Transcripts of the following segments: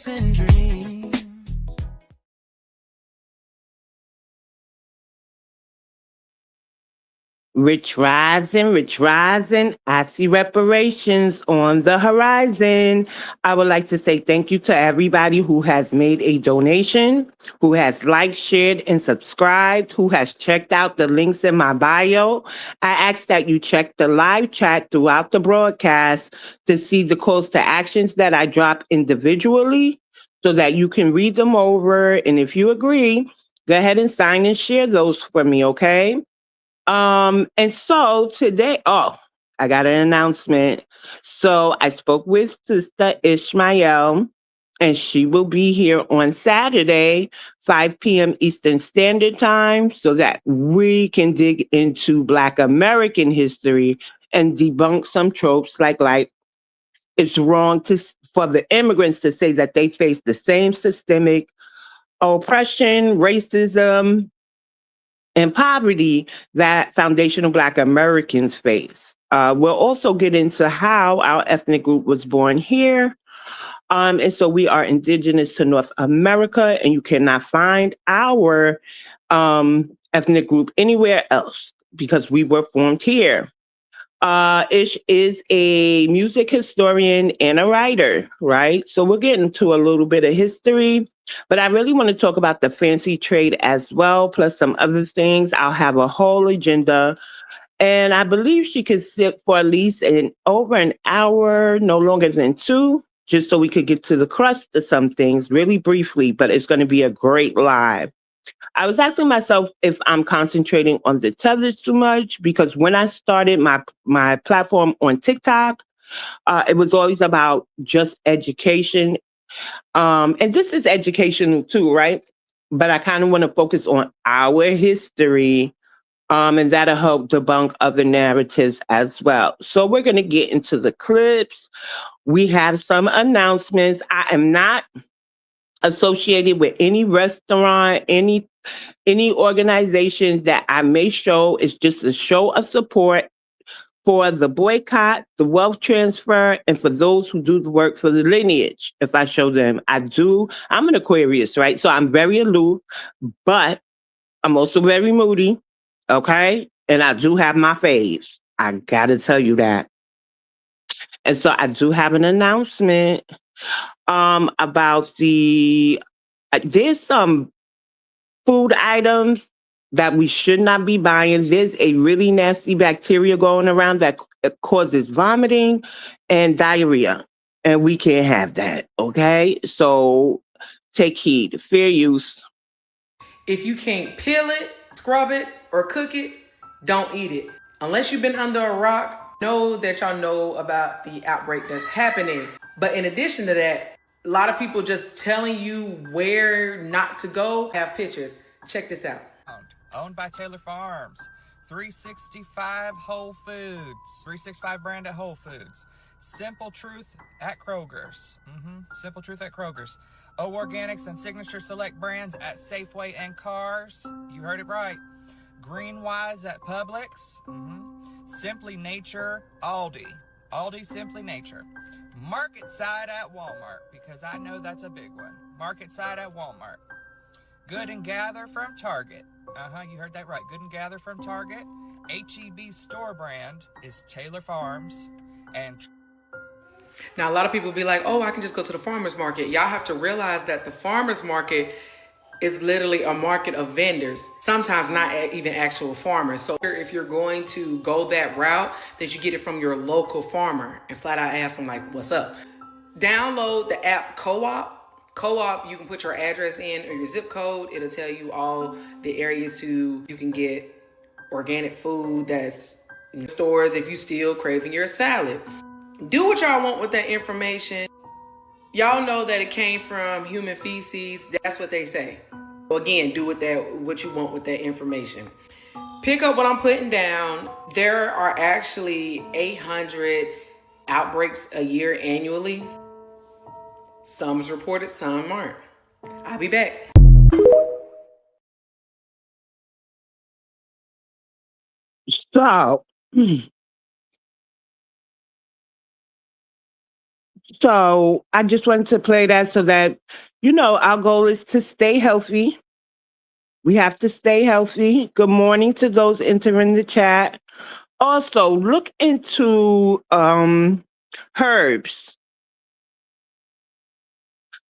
chasing dreams. Rich rising. I see reparations on the horizon. I would like to say thank you to everybody who has made a donation, who has liked, shared, and subscribed, who has checked out the links in my bio. I ask that you check the live chat throughout the broadcast to see the calls to actions that I drop individually so that you can read them over. And if you agree, go ahead and sign and share those for me, okay? And so today, I got an announcement. So I spoke with Sister Ishmael, and she will be here on Saturday, 5 p.m. Eastern Standard Time, so that we can dig into Black American history and debunk some tropes like it's wrong for the immigrants to say that they face the same systemic oppression, racism, and poverty that foundational Black Americans face. We'll also get into how our ethnic group was born here. And so we are indigenous to North America, and you cannot find our ethnic group anywhere else because we were formed here. Ish is a music historian and a writer, right? So we'll get into a little bit of history, but I really want to talk about the fancy trade as well, plus some other things. I'll have a whole agenda, and I believe she could sit for at least over an hour, no longer than two, just so we could get to the crust of some things really briefly, but it's going to be a great live. I was asking myself if I'm concentrating on the tethers too much because when I started my platform on TikTok, it was always about just education, and this is educational too, right? But I kind of want to focus on our history, and that'll help debunk other narratives as well. So we're going to get into the clips. We have some announcements. I am not associated with any restaurant, any organization that I may show. Is just a show of support for the boycott, the wealth transfer, and for those who do the work for the lineage. If I show them, I'm an Aquarius, right? So I'm very aloof, but I'm also very moody, okay? And I do have my faves. I gotta tell you that. And so I do have an announcement about there's some food items that we should not be buying. There's a really nasty bacteria going around that causes vomiting and diarrhea, and we can't have that. Okay, so take heed. Fair use. If you can't peel it, scrub it, or cook it, don't eat it. Unless you've been under a rock, know that y'all know about the outbreak that's happening. But in addition to that, a lot of people just telling you where not to go have pictures. Check this out. Owned by Taylor Farms. 365 Whole Foods. 365 brand at Whole Foods. Simple Truth at Kroger's. Simple Truth at Kroger's. O Organics and Signature Select brands at Safeway and Cars. You heard it right. Greenwise at Publix. Simply Nature, Aldi. Aldi Simply Nature. Market Side at Walmart, because I know that's a big one. Market Side at Walmart. Good and Gather from Target. You heard that right. Good and Gather from Target. HEB store brand is Taylor Farms. And now, a lot of people be like, oh, I can just go to the farmer's market. Y'all have to realize that the farmer's market is literally a market of vendors, sometimes not even actual farmers. So if you're going to go that route, that you get it from your local farmer and flat out ask them like, what's up? Download the app Co-op, you can put your address in or your zip code. It'll tell you all the areas you can get organic food that's in stores if you still craving your salad. Do what y'all want with that information. Y'all know that it came from human feces. That's what they say. So again, do what you want with that information. Pick up what I'm putting down. There are actually 800 outbreaks a year annually. Some is reported, some aren't. I'll be back. So So I just wanted to play that so that, our goal is to stay healthy. We have to stay healthy. Good morning to those entering the chat. Also, look into herbs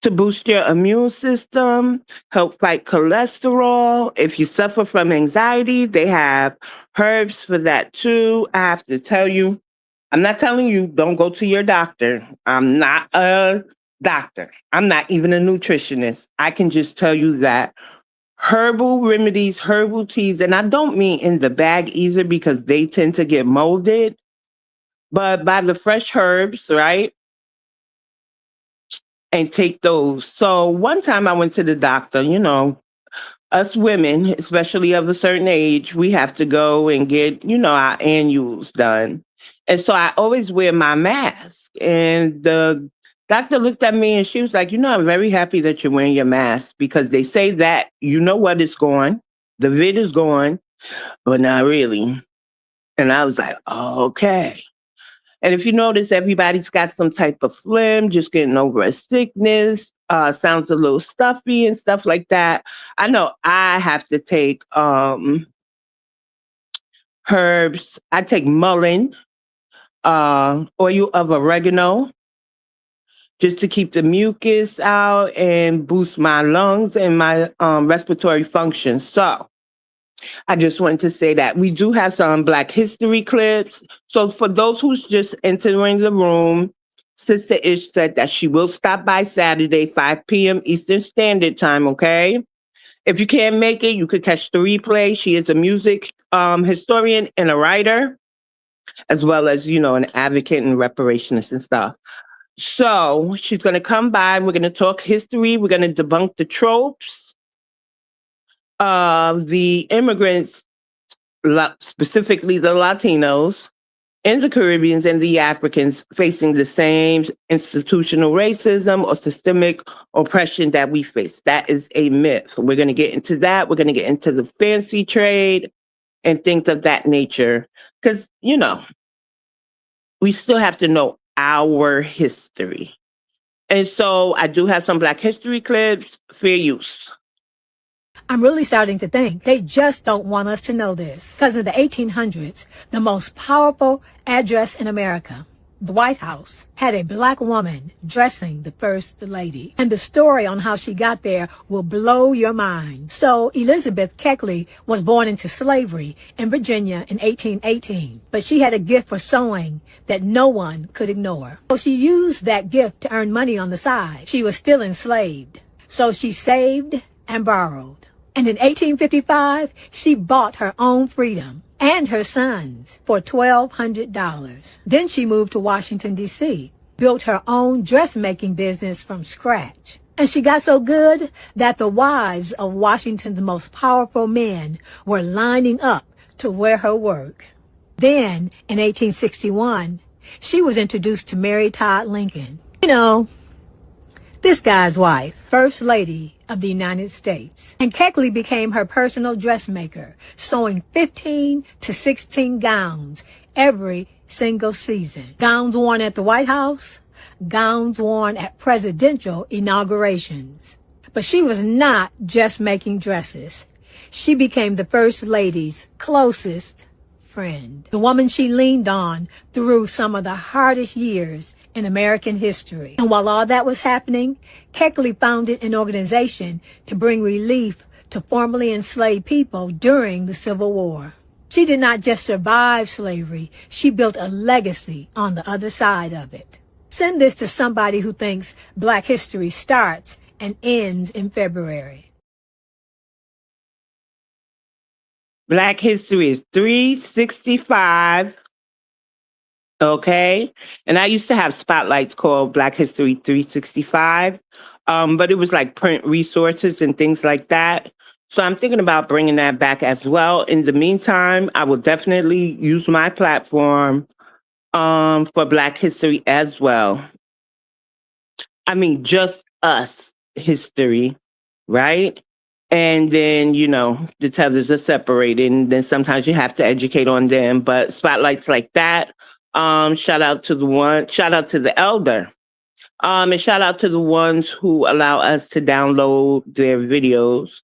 to boost your immune system, help fight cholesterol. If you suffer from anxiety, they have herbs for that too. I have to tell you, I'm not telling you don't go to your doctor. I'm not a doctor. I'm not even a nutritionist. I can just tell you that herbal remedies, herbal teas, and I don't mean in the bag either because they tend to get molded, but buy the fresh herbs, right? And take those. So one time I went to the doctor, us women, especially of a certain age, we have to go and get, our annuals done. And so I always wear my mask. And the doctor looked at me and she was like, I'm very happy that you're wearing your mask because they say that you know what is gone. The vid is gone, but not really. And I was like, oh, okay. And if you notice, everybody's got some type of phlegm, just getting over a sickness, sounds a little stuffy and stuff like that. I know I have to take herbs. I take mullein, oil of oregano, just to keep the mucus out and boost my lungs and my respiratory function. So I just wanted to say that we do have some Black History clips. So for those who's just entering the room, Sister Ish said that she will stop by Saturday, 5 p.m. Eastern Standard Time, okay? If you can't make it, you could catch the replay. She is a music historian and a writer, as well as, an advocate and reparationist and stuff. So she's going to come by. We're going to talk history. We're going to debunk the tropes of the immigrants, specifically the Latinos and the Caribbeans and the Africans facing the same institutional racism or systemic oppression that we face. That is a myth. We're going to get into that. We're going to get into the fancy trade and things of that nature. Because, we still have to know our history. And so I do have some Black History clips, fair use. I'm really starting to think they just don't want us to know this. Because in the 1800s, the most powerful address in America, the White House, had a Black woman dressing the First Lady. And the story on how she got there will blow your mind. So Elizabeth Keckley was born into slavery in Virginia in 1818. But she had a gift for sewing that no one could ignore. So she used that gift to earn money on the side. She was still enslaved. So she saved and borrowed. And in 1855, she bought her own freedom and her son's for $1,200. Then she moved to Washington, D.C., built her own dressmaking business from scratch. And she got so good that the wives of Washington's most powerful men were lining up to wear her work. Then, in 1861, she was introduced to Mary Todd Lincoln. This guy's wife, First Lady of the United States. And Keckley became her personal dressmaker, sewing 15 to 16 gowns every single season. Gowns worn at the White House, gowns worn at presidential inaugurations. But she was not just making dresses. She became the First Lady's closest friend, the woman she leaned on through some of the hardest years in American history. And while all that was happening, Keckley founded an organization to bring relief to formerly enslaved people during the Civil War. She did not just survive slavery, she built a legacy on the other side of it. Send this to somebody who thinks Black history starts and ends in February. Black history is 365. Okay. And I used to have spotlights called Black History 365. But it was like print resources and things like that. So I'm thinking about bringing that back as well. In the meantime, I will definitely use my platform for Black history as well. I mean, just us history, right? And then, the tethers are separated. And then sometimes you have to educate on them. But spotlights like that, shout out to the elder. And shout out to the ones who allow us to download their videos.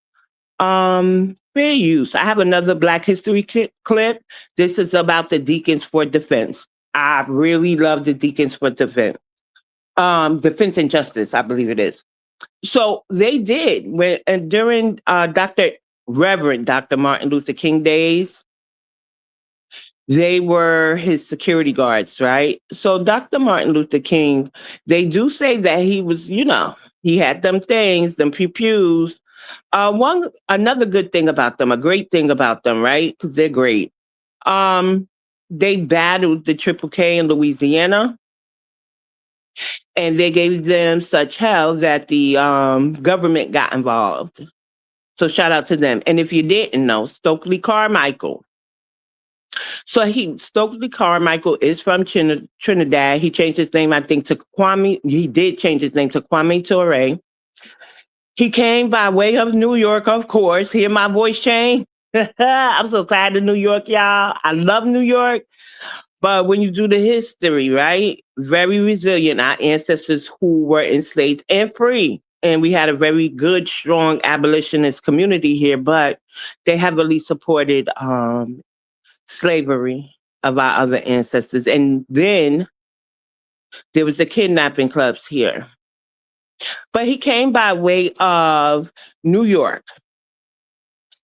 Fair use. I have another Black History clip. This is about the Deacons for Defense. I really love the Deacons for Defense. Defense and Justice, I believe it is. So they did when and during Reverend Dr. Martin Luther King days, they were his security guards, right? So Dr. Martin Luther King, they do say that he was, he had them things, them pew-pews. Another good thing about them, a great thing about them, right? Because they're great. They battled the Triple K in Louisiana, and they gave them such hell that the government got involved. So shout out to them. And if you didn't know, Stokely Carmichael. So Stokely Carmichael is from Trinidad. He changed his name, I think, to Kwame. He did change his name to Kwame Ture. He came by way of New York, of course. Hear my voice change? I'm so glad to New York, y'all. I love New York. But when you do the history, right? Very resilient. Our ancestors who were enslaved and free. And we had a very good, strong abolitionist community here, but they heavily supported slavery of our other ancestors. And then there was the kidnapping clubs here. But he came by way of New York.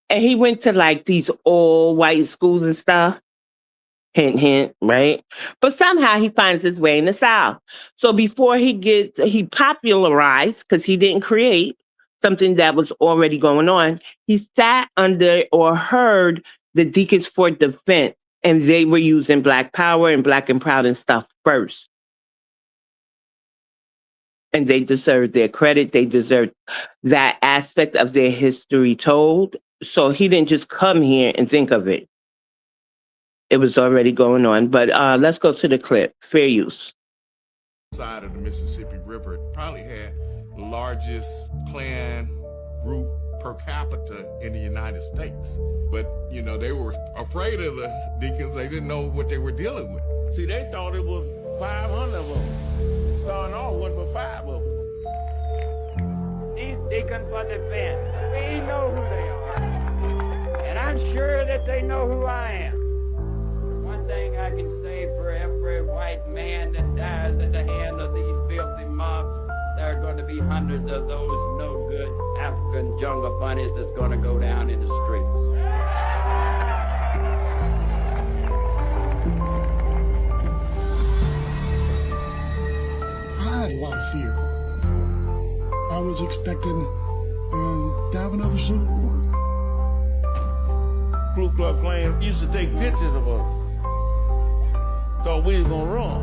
And he went to like these all white schools and stuff. Hint, hint, right? But somehow he finds his way in the South. So before he popularized, because he didn't create something that was already going on, he sat under or heard the Deacons for Defense, and they were using Black Power and Black and Proud and stuff first. And they deserved their credit. They deserved that aspect of their history told. So he didn't just come here and think of it. It was already going on. But let's go to the clip. Fair use. Side of the Mississippi River probably had the largest Klan group per capita in the United States. But, they were afraid of the Deacons. They didn't know what they were dealing with. See, they thought it was 500 of them. Starting off with but 5 of them. These Deacons for Defense, we know who they are. And I'm sure that they know who I am. One thing I can say for every white man that dies at the hand of these filthy mobs, there are going to be hundreds of those no good African jungle bunnies that's going to go down in the streets. I had a lot of fear. I was expecting to have another civil war. Ku Klux Klan used to take pictures of us. Thought we was gonna run.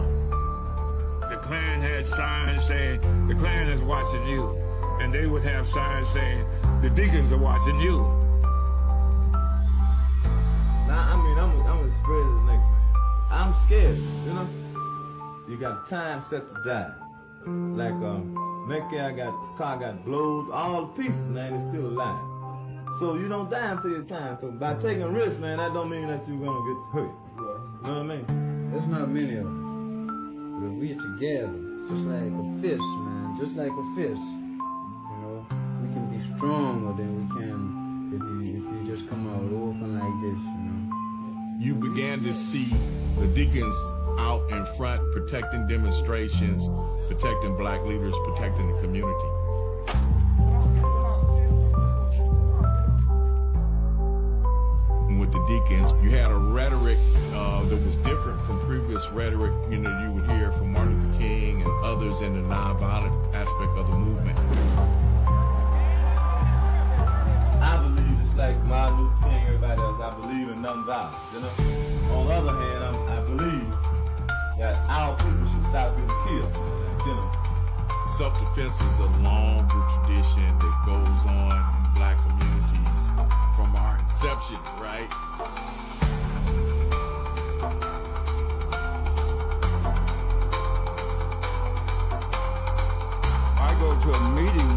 The Klan had signs saying, the Klan is watching you. And they would have signs saying, the Deacons are watching you. Nah, I'm as afraid as the next man. I'm scared, You got a time set to die. Like, car got blowed, all the pieces, man, is still alive. So you don't die until your time. So by taking risks, man, that don't mean that you're gonna get hurt. You know what I mean? There's not many of them. But we're together, just like a fist, man. Just like a fist. We can be stronger than we can if you just come out open like this, You began to see the Deacons out in front, protecting demonstrations, protecting Black leaders, protecting the community. And with the Deacons, you had a rhetoric that was different from previous rhetoric, you would hear from Martin Luther King and others in the nonviolent aspect of the movement. I believe it's like Martin Luther King, everybody else. I believe in nonviolence, On the other hand, I believe that our people should stop getting killed, Self-defense is a long tradition that goes on in Black communities from our inception, right? I go to a meeting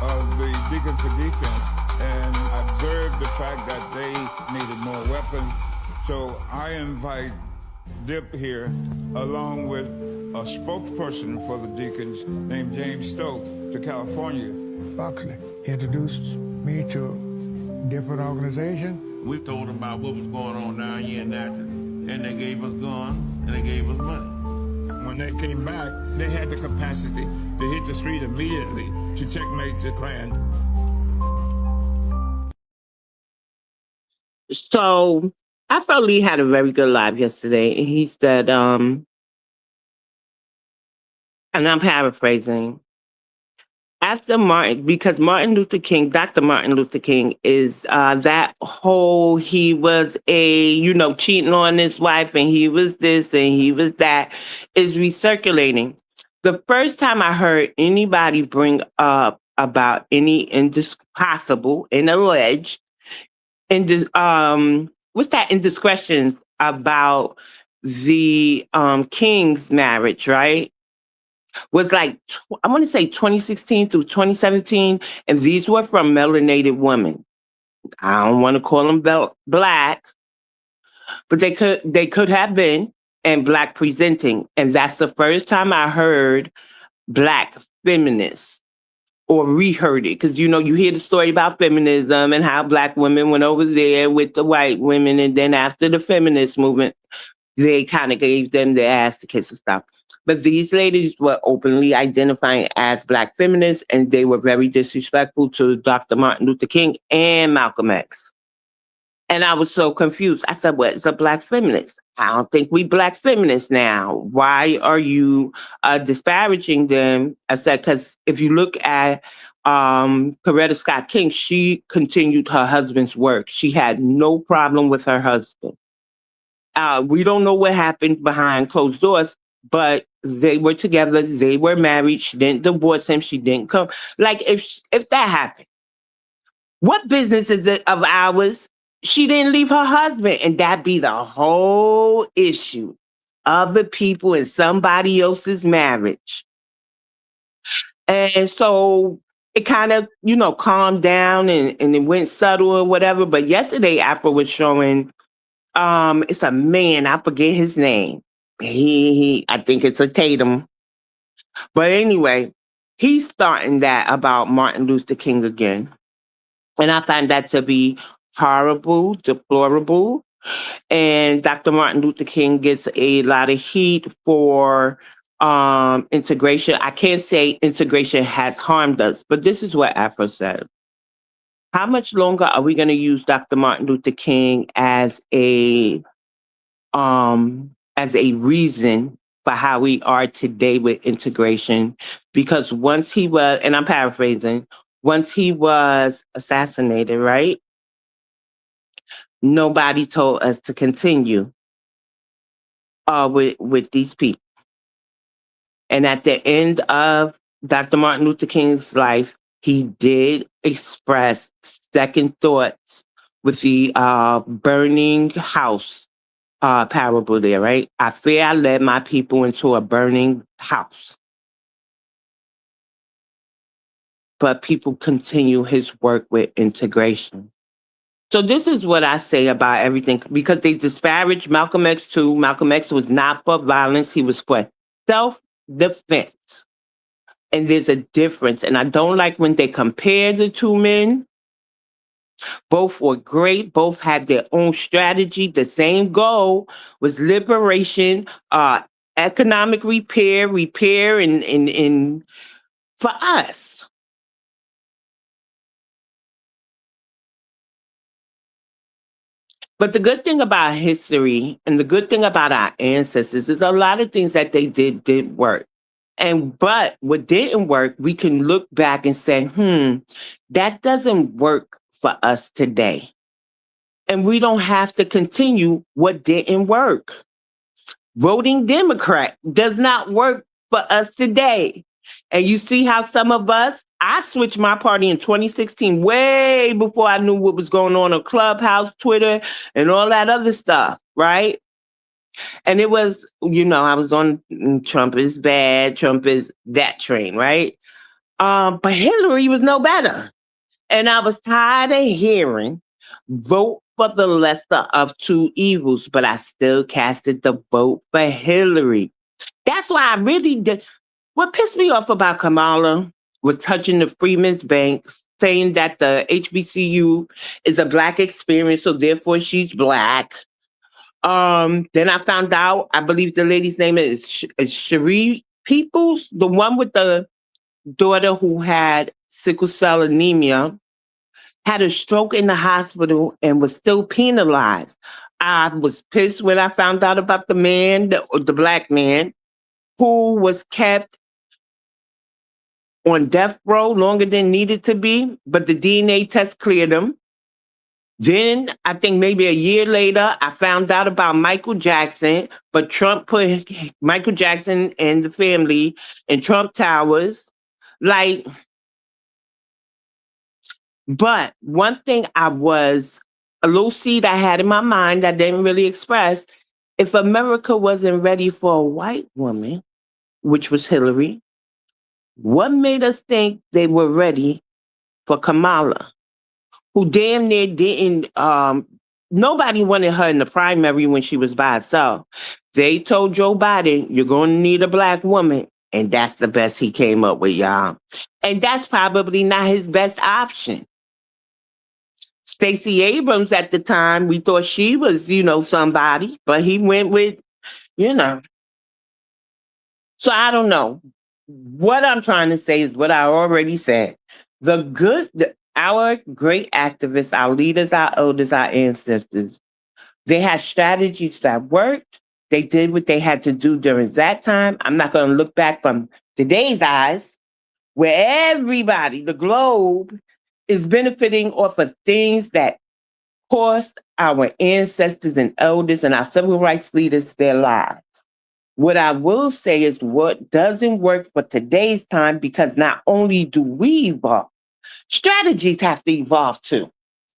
of the Deacons for Defense and observe the fact that they needed more weapons. So I invite dip here, along with a spokesperson for the Deacons named James Stokes, to California. Buckley introduced me to different organizations. We told them about what was going on down here in Natchez, and they gave us guns and they gave us money. When they came back, they had the capacity to hit the street immediately to checkmate the Klan. So I felt Lee had a very good live yesterday. And he said, and I'm paraphrasing, after Martin, because Martin Luther King, Dr. Martin Luther King is that whole, he was cheating on his wife and he was this and he was that, is recirculating. The first time I heard anybody bring up about any possible and alleged indiscretions about the King's marriage, right? Was like, I want to say 2016 through 2017, and these were from melanated women. I don't want to call them black, but they could have been, and black presenting. And that's the first time I heard black feminists or reheard it. Because, you hear the story about feminism and how black women went over there with the white women. And then after the feminist movement, they kind of gave them the ass to kiss and stuff. But these ladies were openly identifying as black feminists, and they were very disrespectful to Dr. Martin Luther King and Malcolm X. And I was so confused. I said, well, it's a black feminist. I don't think we black feminists now. Why are you disparaging them? I said, because if you look at Coretta Scott King, she continued her husband's work. She had no problem with her husband. We don't know what happened behind closed doors, but they were together. They were married. She didn't divorce him. She didn't come. Like, if that happened, what business is it of ours? She didn't leave her husband, and that be the whole issue. Other people in somebody else's marriage. And so it kind of, calmed down and it went subtle or whatever. But yesterday, Afro was showing, it's a man, I forget his name. I think it's a Tatum. But anyway, he's starting that about Martin Luther King again. And I find that to be horrible, deplorable. And Dr. Martin Luther King gets a lot of heat for integration. I can't say integration has harmed us, but this is what Afro said. How much longer are we going to use Dr. Martin Luther King as a reason for how we are today with integration? Because once he was, and I'm paraphrasing, once he was assassinated, right? Nobody told us to continue with these people. And at the end of Dr. Martin Luther King's life, he did express second thoughts with the burning house parable there, right? I fear I led my people into a burning house. But people continue his work with integration. So this is what I say about everything, because they disparage Malcolm X too. Malcolm X was not for violence. He was for self-defense. And there's a difference. And I don't like when they compare the two men. Both were great. Both had their own strategy. The same goal was liberation, economic repair, and for us. But the good thing about history and the good thing about our ancestors is a lot of things that they did work. But what didn't work, we can look back and say, that doesn't work for us today. And we don't have to continue what didn't work. Voting Democrat does not work for us today. And you see how some of us, I switched my party in 2016, way before I knew what was going on Clubhouse, Twitter, and all that other stuff, right? And it was, I was on Trump is bad, Trump is that train, right? But Hillary was no better. And I was tired of hearing vote for the lesser of two evils, but I still casted the vote for Hillary. That's why I really did. What pissed me off about Kamala was touching the Freeman's Bank, saying that the HBCU is a black experience, so therefore she's black. Then I found out, I believe the lady's name is Cherie Peoples, the one with the daughter who had sickle cell anemia, had a stroke in the hospital and was still penalized. I was pissed when I found out about the man, the black man, who was kept on death row longer than needed to be, but the DNA test cleared him. Then I think maybe a year later, I found out about Michael Jackson, but Trump put Michael Jackson and the family in Trump Towers. Like, but one thing a little seed I had in my mind that I didn't really express, if America wasn't ready for a white woman, which was Hillary, what made us think they were ready for Kamala, who damn near didn't, nobody wanted her in the primary when she was by herself. They told Joe Biden, you're going to need a black woman. And that's the best he came up with, y'all. And that's probably not his best option. Stacey Abrams at the time, we thought she was, somebody, but he went with, you know. So I don't know. What I'm trying to say is what I already said. Our great activists, our leaders, our elders, our ancestors, they had strategies that worked. They did what they had to do during that time. I'm not going to look back from today's eyes, where everybody, the globe, is benefiting off of things that cost our ancestors and elders and our civil rights leaders their lives. What I will say is what doesn't work for today's time, because not only do we evolve, strategies have to evolve too.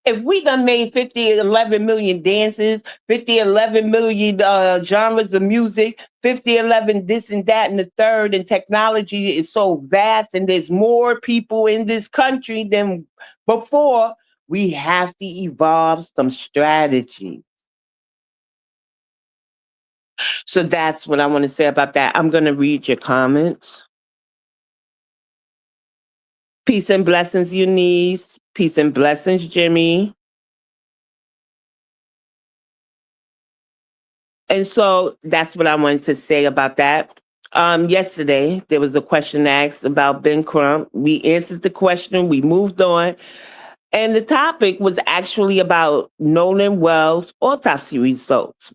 If we done made 50, 11 million dances, 50, 11 million genres of music, 50, 11 this and that and the third, and technology is so vast and there's more people in this country than before, we have to evolve some strategy. So that's what I want to say about that. I'm going to read your comments. Peace and blessings, Eunice. Peace and blessings, Jimmy. And so that's what I wanted to say about that. Yesterday, there was a question asked about Ben Crump. We answered the question, we moved on. And the topic was actually about Nolan Wells' autopsy results.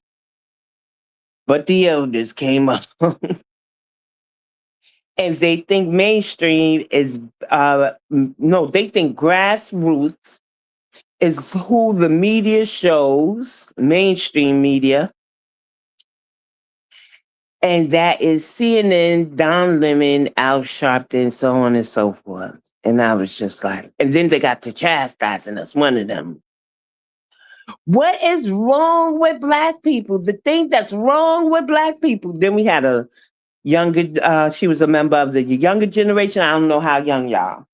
But the elders came up. And they think mainstream is, no, they think grassroots is who the media shows, mainstream media. And that is CNN, Don Lemon, Al Sharpton, so on and so forth. And I was just like, and then they got to chastising us, one of them. What is wrong with Black people? The thing that's wrong with Black people. Then we had a younger, she was a member of the younger generation. I don't know how young y'all.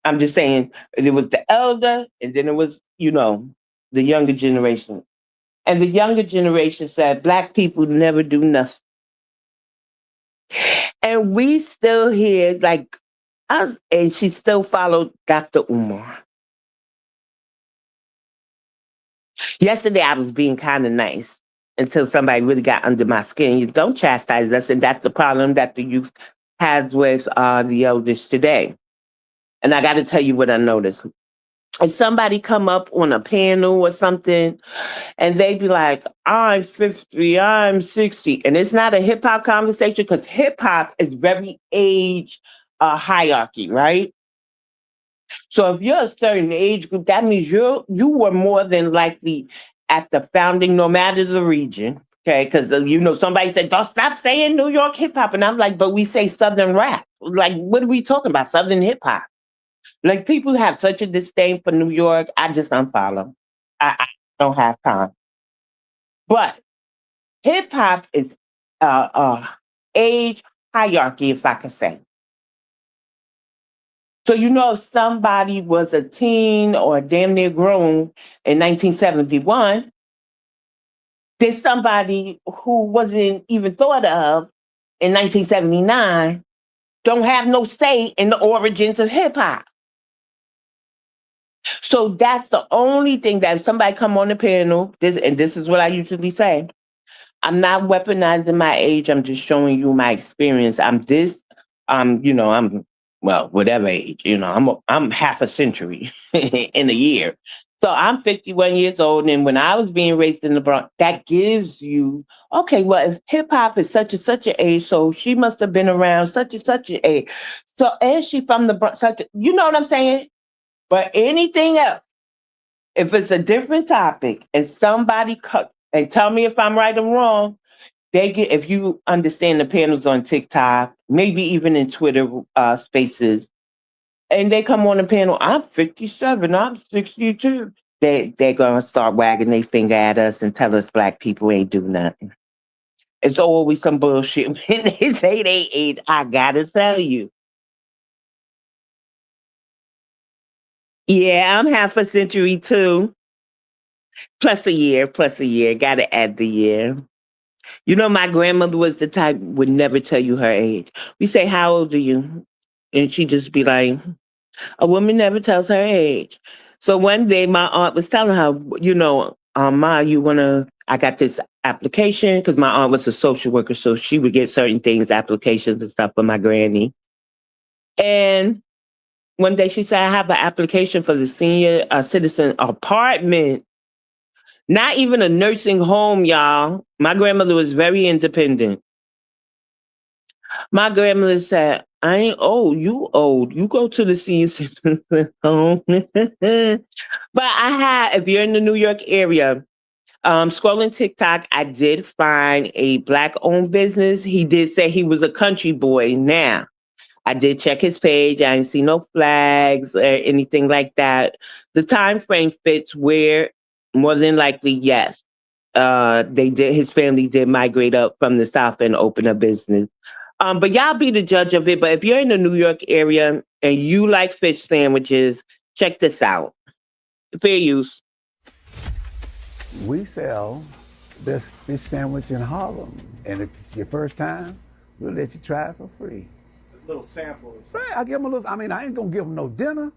I'm just saying, it was the elder, and then it was, the younger generation. And the younger generation said, Black people never do nothing. And we still hear, like, us, and she still followed Dr. Umar. Yesterday, I was being kind of nice until somebody really got under my skin. You don't chastise us, and that's the problem that the youth has with the elders today. And I got to tell you what I noticed. If somebody come up on a panel or something, and they be like, I'm 50, I'm 60. And it's not a hip hop conversation, because hip hop is very age hierarchy, right? So if you're a certain age group, that means you were more than likely at the founding, no matter the region. Okay, because somebody said, don't stop saying New York hip hop. And I'm like, but we say Southern rap. Like, what are we talking about? Southern hip hop. Like, people have such a disdain for New York. I just unfollow. I don't have time. But hip hop is age hierarchy, if I could say. So, if somebody was a teen or damn near grown in 1971, there's somebody who wasn't even thought of in 1979 don't have no say in the origins of hip hop. So that's the only thing that if somebody come on the panel, this is what I usually say. I'm not weaponizing my age. I'm just showing you my experience. I'm well, whatever age, I'm half a century in a year. So I'm 51 years old. And when I was being raised in the Bronx, that gives you, okay, well, if hip hop is such and such an age, so she must have been around such and such an age. So, and she from the Bronx, you know what I'm saying? But anything else, if it's a different topic and somebody cut and tell me if I'm right or wrong, if you understand the panels on TikTok, maybe even in Twitter spaces, and they come on the panel, I'm 57, I'm 62. They're gonna start wagging their finger at us and tell us black people ain't do nothing. It's always some bullshit when they say they age. I gotta tell you. Yeah, I'm half a century too. Plus a year, plus a year. Gotta add the year. My grandmother was the type would never tell you her age. We say, "How old are you?" And she'd just be like, "A woman never tells her age." So one day my aunt was telling her, Ma, I got this application because my aunt was a social worker, so she would get certain things, applications and stuff for my granny. And one day she said, I have an application for the senior citizen apartment. Not even a nursing home, y'all. My grandmother was very independent. My grandmother said, I ain't old, you old. You go to the senior citizen home. But if you're in the New York area, scrolling TikTok, I did find a black owned business. He did say he was a country boy. Now, I did check his page. I didn't see no flags or anything like that. The time frame fits where more than likely, yes. His family did migrate up from the South and open a business. But y'all be the judge of it. But if you're in the New York area and you like fish sandwiches, check this out. Fair use. We sell this fish sandwich in Harlem. And if it's your first time, we'll let you try it for free. A little sample. Right, I give them a little, I ain't gonna give them no dinner.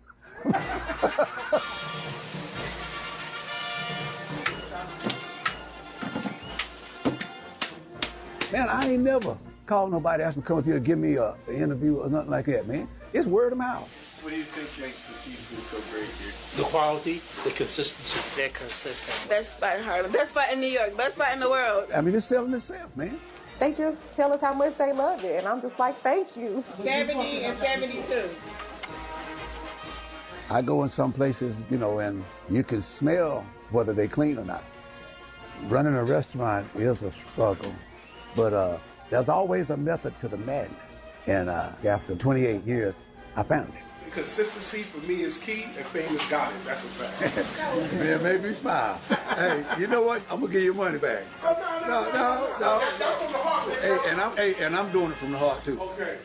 Man, I ain't never called nobody asking to come up here and give me an interview or nothing like that, man. It's word of mouth. What do you think makes the seafood so great here? The quality, the consistency. They're consistent. Best spot in Harlem, best spot in New York, best spot in the world. It's selling itself, man. They just tell us how much they love it, and I'm just like, thank you. 70 and 72. I go in some places, and you can smell whether they clean or not. Running a restaurant is a struggle, but there's always a method to the madness. And after 28 years, I found it. Consistency for me is key, and famous got it. That's a fact. Man, made me smile. Hey, you know what? I'm gonna give you money back. No. That's from the heart. And I'm doing it from the heart too. Okay.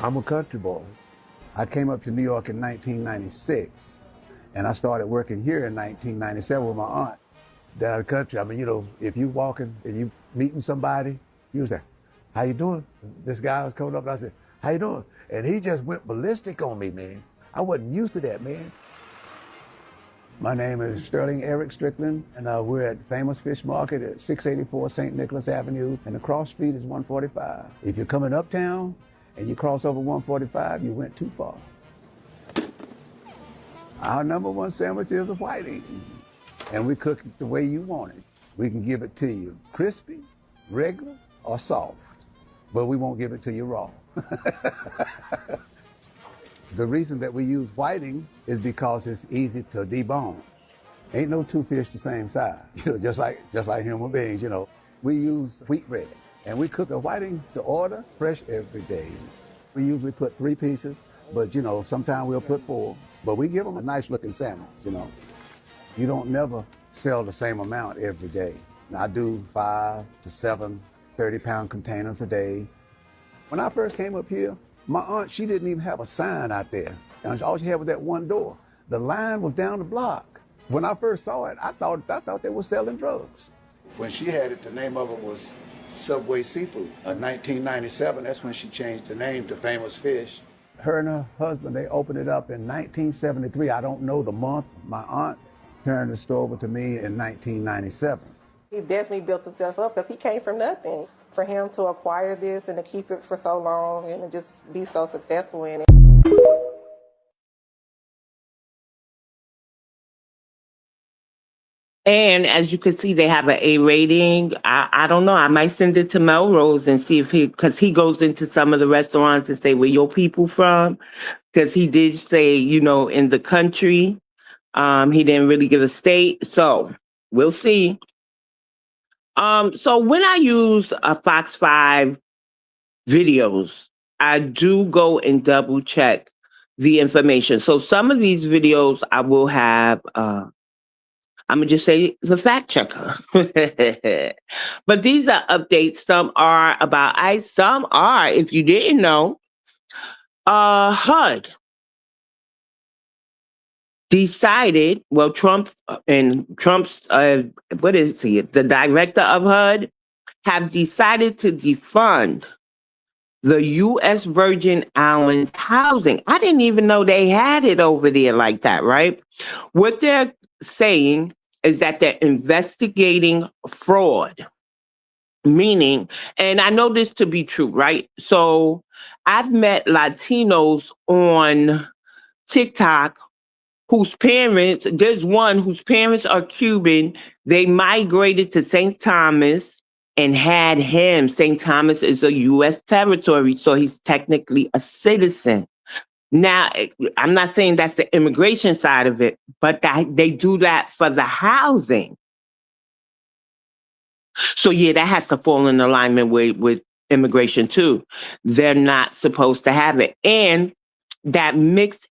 I'm a country boy. I came up to New York in 1996, and I started working here in 1997 with my aunt down the country. If you walking and you meeting somebody, you say, how you doing? This guy was coming up and I said, how you doing? And he just went ballistic on me, man. I wasn't used to that, man. My name is Sterling Eric Strickland, and we're at Famous Fish Market at 684 St. Nicholas Avenue, and the cross street is 145. If you're coming uptown, and you cross over 145, you went too far. Our number one sandwich is a whiting, and we cook it the way you want it. We can give it to you crispy, regular, or soft, but we won't give it to you raw. The reason that we use whiting is because it's easy to debone. Ain't no two fish the same size, just like human beings, We use wheat bread. And we cook the whiting to order fresh every day. We usually put 3 pieces but you know, sometimes we'll put 4. But we give them a nice looking sandwich, you know. You don't never sell the same amount every day. I do 5 to 7 30-pound containers a day. When I first came up here, my aunt, she didn't even have a sign out there. And all she had was that one door. The line was down the block. When I first saw it, I thought they were selling drugs. When she had it, the name of it was Subway Seafood. In 1997, that's when she changed the name to Famous Fish. Her and her husband, they opened it up in 1973. I don't know the month. My aunt turned the store over to me in 1997. He definitely built himself up because he came from nothing. For him to acquire this and to keep it for so long and to just be so successful in it. And as you can see, they have an A rating. I don't know. I might send it to Melrose and see if because he goes into some of the restaurants and say, where your people from? Because he did say, you know, in the country. He didn't really give a state. So we'll see. So when I use Fox 5 videos, I do go and double check the information. So some of these videos I will have, I'm gonna just say the fact checker. But these are updates. Some are about ICE. Some are, if you didn't know, HUD decided, well, Trump's, what is he, the director of HUD, have decided to defund the U.S. Virgin Islands housing. I didn't even know they had it over there like that, right? What they're saying is that they're investigating fraud, meaning, and I know this to be true, right? So I've met Latinos on TikTok whose parents, there's one whose parents are Cuban. They migrated to St. Thomas and had him. St. Thomas is a U.S. territory, so he's technically a citizen. Now, I'm not saying that's the immigration side of it, but they do that for the housing. So yeah, that has to fall in alignment with immigration too. They're not supposed to have it. And that mixed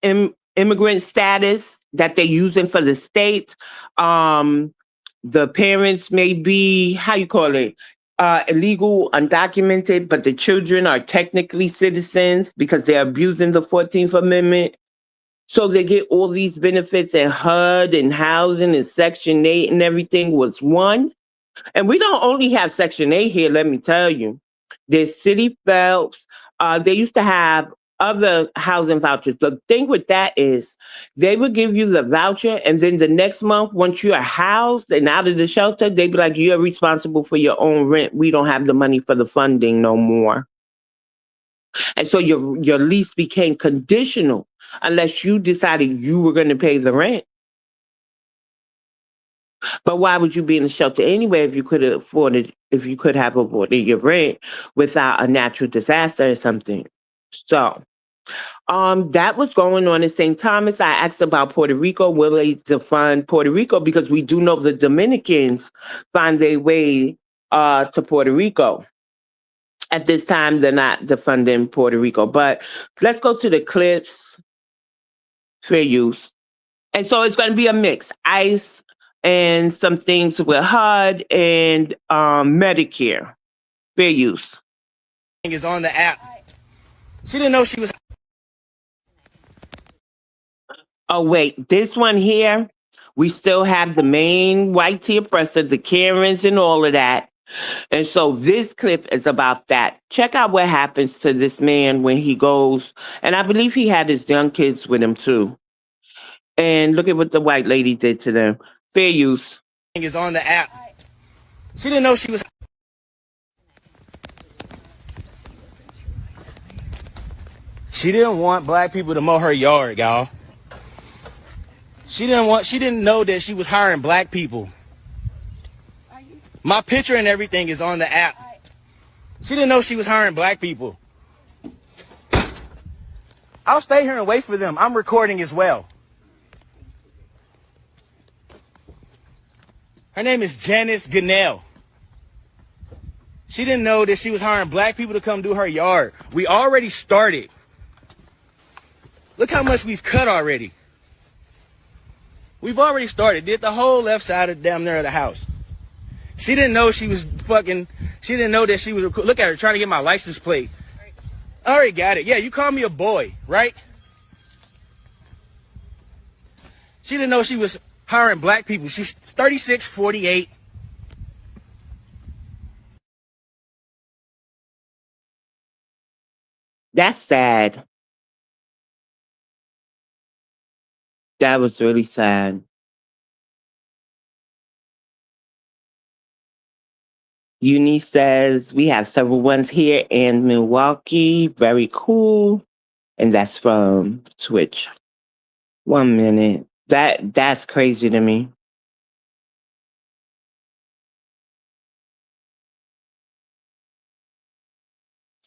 immigrant status that they're using for the state, the parents may be, how you call it, illegal, undocumented, but the children are technically citizens because they're abusing the 14th Amendment. So they get all these benefits, and HUD and housing and Section 8 and everything was one. And we don't only have Section 8 here, let me tell you. There's City Phelps. They used to have other housing vouchers. The thing with that is they would give you the voucher, and then the next month, once you are housed and out of the shelter, they'd be like, you're responsible for your own rent. We don't have the money for the funding no more. And so your lease became conditional unless you decided you were going to pay the rent. But why would you be in the shelter anyway if you could have afforded your rent without a natural disaster or something? So that was going on in St. Thomas. I asked about Puerto Rico. Will they defund Puerto Rico? Because we do know the Dominicans find their way to Puerto Rico. At this time, they're not defunding Puerto Rico. But let's go to the clips. Fair use. And so it's going to be a mix. ICE and some things with HUD and Medicare. Fair use. Is on the app. She didn't know she was. Oh, wait. This one here, we still have the main white tea oppressor, the Karens and all of that. And so this clip is about that. Check out what happens to this man when he goes. And I believe he had his young kids with him, too. And look at what the white lady did to them. Fair use. Is on the app. She didn't know she was. She didn't want black people to mow her yard, y'all. She didn't know that she was hiring black people. My picture and everything is on the app. She didn't know she was hiring black people. I'll stay here and wait for them. I'm recording as well. Her name is Janice Gunnell. She didn't know that she was hiring black people to come do her yard. We already started. Look how much we've cut already. We've already started. Did the whole left side of damn near the house. She didn't know she was fucking. She didn't know that she was. Look at her trying to get my license plate. I already got it. Yeah, you call me a boy, right? She didn't know she was hiring black people. She's 36, 48. That's sad. That was really sad. Uni says, we have several ones here in Milwaukee. Very cool. And that's from Twitch. 1 minute. That's crazy to me.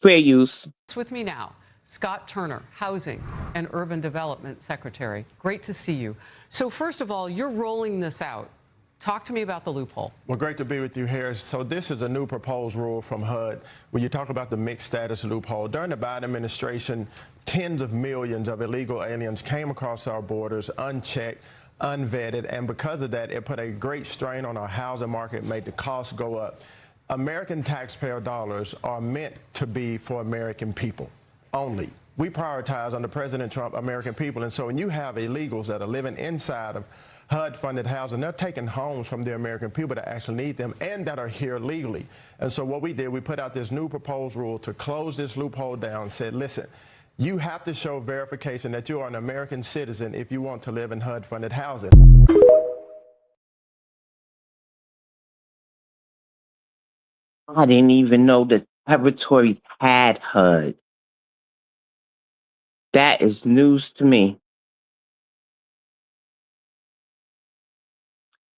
Fair use. With me now, Scott Turner, Housing and Urban Development Secretary. Great to see you. So first of all, you're rolling this out. Talk to me about the loophole. Well, great to be with you here. So this is a new proposed rule from HUD. When you talk about the mixed status loophole, during the Biden administration, tens of millions of illegal aliens came across our borders unchecked, unvetted, and because of that, it put a great strain on our housing market, made the costs go up. American taxpayer dollars are meant to be for American people only. We prioritize under President Trump American people, and so when you have illegals that are living inside of HUD-funded housing, they're taking homes from the American people that actually need them and that are here legally. And so what we did, we put out this new proposed rule to close this loophole down, said, listen, you have to show verification that you are an American citizen if you want to live in HUD-funded housing. I didn't even know the territories had HUD. That is news to me.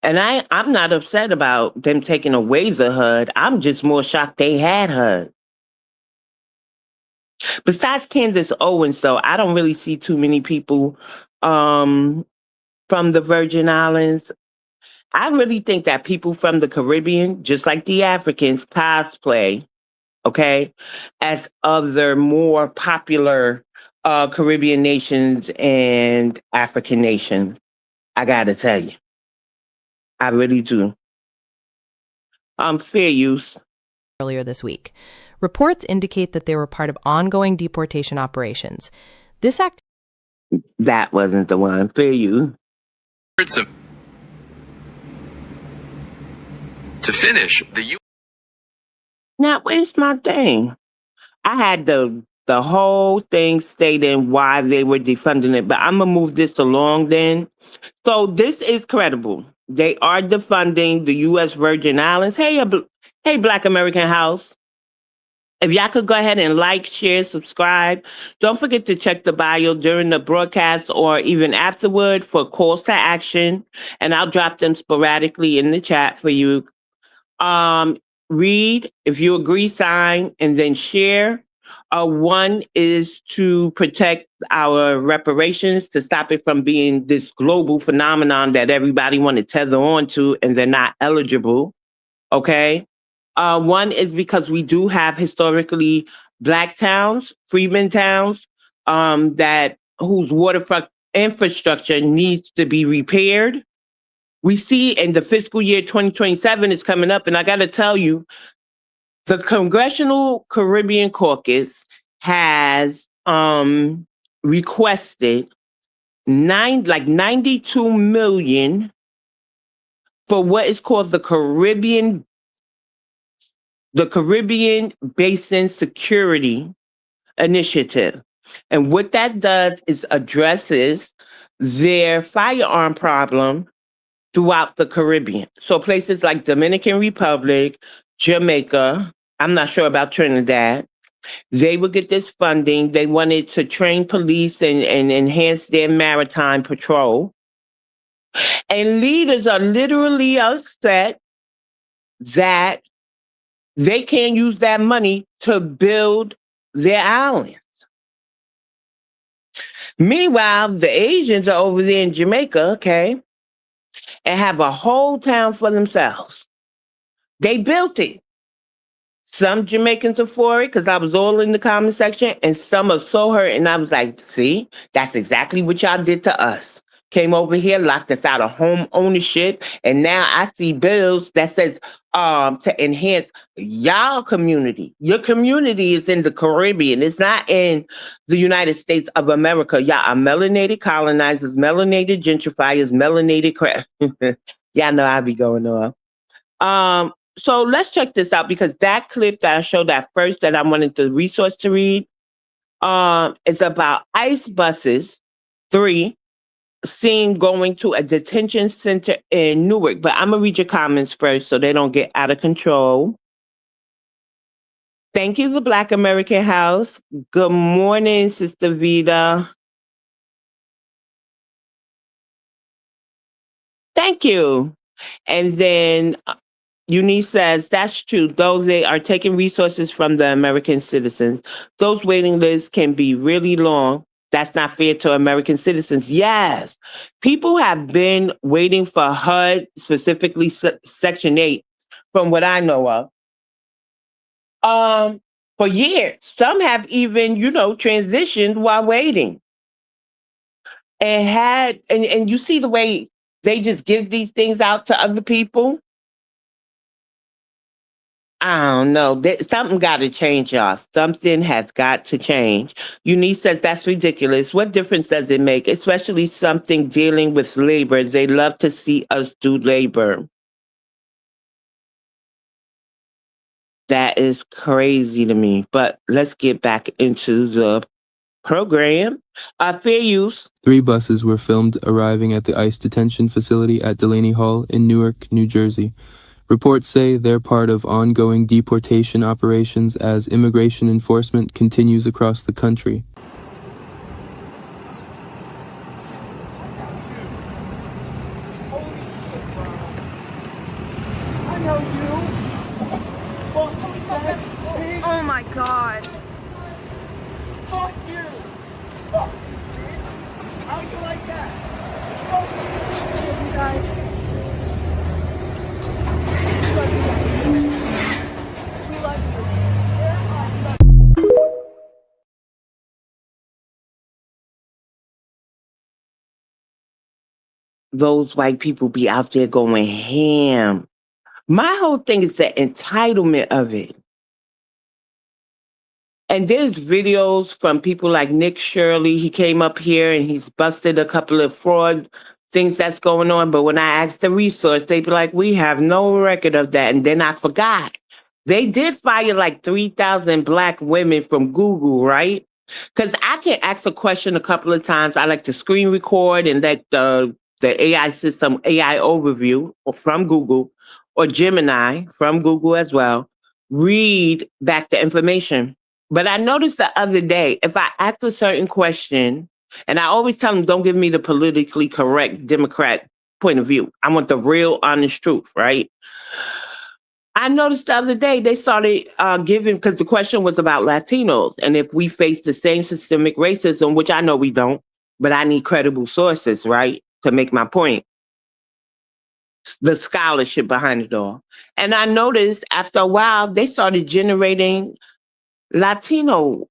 And I'm not upset about them taking away the HUD. I'm just more shocked they had HUD. Besides Candace Owens, though, I don't really see too many people from the Virgin Islands. I really think that people from the Caribbean, just like the Africans, cosplay, okay, as other more popular Caribbean nations and African nations. I gotta tell you. I really do. Fair use. Earlier this week. Reports indicate that they were part of ongoing deportation operations. This act. That wasn't the one. Fair use. To finish, the U. Now, where's my thing? I had the whole thing stating why they were defunding it, but I'm gonna move this along then. So this is credible. They are defunding the U.S. Virgin Islands. Hey, Black American House. If y'all could go ahead and like, share, subscribe. Don't forget to check the bio during the broadcast or even afterward for calls to action. And I'll drop them sporadically in the chat for you. Read, if you agree, sign, and then share. One is to protect our reparations, to stop it from being this global phenomenon that everybody want to tether on to and they're not eligible. Okay. One is because we do have historically Black towns, freedmen towns, whose waterfront infrastructure needs to be repaired. We see in the fiscal year 2027 is coming up, and I got to tell you, the Congressional Caribbean Caucus has requested 92 million for what is called the Caribbean Basin Security Initiative. And what that does is addresses their firearm problem throughout the Caribbean. So places like Dominican Republic, Jamaica, I'm not sure about Trinidad, they would get this funding. They wanted to train police and enhance their maritime patrol. And leaders are literally upset that they can't use that money to build their islands. Meanwhile, the Asians are over there in Jamaica, okay, and have a whole town for themselves. They built it. Some Jamaicans are for it because I was all in the comment section, and some are so hurt. And I was like, see, that's exactly what y'all did to us. Came over here, locked us out of home ownership, and now I see bills that says to enhance y'all community. Your community is in the Caribbean. It's not in the United States of America. Y'all are melanated colonizers, melanated gentrifiers, melanated crap. Y'all know I be going on. So let's check this out because that clip that I showed at first that I wanted the resource to read is about ICE buses, 3, seen going to a detention center in Newark. But I'm going to read your comments first so they don't get out of control. Thank you, the Black American House. Good morning, Sister Vida. Thank you. And then Eunice says, that's true. Though they are taking resources from the American citizens, those waiting lists can be really long. That's not fair to American citizens. Yes, people have been waiting for HUD, specifically Section 8, from what I know of, for years. Some have even, transitioned while waiting. And you see the way they just give these things out to other people. I don't know. Something got to change, y'all. Something has got to change. Eunice says that's ridiculous. What difference does it make? Especially something dealing with labor. They love to see us do labor. That is crazy to me. But let's get back into the program. Fair use. 3 buses were filmed arriving at the ICE detention facility at Delaney Hall in Newark, New Jersey. Reports say they're part of ongoing deportation operations as immigration enforcement continues across the country. Oh my God. Fuck you! Fuck you, bitch! How you like that? Fuck you guys. We love you. Those white people be out there going ham. My whole thing is the entitlement of it. And there's videos from people like Nick Shirley. He came up here and he's busted a couple of fraud things that's going on. But when I asked the resource, they'd be like, we have no record of that. And then I forgot. They did fire like 3,000 Black women from Google, right? Because I can ask a question a couple of times. I like to screen record and let the AI system, AI overview from Google or Gemini from Google as well, read back the information. But I noticed the other day, if I ask a certain question, and I always tell them, don't give me the politically correct Democrat point of view. I want the real, honest truth, right? I noticed the other day they started giving, because the question was about Latinos, and if we face the same systemic racism, which I know we don't, but I need credible sources, right, to make my point. The scholarship behind it all. And I noticed after a while, they started generating Latino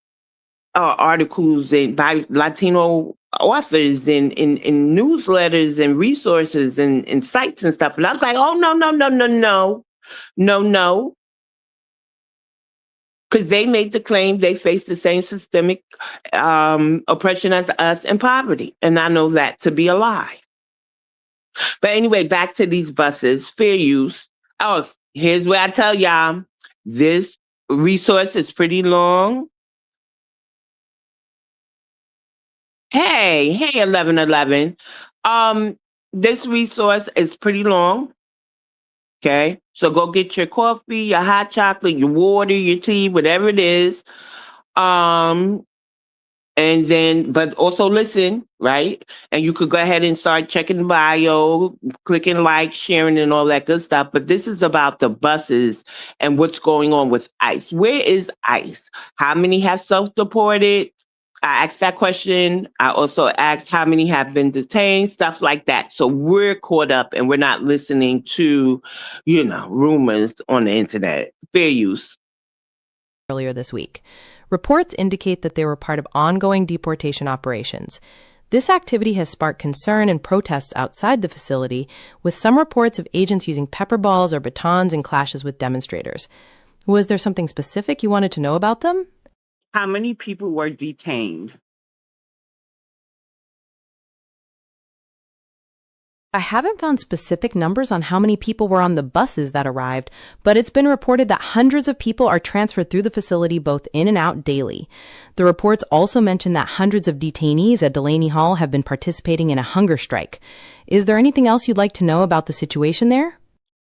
articles and by Latino authors in newsletters and resources and sites and stuff. And I was like, oh, no. Because they made the claim they face the same systemic oppression as us and poverty. And I know that to be a lie. But anyway, back to these buses, fair use. Oh, here's where I tell y'all, this resource is pretty long. Hey, 1111. This resource is pretty long. Okay, so go get your coffee, your hot chocolate, your water, your tea, whatever it is. And then, but also listen, right? And you could go ahead and start checking the bio, clicking like, sharing, and all that good stuff. But this is about the buses and what's going on with ICE. Where is ICE? How many have self-deported? I asked that question. I also asked how many have been detained, stuff like that. So we're caught up and we're not listening to, rumors on the internet. Fair use. earlier this week. Reports indicate that they were part of ongoing deportation operations. This activity has sparked concern and protests outside the facility, with some reports of agents using pepper balls or batons in clashes with demonstrators. Was there something specific you wanted to know about them? How many people were detained? I haven't found specific numbers on how many people were on the buses that arrived, but it's been reported that hundreds of people are transferred through the facility both in and out daily. The reports also mention that hundreds of detainees at Delaney Hall have been participating in a hunger strike. Is there anything else you'd like to know about the situation there?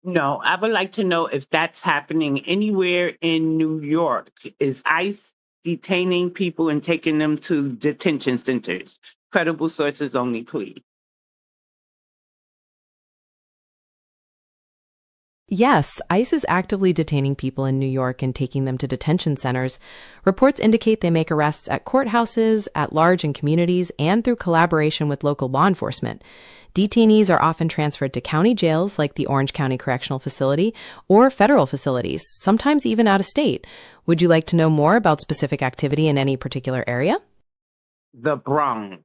No, I would like to know if that's happening anywhere in New York. Is ICE detaining people and taking them to detention centers? Credible sources only, please. Yes, ICE is actively detaining people in New York and taking them to detention centers. Reports indicate they make arrests at courthouses, at large in communities, and through collaboration with local law enforcement. Detainees are often transferred to county jails like the Orange County Correctional Facility or federal facilities, sometimes even out of state. Would you like to know more about specific activity in any particular area? The Bronx.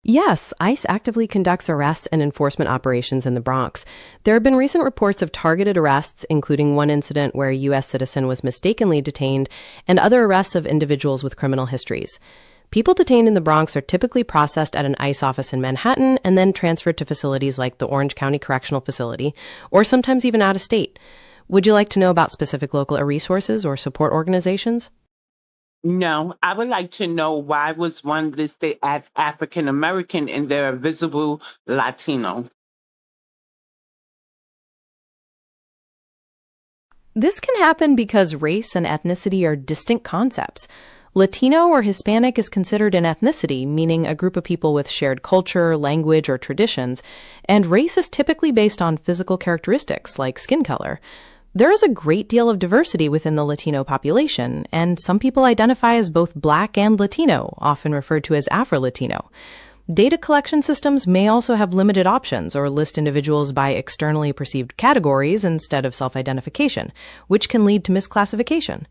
Yes, ICE actively conducts arrests and enforcement operations in the Bronx. There have been recent reports of targeted arrests, including one incident where a U.S. citizen was mistakenly detained, and other arrests of individuals with criminal histories. People detained in the Bronx are typically processed at an ICE office in Manhattan and then transferred to facilities like the Orange County Correctional Facility, or sometimes even out of state. Would you like to know about specific local resources or support organizations? No, I would like to know why was one listed as African American and they're a visible Latino. This can happen because race and ethnicity are distinct concepts. Latino or Hispanic is considered an ethnicity, meaning a group of people with shared culture, language, or traditions, and race is typically based on physical characteristics like skin color. There is a great deal of diversity within the Latino population, and some people identify as both Black and Latino, often referred to as Afro-Latino. Data collection systems may also have limited options or list individuals by externally perceived categories instead of self-identification, which can lead to misclassification.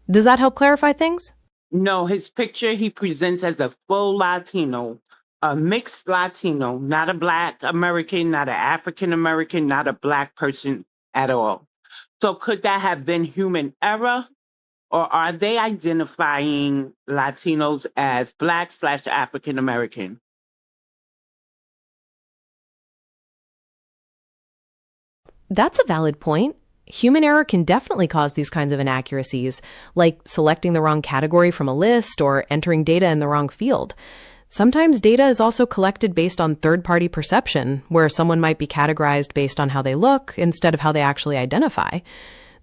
Does that help clarify things? No, his picture he presents as a full Latino, a mixed Latino, not a Black American, not an African American, not a Black person at all. So could that have been human error, or are they identifying Latinos as Black/African American? That's a valid point. Human error can definitely cause these kinds of inaccuracies, like selecting the wrong category from a list or entering data in the wrong field. Sometimes data is also collected based on third-party perception, where someone might be categorized based on how they look instead of how they actually identify.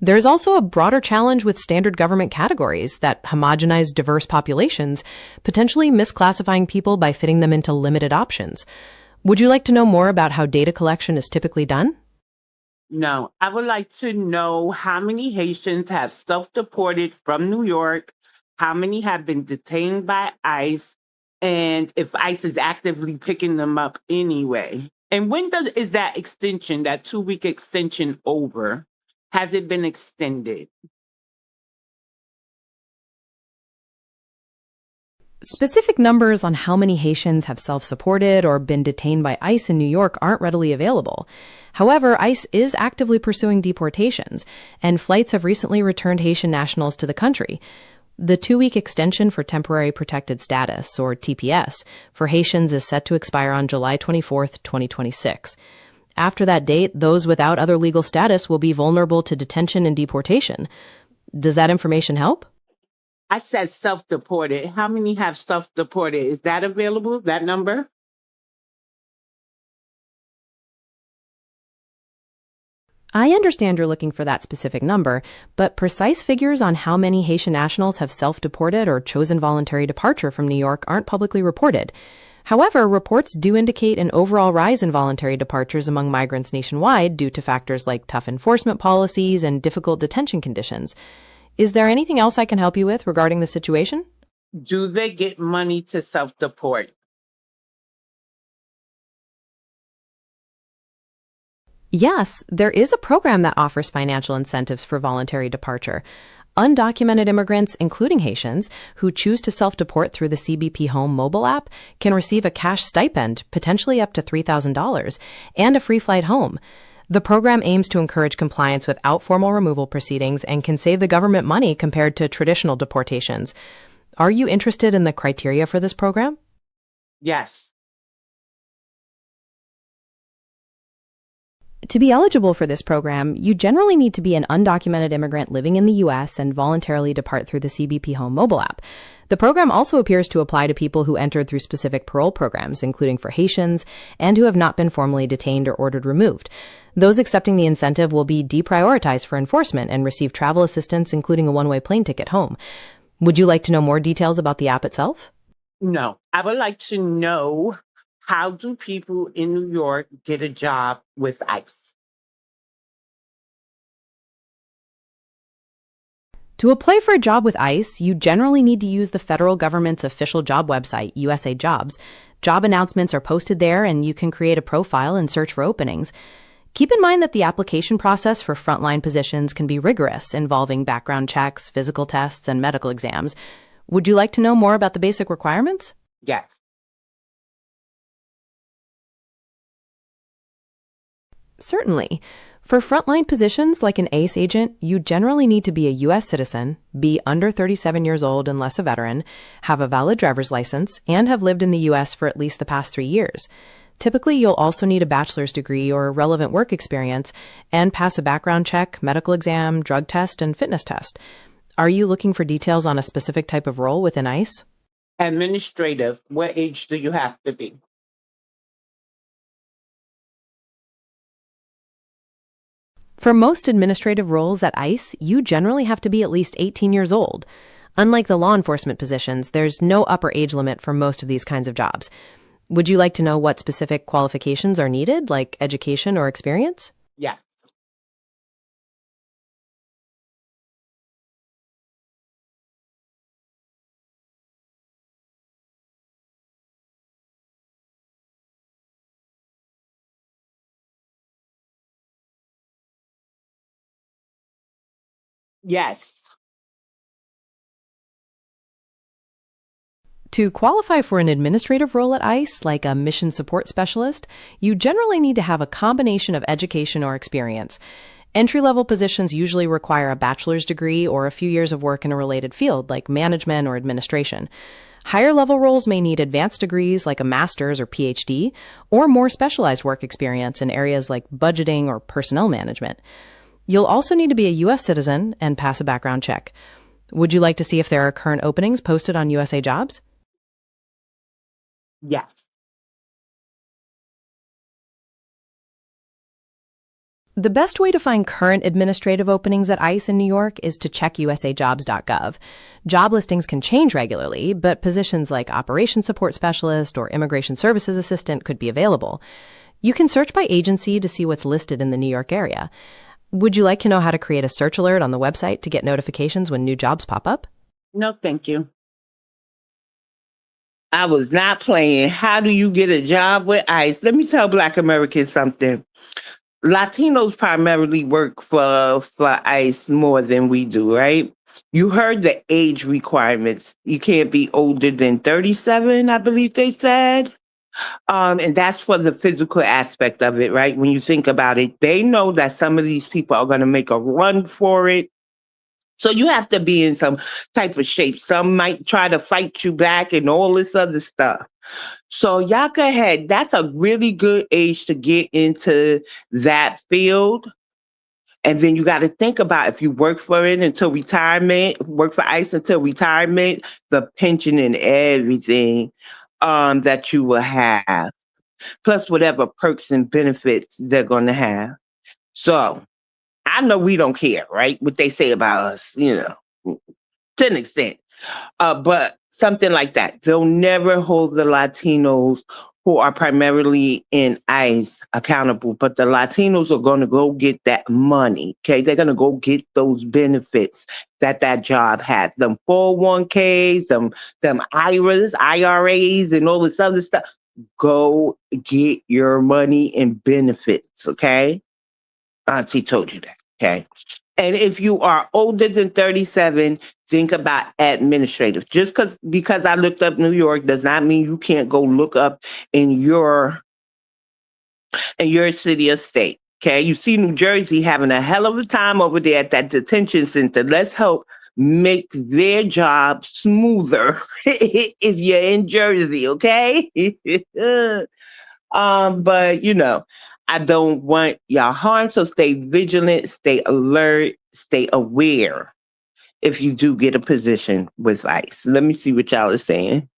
There's also a broader challenge with standard government categories that homogenize diverse populations, potentially misclassifying people by fitting them into limited options. Would you like to know more about how data collection is typically done? No, I would like to know how many Haitians have self-deported from New York, how many have been detained by ICE, and if ICE is actively picking them up anyway. And when is that extension, that 2-week extension over? Has it been extended? Specific numbers on how many Haitians have self-supported or been detained by ICE in New York aren't readily available. However, ICE is actively pursuing deportations, and flights have recently returned Haitian nationals to the country. The 2-week extension for temporary protected status, or TPS, for Haitians is set to expire on July 24th, 2026. After that date, those without other legal status will be vulnerable to detention and deportation. Does that information help? I said self-deported. How many have self-deported? Is that available, that number? I understand you're looking for that specific number, but precise figures on how many Haitian nationals have self-deported or chosen voluntary departure from New York aren't publicly reported. However, reports do indicate an overall rise in voluntary departures among migrants nationwide due to factors like tough enforcement policies and difficult detention conditions. Is there anything else I can help you with regarding the situation? Do they get money to self-deport? Yes, there is a program that offers financial incentives for voluntary departure. Undocumented immigrants, including Haitians, who choose to self-deport through the CBP Home mobile app can receive a cash stipend, potentially up to $3,000, and a free flight home. The program aims to encourage compliance without formal removal proceedings and can save the government money compared to traditional deportations. Are you interested in the criteria for this program? Yes. To be eligible for this program, you generally need to be an undocumented immigrant living in the U.S. and voluntarily depart through the CBP Home mobile app. The program also appears to apply to people who entered through specific parole programs, including for Haitians, and who have not been formally detained or ordered removed. Those accepting the incentive will be deprioritized for enforcement and receive travel assistance, including a one-way plane ticket home. Would you like to know more details about the app itself? No. I would like to know, how do people in New York get a job with ICE? To apply for a job with ICE, you generally need to use the federal government's official job website, USA Jobs. Job announcements are posted there, and you can create a profile and search for openings. Keep in mind that the application process for frontline positions can be rigorous, involving background checks, physical tests, and medical exams. Would you like to know more about the basic requirements? Yes. Certainly. For frontline positions like an ACE agent, you generally need to be a U.S. citizen, be under 37 years old unless a veteran, have a valid driver's license, and have lived in the U.S. for at least the past 3 years. Typically, you'll also need a bachelor's degree or relevant work experience and pass a background check, medical exam, drug test, and fitness test. Are you looking for details on a specific type of role within ICE? Administrative. What age do you have to be? For most administrative roles at ICE, you generally have to be at least 18 years old. Unlike the law enforcement positions, there's no upper age limit for most of these kinds of jobs. Would you like to know what specific qualifications are needed, like education or experience? Yes. Yes. To qualify for an administrative role at ICE, like a mission support specialist, you generally need to have a combination of education or experience. Entry-level positions usually require a bachelor's degree or a few years of work in a related field, like management or administration. Higher-level roles may need advanced degrees like a master's or PhD, or more specialized work experience in areas like budgeting or personnel management. You'll also need to be a U.S. citizen and pass a background check. Would you like to see if there are current openings posted on USA Jobs? Yes. The best way to find current administrative openings at ICE in New York is to check usajobs.gov. Job listings can change regularly, but positions like Operations Support Specialist or Immigration Services Assistant could be available. You can search by agency to see what's listed in the New York area. Would you like to know how to create a search alert on the website to get notifications when new jobs pop up? No, thank you. I was not playing. How do you get a job with ICE? Let me tell Black Americans something. Latinos primarily work for ICE more than we do, right? You heard the age requirements. You can't be older than 37, I believe they said. And that's for the physical aspect of it, right? When you think about it, they know that some of these people are going to make a run for it. So you have to be in some type of shape. Some might try to fight you back and all this other stuff. So y'all go ahead. That's a really good age to get into that field. And then you got to think about, if you work for it until retirement, work for ICE until retirement, the pension and everything that you will have, plus whatever perks and benefits they're going to have. So I know we don't care, right? What they say about us, to an extent. But something like that. They'll never hold the Latinos who are primarily in ICE accountable, but the Latinos are going to go get that money, okay? They're going to go get those benefits that job has. Them 401ks, them IRAs, and all this other stuff. Go get your money and benefits, okay? Auntie told you that. Okay. And if you are older than 37, think about administrative. Just because I looked up New York does not mean you can't go look up in your city or state. Okay. You see New Jersey having a hell of a time over there at that detention center. Let's help make their job smoother if you're in Jersey, okay? But I don't want y'all harm, so stay vigilant, stay alert, stay aware if you do get a position with ICE. Let me see what y'all are saying.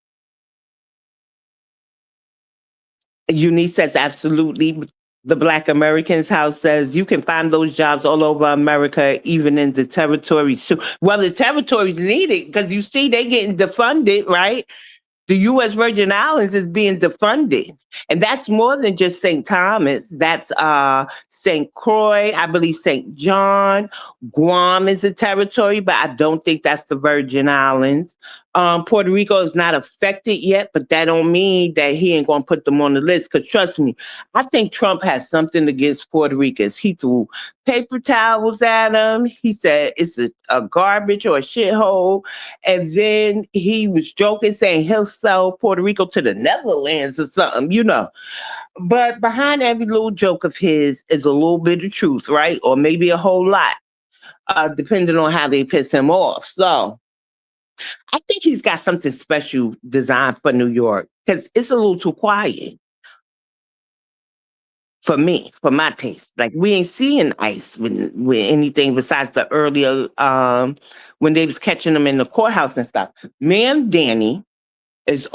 Eunice says absolutely. The Black Americans House says you can find those jobs all over America, even in the territories too. Well, the territories need it because you see they getting defunded, right? The U.S. Virgin Islands is being defunded. And that's more than just St. Thomas. That's St. Croix, I believe St. John. Guam is a territory, but I don't think that's the Virgin Islands. Puerto Rico is not affected yet, but that don't mean that he ain't going to put them on the list. Because trust me, I think Trump has something against Puerto Ricans. He threw paper towels at them. He said it's a garbage or a shithole. And then he was joking, saying he'll sell Puerto Rico to the Netherlands or something, But behind every little joke of his is a little bit of truth, right? Or maybe a whole lot, depending on how they piss him off. So I think he's got something special designed for New York because it's a little too quiet for me, for my taste. Like we ain't seeing ICE with anything besides the earlier when they was catching them in the courthouse and stuff. Ma'am Danny is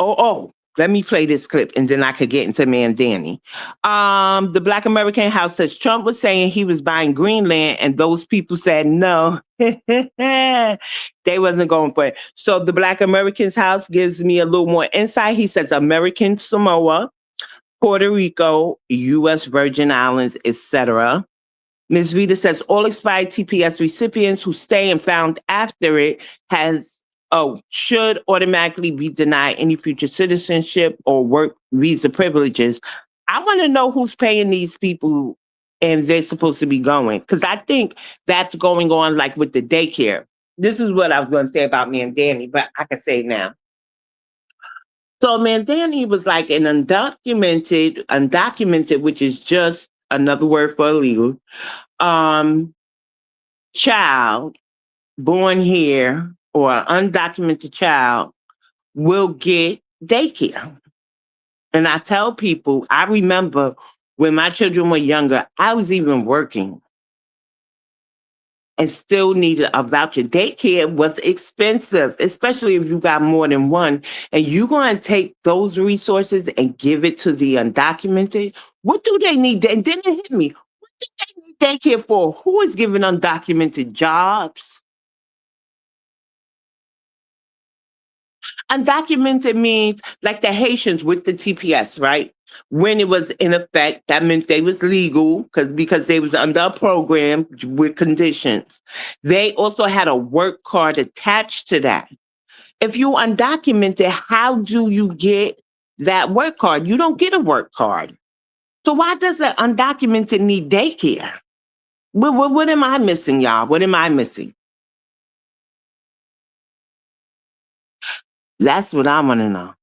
let me play this clip and then I could get into Man Danny. The Black American House says Trump was saying he was buying Greenland and those people said no. They wasn't going for it. So the Black Americans House gives me a little more insight. He says American Samoa, Puerto Rico, U.S. Virgin Islands, etc. Ms. Vita says all expired TPS recipients who stay and found after it should automatically be denied any future citizenship or work visa privileges. I want to know who's paying these people and they're supposed to be going. Because I think that's going on like with the daycare. This is what I was going to say about me and Danny, but I can say it now. So Mandani was like an undocumented, which is just another word for illegal, child born here or an undocumented child will get daycare. And I tell people, I remember when my children were younger, I was even working and still needed a voucher. Daycare was expensive, especially if you got more than one. And you're going to take those resources and give it to the undocumented? What do they need? And then it hit me. What do they need daycare for? Who is giving undocumented jobs? Undocumented means like the Haitians with the TPS, right? When it was in effect, that meant they was legal because they was under a program with conditions. They also had a work card attached to that. If you're undocumented, how do you get that work card? You don't get a work card. So why does an undocumented need daycare? What am I missing, y'all? What am I missing? That's what I want to know.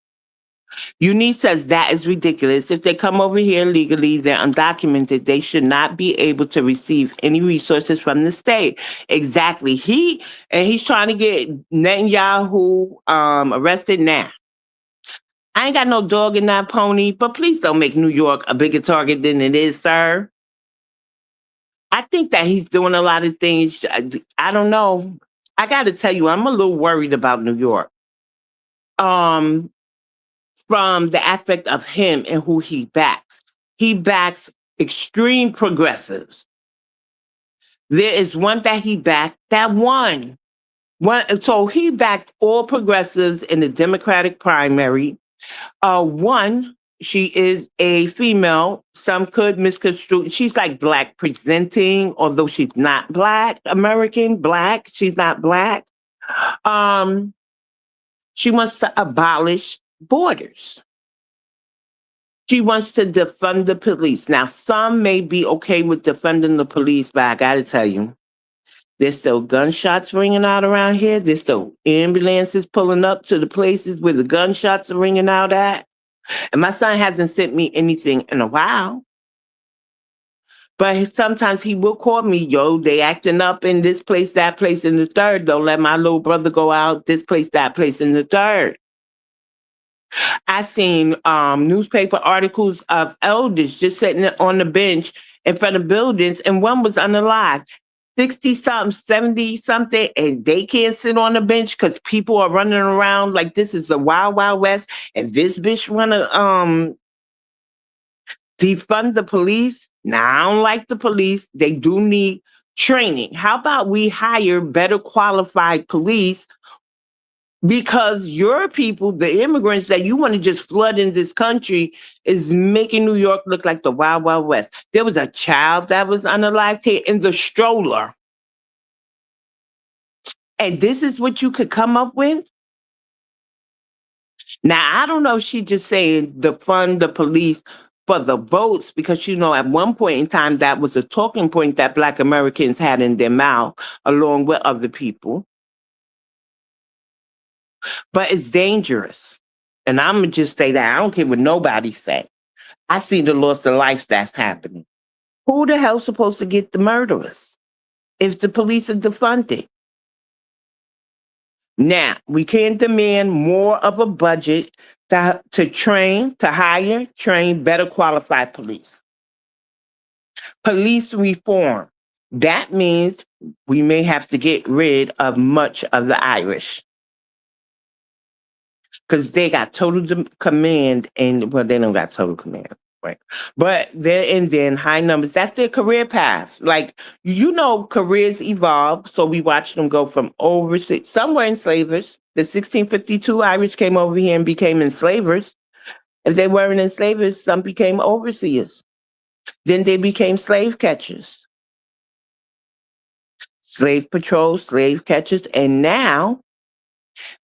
Eunice says that is ridiculous. If they come over here legally, they're undocumented. They should not be able to receive any resources from the state. Exactly. He's trying to get Netanyahu arrested now. I ain't got no dog in that pony, but please don't make New York a bigger target than it is, sir. I think that he's doing a lot of things. I don't know. I got to tell you, I'm a little worried about New York. From the aspect of him and who he backs. He backs extreme progressives. There is one that he backed that won. So he backed all progressives in the Democratic primary. She is a female. Some could misconstrue. She's like Black presenting, although she's not Black American. Black. She's not Black. She wants to abolish borders. She wants to defund the police. Now, some may be okay with defunding the police, but I gotta tell you, there's still gunshots ringing out around here. There's still ambulances pulling up to the places where the gunshots are ringing out at. And my son hasn't sent me anything in a while. But sometimes he will call me, yo, they acting up in this place, that place, and the third. Don't let my little brother go out this place, that place, and the third. I seen newspaper articles of elders just sitting on the bench in front of buildings, and one was unalived. 60 something, 70 something, and they can't sit on the bench because people are running around like this is the wild, wild west. And this bitch wanna defund the police. Now, I don't like the police. They do need training. How about we hire better qualified police? Because your people, the immigrants that you want to just flood in this country, is making New York look like the Wild Wild West. There was a child that was unalived here in the stroller. And this is what you could come up with? Now, I don't know if she just saying defund the police for the votes, because, at one point in time, that was a talking point that Black Americans had in their mouth, along with other people. But it's dangerous. And I'm going to just say that. I don't care what nobody say. I see the loss of life that's happening. Who the hell's supposed to get the murderers if the police are defunded? Now, we can demand more of a budget to hire, train better qualified police. Police reform. That means we may have to get rid of much of the Irish, because they got total command, and they don't got total command, right? But they're in high numbers. That's their career path. Like, careers evolve. So we watch them go from overseas. Some were enslavers. The 1652 Irish came over here and became enslavers. If they weren't enslavers, some became overseers. Then they became slave catchers, slave patrols, slave catchers, and now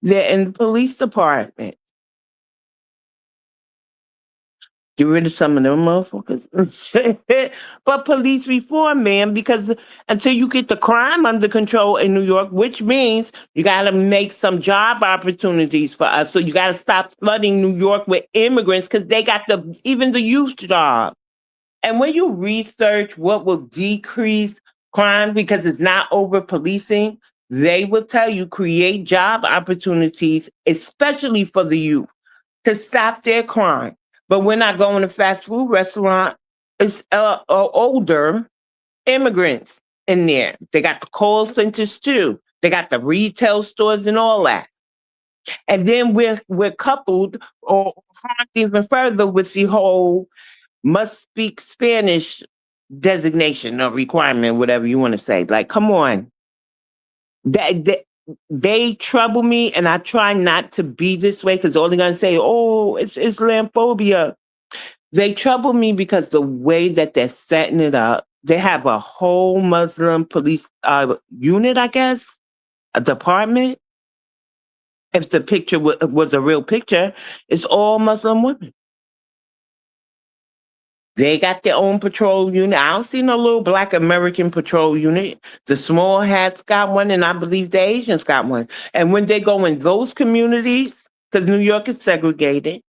they're in the police department. Get rid of some of them motherfuckers. But police reform, man, because until you get the crime under control in New York, which means you got to make some job opportunities for us. So you got to stop flooding New York with immigrants, because they got even the youth job. And when you research what will decrease crime because it's not over policing, they will tell you create job opportunities, especially for the youth, to stop their crime. But when I go in a fast food restaurant, it's older immigrants in there. They got the call centers too. They got the retail stores and all that. And then we're coupled or harmed even further with the whole must speak Spanish designation or requirement, whatever you want to say. Like, come on. They trouble me, and I try not to be this way, because all they're going to say, oh, it's Islamophobia. They trouble me because the way that they're setting it up, they have a whole Muslim police unit, I guess, a department. If the picture was a real picture, it's all Muslim women. They got their own patrol unit. I don't see no little Black American patrol unit. The small hats got one, and I believe the Asians got one. And when they go in those communities, because New York is segregated,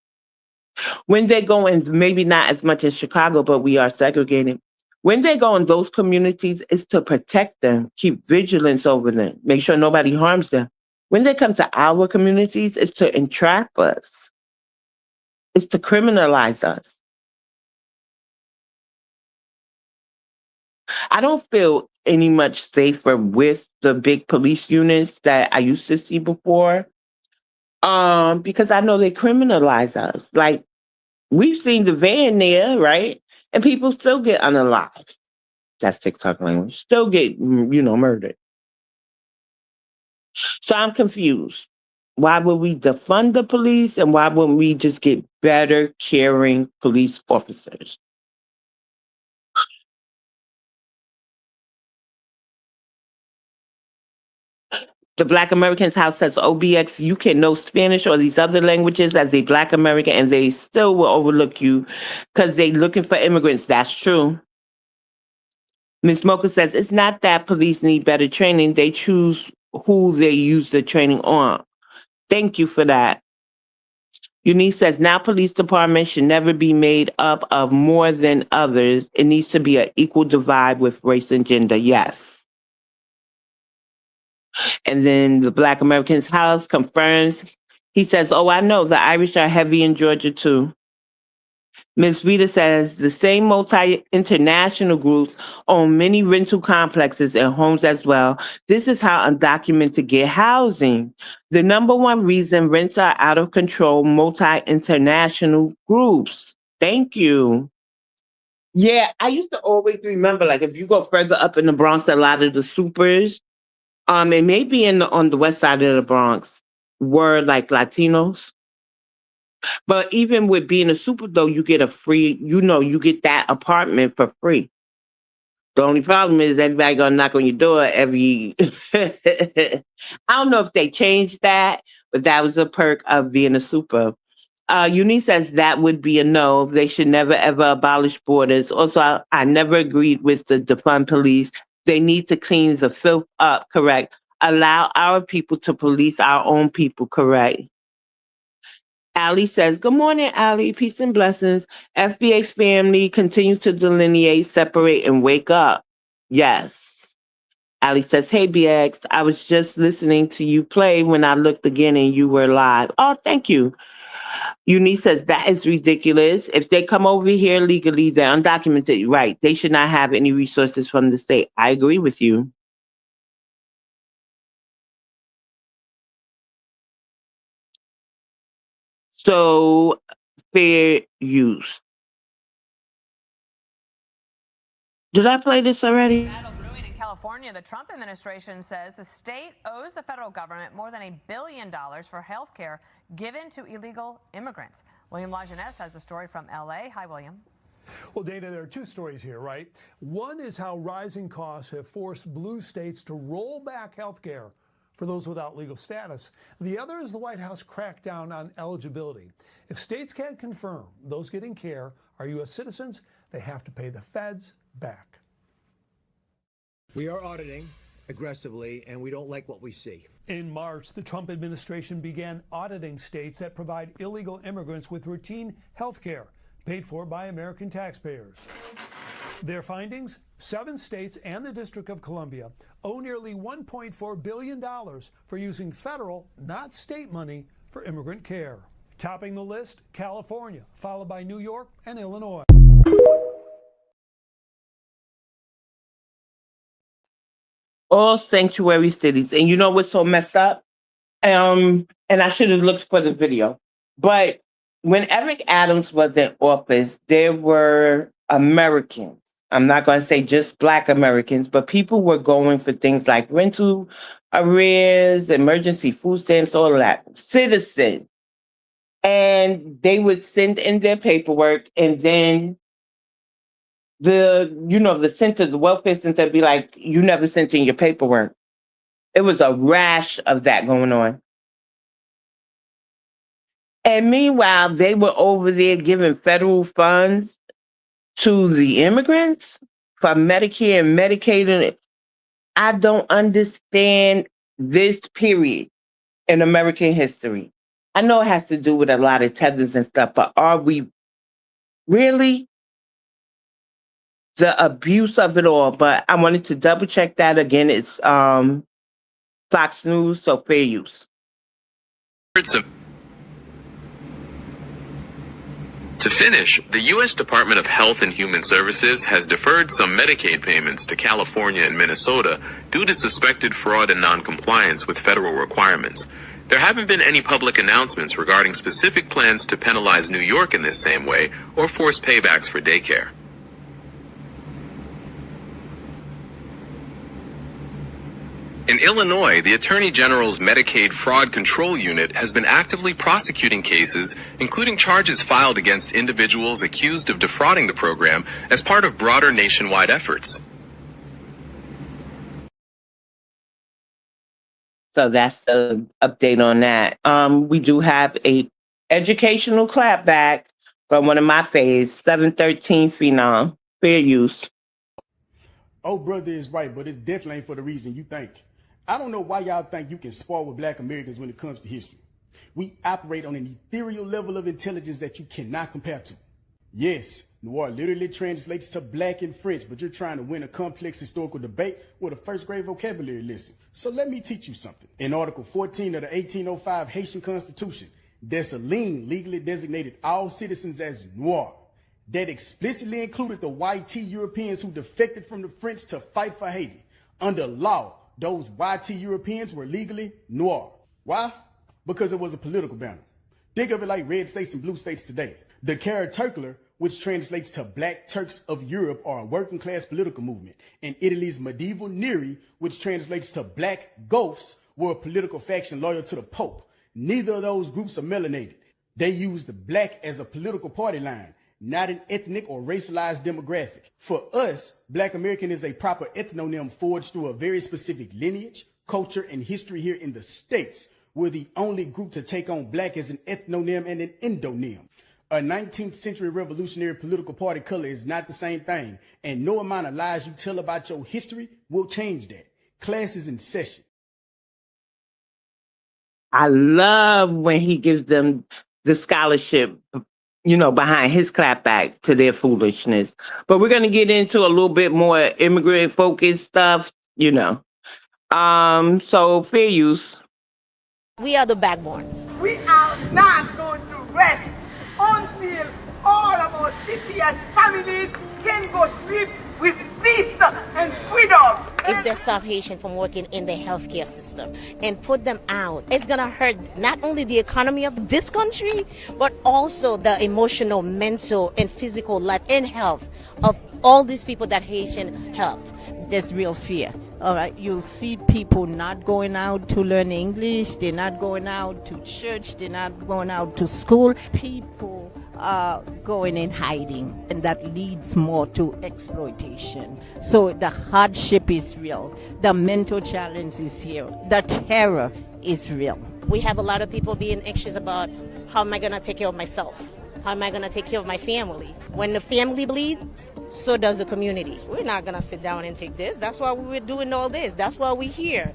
when they go in, maybe not as much as Chicago, but we are segregated. When they go in those communities, it's to protect them, keep vigilance over them, make sure nobody harms them. When they come to our communities, it's to entrap us. It's to criminalize us. I don't feel any much safer with the big police units that I used to see before, because I know they criminalize us. Like, we've seen the van there, right? And people still get unalived. That's TikTok language. Still get, murdered. So I'm confused. Why would we defund the police, and why wouldn't we just get better, caring police officers? The Black Americans House says, OBX, you can know Spanish or these other languages as a Black American, and they still will overlook you because they're looking for immigrants. That's true. Ms. Mocha says, it's not that police need better training. They choose who they use the training on. Thank you for that. Eunice says, now police departments should never be made up of more than others. It needs to be an equal divide with race and gender. Yes. And then the Black Americans House confirms. He says, oh, I know. The Irish are heavy in Georgia, too. Ms. Rita says, the same multi-international groups own many rental complexes and homes as well. This is how undocumented get housing. The number one reason rents are out of control, multi-international groups. Thank you. Yeah, I used to always remember, like, if you go further up in the Bronx, a lot of the supers, and maybe on the west side of the Bronx were like Latinos. But even with being a super though, you get a free, you get that apartment for free. The only problem is everybody gonna knock on your door every I don't know if they changed that, but that was a perk of being a super. Eunice says that would be a no. They should never ever abolish borders. Also, I never agreed with the defund police. They need to clean the filth up, correct? Allow our people to police our own people, correct? Allie says, good morning, Allie. Peace and blessings. FBA family continues to delineate, separate, and wake up. Yes. Allie says, hey, BX, I was just listening to you play when I looked again and you were live. Oh, thank you. Eunice says, that is ridiculous. If they come over here legally, they're undocumented. Right. They should not have any resources from the state. I agree with you. So, fair use. Did I play this already? In California, the Trump administration says the state owes the federal government more than $1 billion for health care given to illegal immigrants. William Lajeunesse has the story from L.A. Hi, William. Well, Dana, there are two stories here, right? One is how rising costs have forced blue states to roll back health care for those without legal status. The other is the White House crackdown on eligibility. If states can't confirm those getting care are U.S. citizens, they have to pay the feds back. We are auditing aggressively, and we don't like what we see. In March, the Trump administration began auditing states that provide illegal immigrants with routine health care paid for by American taxpayers. Their findings? 7 states and the District of Columbia owe nearly $1.4 billion for using federal, not state money for immigrant care. Topping the list, California, followed by New York and Illinois. All sanctuary cities. And you know what's so messed up? And I should have looked for the video. But when Eric Adams was in office, there were Americans. I'm not going to say just Black Americans, but people were going for things like rental arrears, emergency food stamps, all of that. Citizens. And they would send in their paperwork, and then the center, the welfare center, be like, you never sent in your paperwork. It was a rash of that going on. And meanwhile, they were over there giving federal funds to the immigrants for Medicare and Medicaid. I don't understand this period in American history. I know it has to do with a lot of tethers and stuff, but are we really? The abuse of it all. But I wanted to double check that again. It's Fox News, so fair use. To finish, the U.S. Department of Health and Human Services has deferred some Medicaid payments to California and Minnesota due to suspected fraud and noncompliance with federal requirements. There haven't been any public announcements regarding specific plans to penalize New York in this same way or force paybacks for daycare. In Illinois, the Attorney General's Medicaid Fraud Control Unit has been actively prosecuting cases, including charges filed against individuals accused of defrauding the program as part of broader nationwide efforts. So that's the update on that. We do have a educational clapback from one of my faves, 713 Phenom. Fair use. Oh, brother is right, but it definitely ain't for the reason you think. I don't know why y'all think you can spar with black Americans when it comes to history. We operate on an ethereal level of intelligence that you cannot compare to. Yes, noir literally translates to black in French, but you're trying to win a complex historical debate with a first grade vocabulary lesson. So let me teach you something. In Article 14 of the 1805 Haitian Constitution, Dessalines legally designated all citizens as noir. That explicitly included the YT Europeans who defected from the French to fight for Haiti. Under law, those YT Europeans were legally noir. Why? Because it was a political banner. Think of it like red states and blue states today. The Karaturkler, which translates to Black Turks of Europe, are a working class political movement. And Italy's medieval Neri, which translates to Black Goths, were a political faction loyal to the Pope. Neither of those groups are melanated. They used the black as a political party line, not an ethnic or racialized demographic. For us, Black American is a proper ethnonym forged through a very specific lineage, culture, and history here in the States. We're the only group to take on black as an ethnonym and an endonym. A 19th century revolutionary political party color is not the same thing, and no amount of lies you tell about your history will change that. Class is in session. I love when he gives them the scholarship, behind his clapback to their foolishness. But we're going to get into a little bit more immigrant focused stuff, So fair use. We are the backbone. We are not going to rest until all of our CPS families can go sleep with peace and freedom. If they stop Haitian from working in the healthcare system and put them out, it's gonna hurt not only the economy of this country, but also the emotional, mental, and physical life and health of all these people that Haitian help. There's real fear. All right, you'll see people not going out to learn English. They're not going out to church. They're not going out to school. People are going in hiding, and that leads more to exploitation. So the hardship is real. The mental challenge is here. The terror is real. We have a lot of people being anxious about how am I going to take care of myself? How am I going to take care of my family? When the family bleeds, so does the community. We're not going to sit down and take this. That's why we're doing all this. That's why we're here.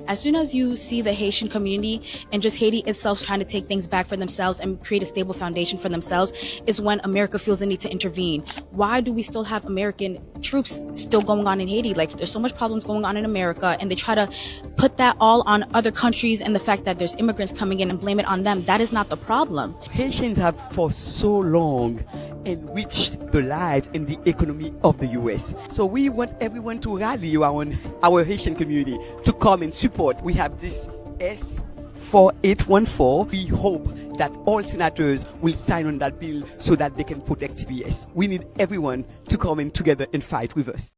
As soon as you see the Haitian community and just Haiti itself trying to take things back for themselves and create a stable foundation for themselves is when America feels the need to intervene. Why do we still have American troops still going on in Haiti? Like, there's so much problems going on in America, and they try to put that all on other countries and the fact that there's immigrants coming in and blame it on them. That is not the problem. Haitians have for so long enriched the lives and the economy of the U.S. So we want everyone to rally around our Haitian community to come and support. We have this S4814. We hope that all senators will sign on that bill so that they can protect CPS. We need everyone to come in together and fight with us.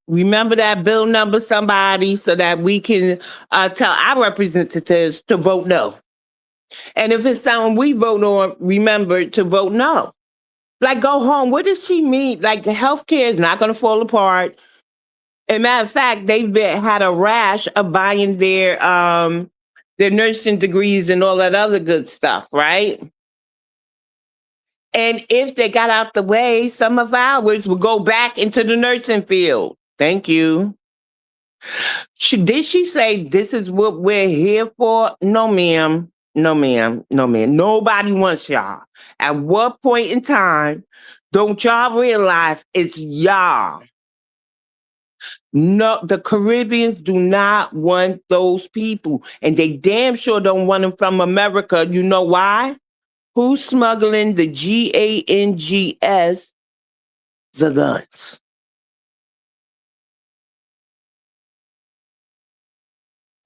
Remember that bill number, somebody, so that we can tell our representatives to vote no. And if it's something we vote on, remember to vote no. Like, go home. What does she mean? Like, the healthcare is not going to fall apart. As a matter of fact, they've had a rash of buying their nursing degrees and all that other good stuff, right? And if they got out the way, some of ours would go back into the nursing field. Thank you. Did she say this is what we're here for? No, ma'am. No, ma'am. No, ma'am. Nobody wants y'all. At what point in time don't y'all realize it's y'all? No, the Caribbeans do not want those people, and they damn sure don't want them from America. You know why? Who's smuggling the GANGS, the guns?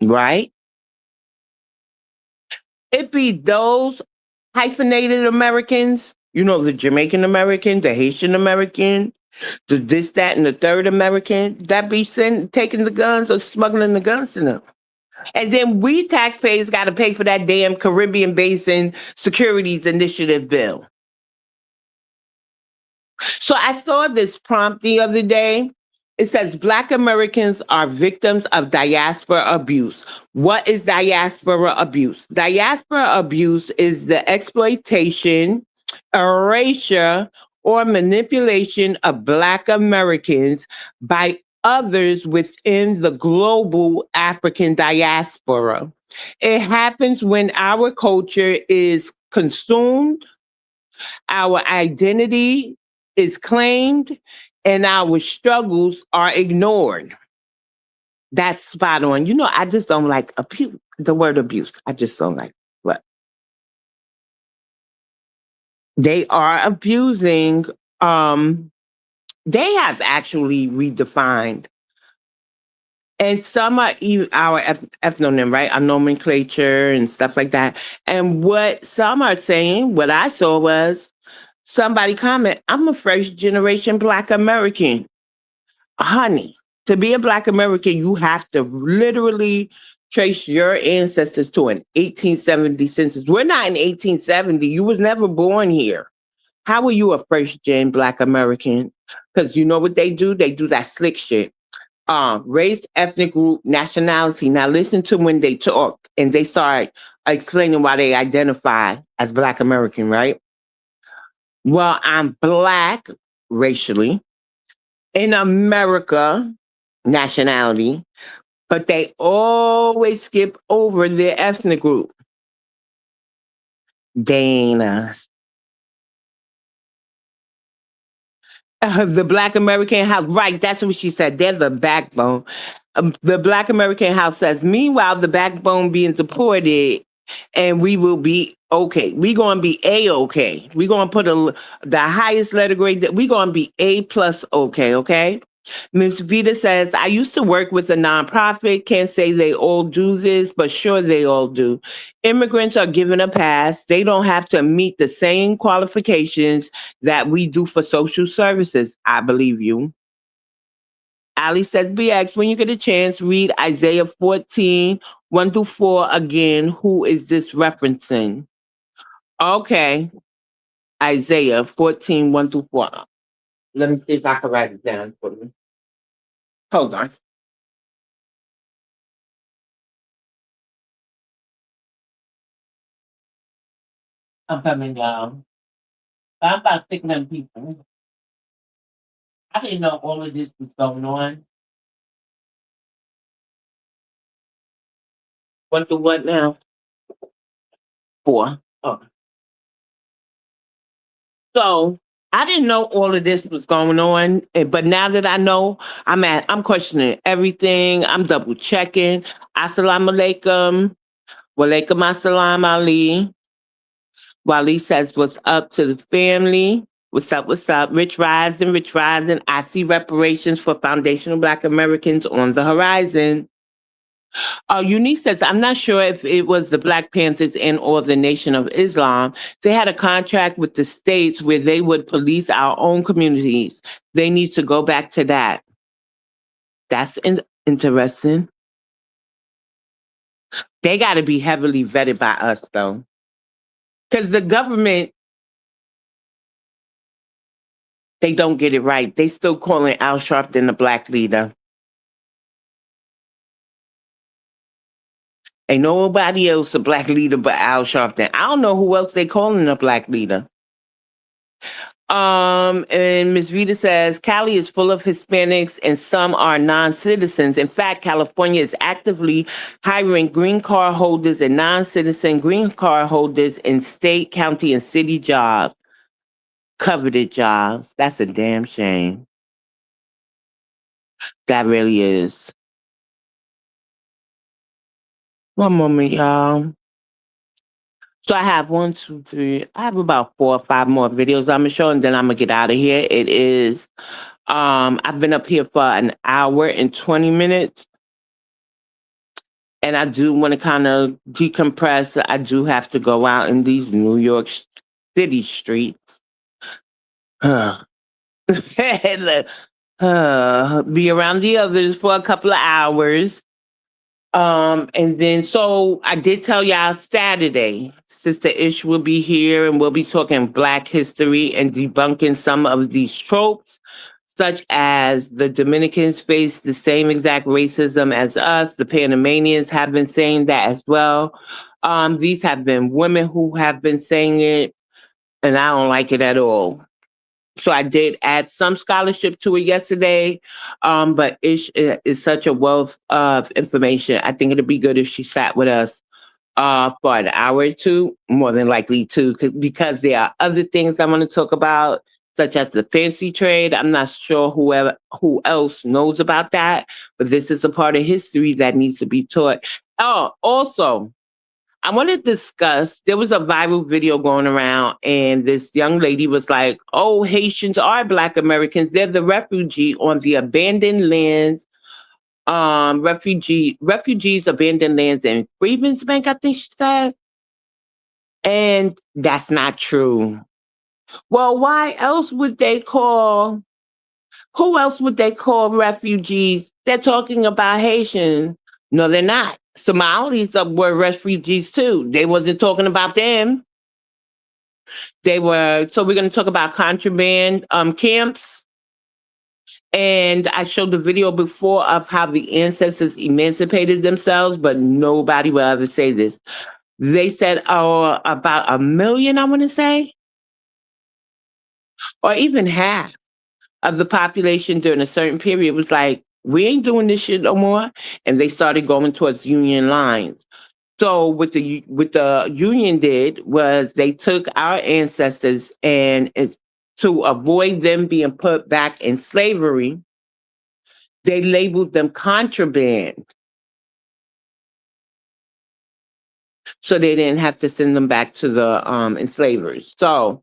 Right? It be those hyphenated Americans, the Jamaican American, the Haitian American, the this, that, and the third American, that be taking the guns or smuggling the guns to them. And then we taxpayers got to pay for that damn Caribbean Basin Securities Initiative bill. So I saw this prompt the other day, It says Black Americans are victims of diaspora abuse. What is diaspora abuse? Diaspora abuse is the exploitation, erasure, or manipulation of Black Americans by others within the global African diaspora. It happens when our culture is consumed, our identity is claimed, and our struggles are ignored. That's spot on. You know, I just don't like the word abuse. I just don't like what they are abusing. They have actually redefined, and some are even our ethnonym, right? Our nomenclature and stuff like that. And what some are saying, what I saw was somebody comment, I'm a first generation Black American. Honey, to be a Black American, you have to literally trace your ancestors to an 1870 census. We're not in 1870. You was never born here. How were you a first gen Black American? Because you know what they do? They do that slick shit. Race, ethnic group, nationality. Now listen to when they talk and they start explaining why they identify as Black American, right? Well, I'm Black racially, in America, nationality, but they always skip over their ethnic group. Dana. The Black American House, right, that's what she said. They're the backbone. The Black American House says, meanwhile, the backbone being deported, and we will be okay. We're going to be A-okay. We're going to put the highest letter grade. We're going to be A plus okay? Ms. Vita says, I used to work with a nonprofit. Can't say they all do this, but sure they all do. Immigrants are given a pass. They don't have to meet the same qualifications that we do for social services. I believe you. Ali says, BX, when you get a chance, read Isaiah 14, 1-4 again. Who is this referencing? Okay. Isaiah 14, 1-4. Let me see if I can write it down for you. Hold on. I'm coming down. I'm about 600 people. I didn't know all of this was going on. What to what now? 4. Oh. So I didn't know all of this was going on, but now that I know, I'm questioning everything. I'm double checking. Assalamu alaikum. Walaikum assalam, Ali. Wali says, what's up to the family? What's up? Rich Rising, Rich Rising. I see reparations for foundational Black Americans on the horizon. Eunice says, I'm not sure if it was the Black Panthers and or the Nation of Islam. They had a contract with the states where they would police our own communities. They need to go back to that. That's interesting. They got to be heavily vetted by us, though. Because the government, they don't get it right. They still calling Al Sharpton the Black leader. Ain't nobody else a Black leader but Al Sharpton. I don't know who else they calling a Black leader. And Ms. Rita says, Cali is full of Hispanics and some are non-citizens. In fact, California is actively hiring green card holders and non-citizen green card holders in state, county, and city jobs. Coveted jobs. That's a damn shame. That really is. One moment, y'all. So I have 1, 2, 3. I have about 4 or 5 more videos I'm gonna show, and then I'm gonna get out of here. It is. I've been up here for an hour and 20 minutes, and I do want to kind of decompress. I do have to go out in these New York City streets. Be around the others for a couple of hours. And then, so I did tell y'all Saturday, Sister Ish will be here and we'll be talking Black history and debunking some of these tropes. such as the Dominicans face the same exact racism as us. The Panamanians have been saying that as well. These have been women who have been saying it, and I don't like it at all. So I did add some scholarship to it yesterday, but Ish is such a wealth of information. I think it'd be good if she sat with us for an hour or two, more than likely two, because there are other things I want to talk about, such as the fancy trade. I'm not sure who else knows about that, but this is a part of history that needs to be taught. Oh, also, I want to discuss, there was a viral video going around, and this young lady was like, oh, Haitians are Black Americans. They're the refugee on the abandoned lands, refugees abandoned lands in Freedmen's Bank, I think she said. And that's not true. Well, who else would they call refugees? They're talking about Haitians. No, they're not. Somalis were refugees too. They wasn't talking about them. So we're going to talk about contraband camps. And I showed the video before of how the ancestors emancipated themselves, but nobody will ever say this. They said about 1 million, I want to say, or even half of the population during a certain period was like, we ain't doing this shit no more. And they started going towards Union lines. So what the Union did was they took our ancestors, and to avoid them being put back in slavery, they labeled them contraband. So they didn't have to send them back to the enslavers. So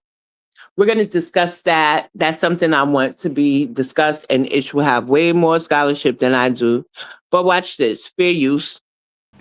we're going to discuss that. That's something I want to be discussed, and Ish will have way more scholarship than I do. But watch this, fair use.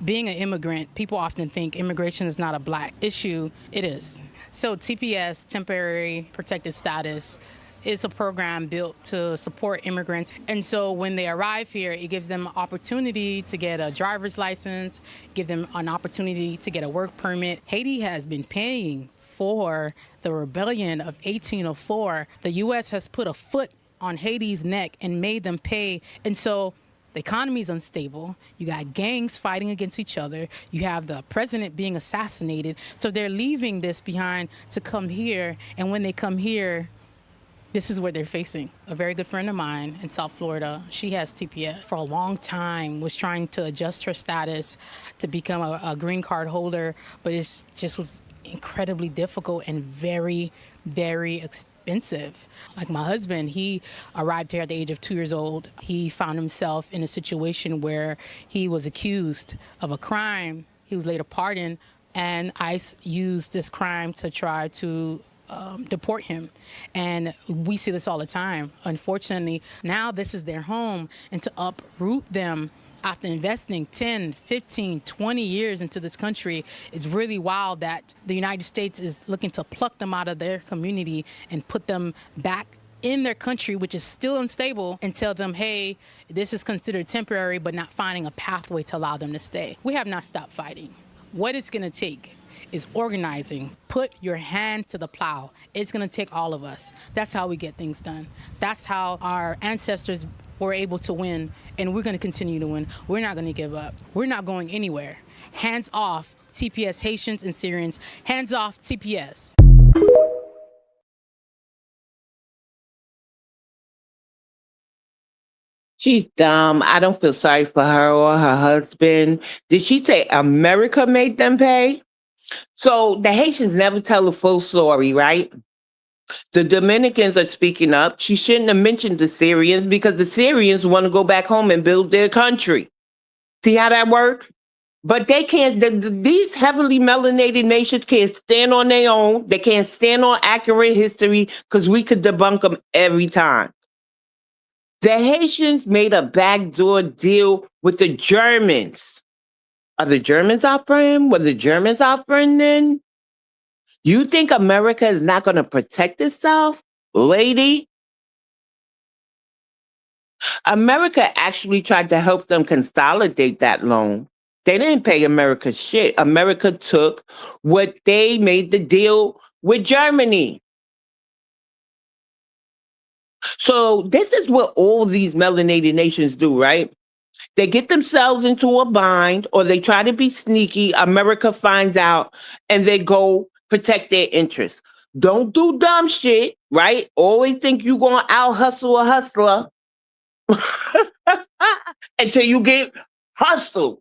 Being an immigrant, people often think immigration is not a Black issue. It is. So TPS, Temporary Protected Status, is a program built to support immigrants. And so when they arrive here, it gives them an opportunity to get a driver's license, give them an opportunity to get a work permit. Haiti has been paying for the rebellion of 1804. The U.S. has put a foot on Haiti's neck and made them pay. And so the economy is unstable. You got gangs fighting against each other. You have the president being assassinated. So they're leaving this behind to come here. And when they come here, this is what they're facing. A very good friend of mine in South Florida, she has TPS for a long time, was trying to adjust her status to become a green card holder, but it just was incredibly difficult and very, very expensive. Like my husband, he arrived here at the age of 2 years old. He found himself in a situation where he was accused of a crime. He was later pardoned, and ICE used this crime to try to deport him. And we see this all the time. Unfortunately, now this is their home, and to uproot them after investing 10, 15, 20 years into this country is really wild that the United States is looking to pluck them out of their community and put them back in their country, which is still unstable, and tell them, hey, this is considered temporary, but not finding a pathway to allow them to stay. We have not stopped fighting. What it's going to take is organizing. Put your hand to the plow. It's going to take all of us. That's how we get things done. That's how our ancestors were able to win, and we're going to continue to win. We're not going to give up. We're not going anywhere. Hands off TPS Haitians and Syrians. Hands off TPS. She's dumb. I don't feel sorry for her or her husband. Did she say America made them pay? So the Haitians never tell the full story, right? The Dominicans are speaking up. She shouldn't have mentioned the Syrians because the Syrians want to go back home and build their country. See how that works? But they can't, these heavily melanated nations can't stand on their own. They can't stand on accurate history because we could debunk them every time. The Haitians made a backdoor deal with the Germans. Are the Germans offering? Were the Germans offering then? You think America is not going to protect itself, lady? America actually tried to help them consolidate that loan. They didn't pay America shit. America took what they made the deal with Germany. So this is what all these melanated nations do, right? They get themselves into a bind or they try to be sneaky. America finds out and they go protect their interests. Don't do dumb shit, right? Always think you're going to out hustle a hustler until you get hustled.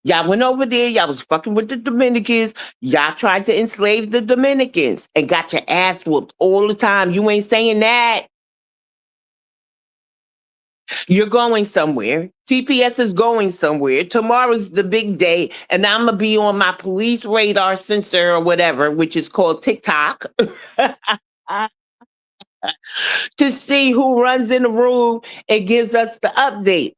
Y'all went over there, y'all was fucking with the Dominicans. Y'all tried to enslave the Dominicans and got your ass whooped all the time. You ain't saying that. You're going somewhere. TPS is going somewhere. Tomorrow's the big day, and I'm gonna be on my police radar sensor or whatever, which is called TikTok, to see who runs in the room and gives us the update.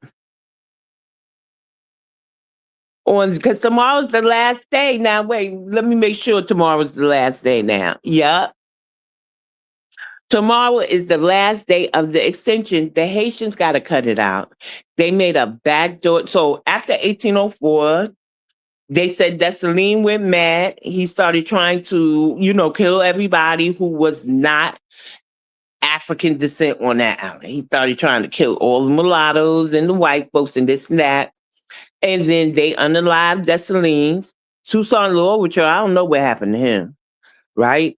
Because tomorrow's the last day. Now, wait, let me make sure tomorrow's the last day now. Yup. Tomorrow is the last day of the extension. The Haitians got to cut it out. They made a backdoor. So after 1804, they said Dessalines went mad. He started trying to, kill everybody who was not African descent on that island. He started trying to kill all the mulattoes and the white folks and this and that. And then they unalived Dessalines. Toussaint Louverture, I don't know what happened to him, right?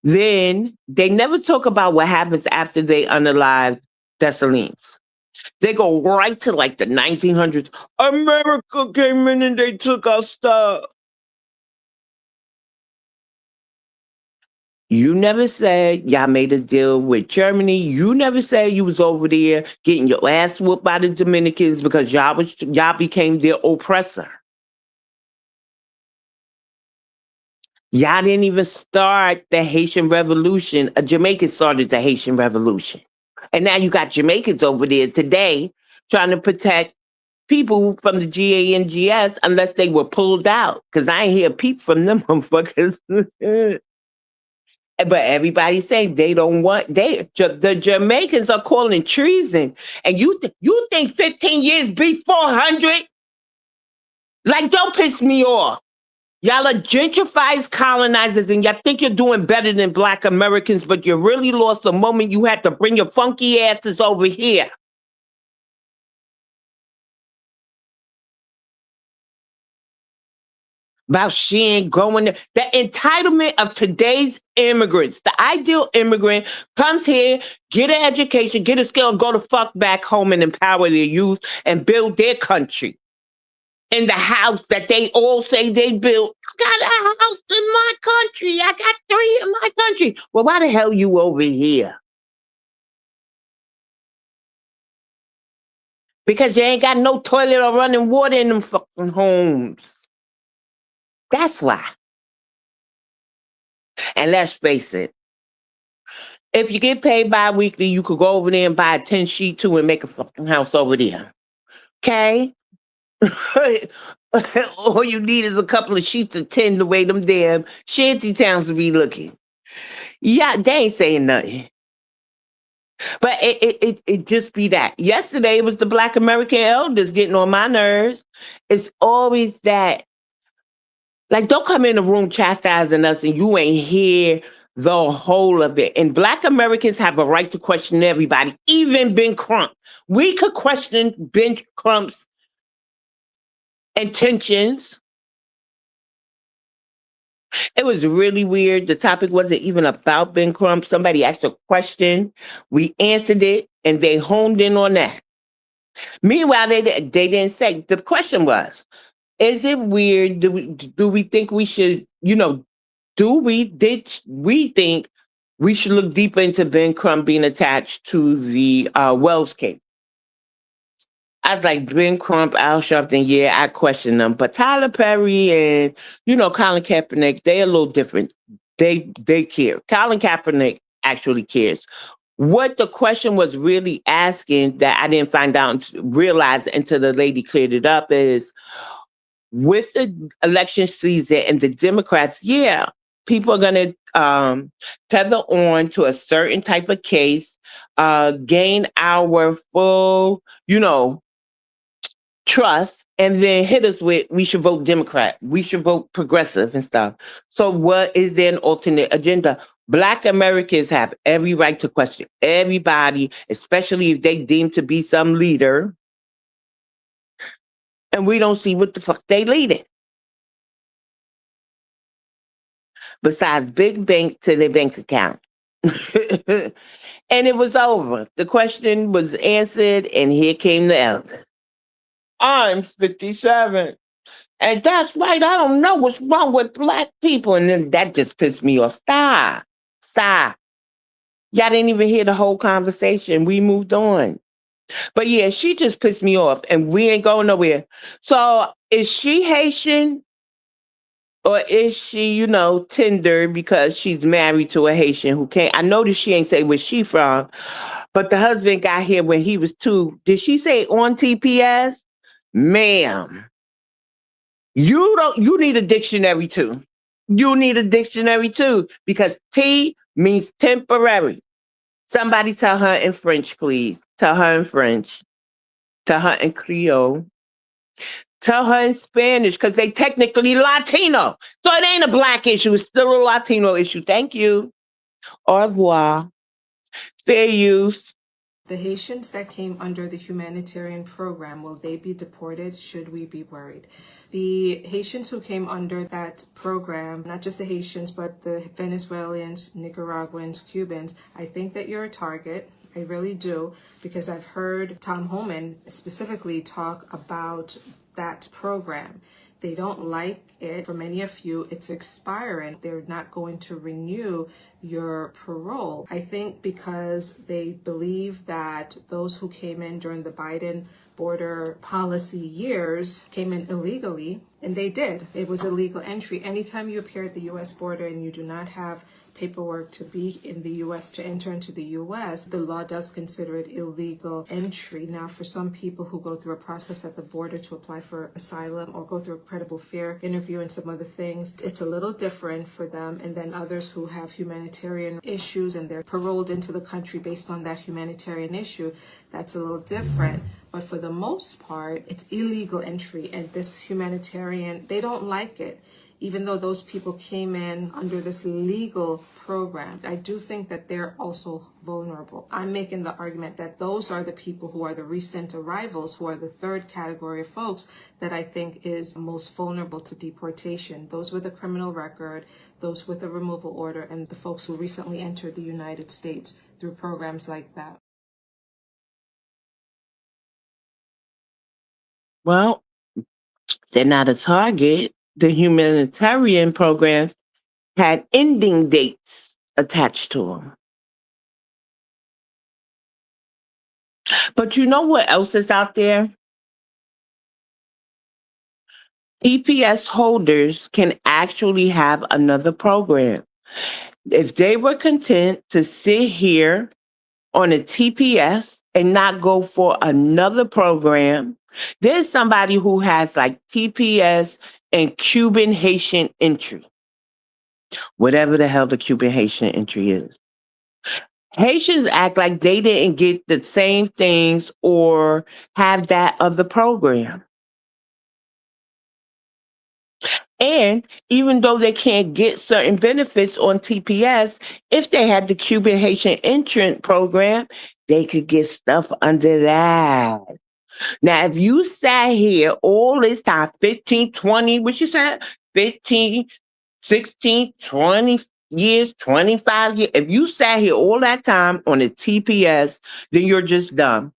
Then they never talk about what happens after they unalive Dessalines. They go right to like the 1900s. America came in and they took our stuff. You never said y'all made a deal with Germany. You never said you was over there getting your ass whooped by the Dominicans because y'all became their oppressor. Y'all didn't even start the Haitian Revolution. Jamaica started the Haitian Revolution. And now you got Jamaicans over there today trying to protect people from the GANGS unless they were pulled out. Because I ain't hear a peep from them motherfuckers. But everybody's saying they don't want, the Jamaicans are calling treason. And you think 15 years beat 400? Like, don't piss me off. Y'all are gentrified colonizers and y'all think you're doing better than Black Americans, but you really lost the moment you had to bring your funky asses over here. About she ain't going there. The entitlement of today's immigrants, the ideal immigrant comes here, get an education, get a skill, and go the fuck back home and empower their youth and build their country. In the house that they all say they built. I got a house in my country. I got 3 in my country. Well, why the hell you over here? Because you ain't got no toilet or running water in them fucking homes. That's why. And let's face it. If you get paid bi-weekly, you could go over there and buy a 10-sheet too and make a fucking house over there. Okay? All you need is a couple of sheets of 10 the way them damn shanty towns will be looking. Yeah, they ain't saying nothing. But it just be that. Yesterday it was the Black American elders getting on my nerves. It's always that. Like, don't come in the room chastising us and you ain't hear the whole of it. And Black Americans have a right to question everybody, even Ben Crump. We could question Ben Crump's intentions. It was really weird. The topic wasn't even about Ben Crump. Somebody asked a question. We answered it, and they honed in on that. Meanwhile, they didn't say. The question was, is it weird? Do we think we should, did we think we should look deeper into Ben Crump being attached to the Wells case? I was like, Ben Crump, Al Sharpton, yeah, I question them. But Tyler Perry and, Colin Kaepernick, they're a little different. They care. Colin Kaepernick actually cares. What the question was really asking that I didn't realize until the lady cleared it up is, with the election season and the Democrats, yeah, people are going to tether on to a certain type of case, gain our full, trust, and then hit us with, we should vote Democrat, we should vote progressive and stuff. So what is there an alternate agenda? Black Americans have every right to question everybody, especially if they deem to be some leader, and we don't see what the fuck they leading. Besides big bank to their bank account. And it was over. The question was answered, and here came the elder. I'm 57. And that's right. I don't know what's wrong with black people. And then that just pissed me off. Stop. Stop. Y'all didn't even hear the whole conversation. We moved on. But yeah, she just pissed me off, and we ain't going nowhere. So is she Haitian? Or is she, tender because she's married to a Haitian who can't? I noticed she ain't say where she from, but the husband got here when he was 2. Did she say on TPS? Ma'am, you need a dictionary too. You need a dictionary too, because T means temporary. Somebody tell her in French, please. Tell her in French. Tell her in Creole. Tell her in Spanish, because they technically Latino. So it ain't a black issue. It's still a Latino issue. Thank you. Au revoir. Fair use. The Haitians that came under the humanitarian program, will they be deported? Should we be worried? The Haitians who came under that program, not just the Haitians, but the Venezuelans, Nicaraguans, Cubans, I think that you're a target. I really do, because I've heard Tom Homan specifically talk about that program. They don't like it. For many of you, it's expiring. They're not going to renew your parole. I think because they believe that those who came in during the Biden border policy years came in illegally, and they did. It was illegal entry. Anytime you appear at the U.S. border and you do not have paperwork to be in the U.S., to enter into the U.S., the law does consider it illegal entry. Now, for some people who go through a process at the border to apply for asylum or go through a credible fear interview and some other things, it's a little different for them. And then others who have humanitarian issues and they're paroled into the country based on that humanitarian issue, that's a little different. But for the most part, it's illegal entry. And this humanitarian, they don't like it. Even though those people came in under this legal program, I do think that they're also vulnerable. I'm making the argument that those are the people who are the recent arrivals, who are the third category of folks that I think is most vulnerable to deportation. Those with a criminal record, those with a removal order, and the folks who recently entered the United States through programs like that. Well, they're not a target. The humanitarian programs had ending dates attached to them. But you know what else is out there? EPS holders can actually have another program. If they were content to sit here on a TPS and not go for another program, there's somebody who has like TPS and Cuban Haitian entry. Whatever the hell the Cuban Haitian entry is. Haitians act like they didn't get the same things or have that other program. And even though they can't get certain benefits on TPS, if they had the Cuban Haitian entrant program, they could get stuff under that. Now, if you sat here all this time, 15, 20, what you said? 15, 16, 20 years, 25 years. If you sat here all that time on a TPS, then you're just dumb.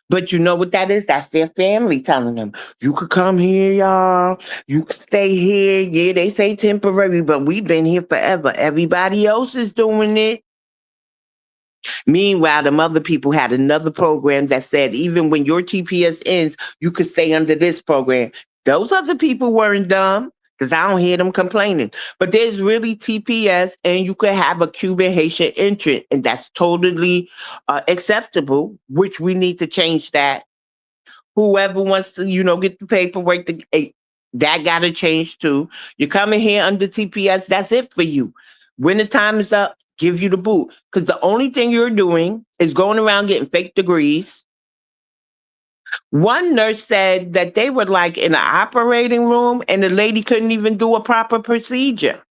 But you know what that is? That's their family telling them, you could come here, y'all. You could stay here. Yeah, they say temporary, but we've been here forever. Everybody else is doing it. Meanwhile, the other people had another program that said even when your TPS ends, you could stay under this program. Those other people weren't dumb, because I don't hear them complaining. But there's really TPS, and you could have a Cuban Haitian entrant, and that's totally acceptable, which we need to change that. Whoever wants to, get the paperwork, that got to change too. You're coming here under TPS, that's it for you. When the time is up, give you the boot. Because the only thing you're doing is going around getting fake degrees, One nurse said that they were like in an operating room and the lady couldn't even do a proper procedure.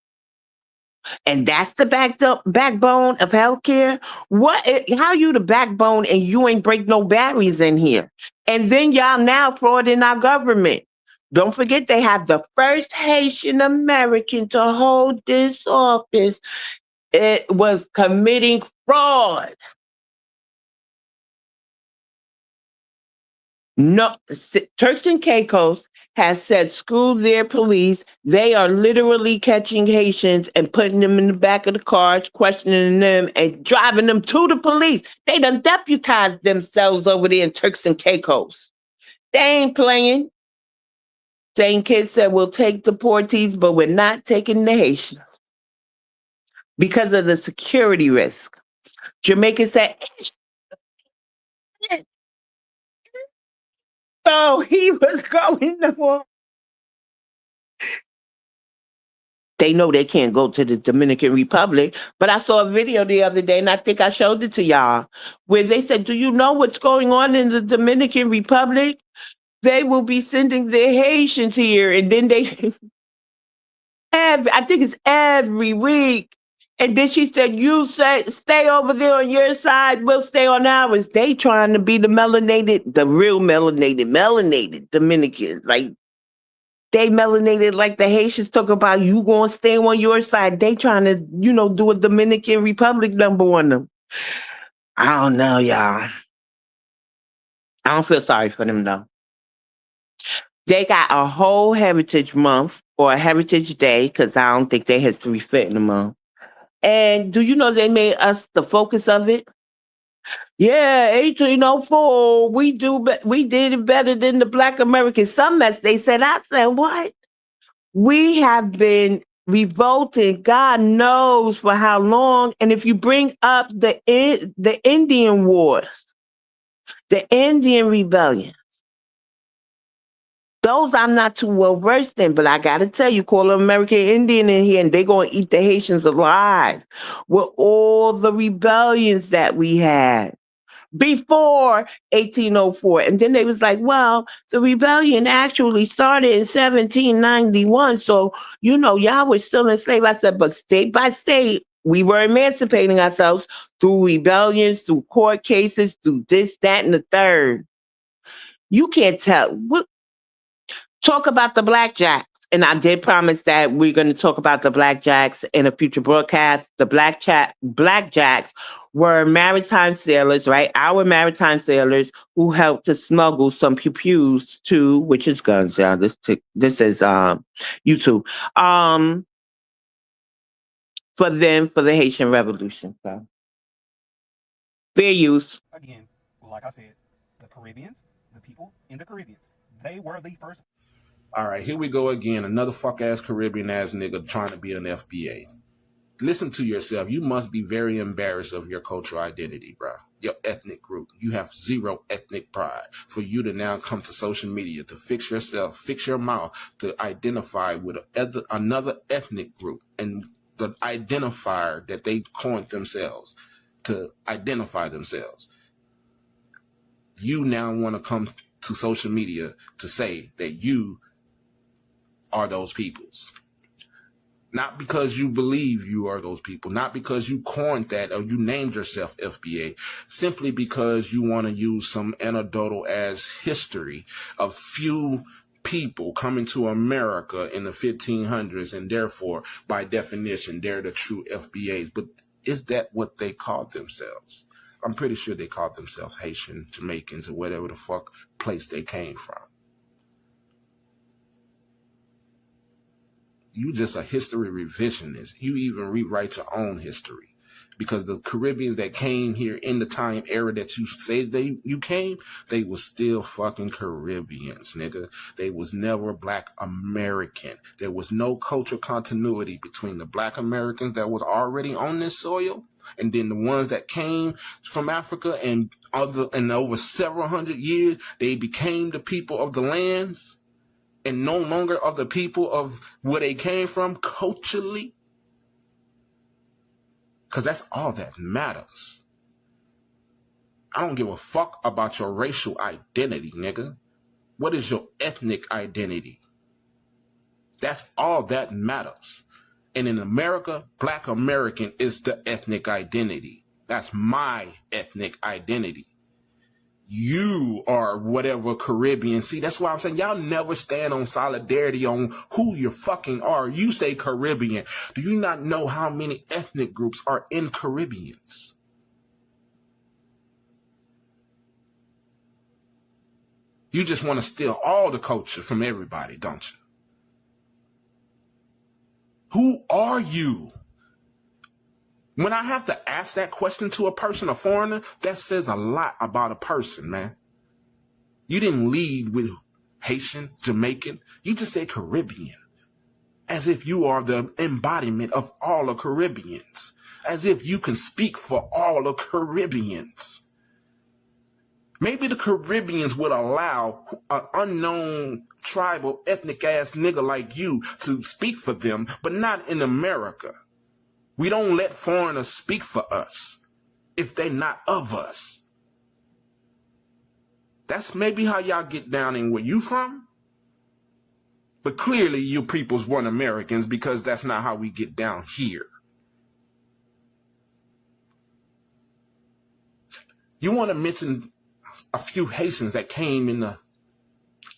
And that's the backbone of healthcare. How you the backbone and you ain't break no barriers in here? And then y'all now fraud in our government. Don't forget they have the first Haitian American to hold this office. It was committing fraud. No, Turks and Caicos has said, screw their police. They are literally catching Haitians and putting them in the back of the cars, questioning them and driving them to the police. They done deputized themselves over there in Turks and Caicos. They ain't playing. Same kid said, we'll take deportees, but we're not taking the Haitians because of the security risk. Jamaica said, oh, he was going on. They know they can't go to the Dominican Republic. But I saw a video the other day, and I think I showed it to y'all, where they said, do you know what's going on in the Dominican Republic? They will be sending their Haitians here, and then they, I think it's every week. And then she said, you stay over there on your side, we'll stay on ours. They trying to be the real melanated Dominicans. Like, they melanated like the Haitians talk about you gonna stay on your side. They trying to, do a Dominican Republic number on them. I don't know, y'all. I don't feel sorry for them though. They got a whole Heritage Month or a Heritage Day, because I don't think they history fit in the month. And do you know they made us the focus of it? Yeah, 1804, we did it better than the Black Americans. Some mess they said. I said, what? We have been revolting, God knows for how long. And if you bring up the Indian Wars, the Indian Rebellion, those I'm not too well versed in, but I gotta tell you, call an American Indian in here and they gonna eat the Haitians alive with all the rebellions that we had before 1804. And then they was like, well, the rebellion actually started in 1791. So, y'all were still enslaved. I said, but state by state, we were emancipating ourselves through rebellions, through court cases, through this, that, and the third. You can't tell. Talk about the Blackjacks. And I did promise that we're going to talk about the Blackjacks in a future broadcast. The Blackjacks were maritime sailors, right? Our maritime sailors who helped to smuggle some pew-pews to, which is guns. Yeah, this is YouTube. For the Haitian Revolution. So fair use. Again, like I said, the Caribbeans, the people in the Caribbean, they were the first. All right, here we go again. Another fuck-ass Caribbean-ass nigga trying to be an FBA. Listen to yourself. You must be very embarrassed of your cultural identity, bro. Your ethnic group. You have zero ethnic pride. For you to now come to social media to fix yourself, fix your mouth, to identify with another ethnic group and the identifier that they coined themselves to identify themselves. You now want to come to social media to say that you are those peoples. Not because you believe you are those people, not because you coined that or you named yourself FBA, simply because you want to use some anecdotal as history of few people coming to America in the 1500s, and therefore, by definition, they're the true FBAs. But is that what they called themselves? I'm pretty sure they called themselves Haitian, Jamaicans, or whatever the fuck place they came from. You just a history revisionist. You even rewrite your own history. Because the Caribbeans that came here in the time era that you say you came, they was still fucking Caribbeans, nigga. They was never Black American. There was no cultural continuity between the Black Americans that was already on this soil and then the ones that came from Africa and over several hundred years, they became the people of the lands and no longer of the people of where they came from culturally. Because that's all that matters. I don't give a fuck about your racial identity, nigga. What is your ethnic identity? That's all that matters. And in America, Black American is the ethnic identity. That's my ethnic identity. You are whatever Caribbean. See, that's why I'm saying y'all never stand on solidarity on who you fucking are. You say Caribbean. Do you not know how many ethnic groups are in Caribbeans? You just want to steal all the culture from everybody, don't you? Who are you? When I have to ask that question to a person, a foreigner, that says a lot about a person, man. You didn't lead with Haitian, Jamaican. You just said Caribbean. As if you are the embodiment of all the Caribbeans. As if you can speak for all the Caribbeans. Maybe the Caribbeans would allow an unknown tribal ethnic ass nigga like you to speak for them, but not in America. We don't let foreigners speak for us if they're not of us. That's maybe how y'all get down in where you from. But clearly you peoples weren't Americans because that's not how we get down here. You want to mention a few Haitians that came in the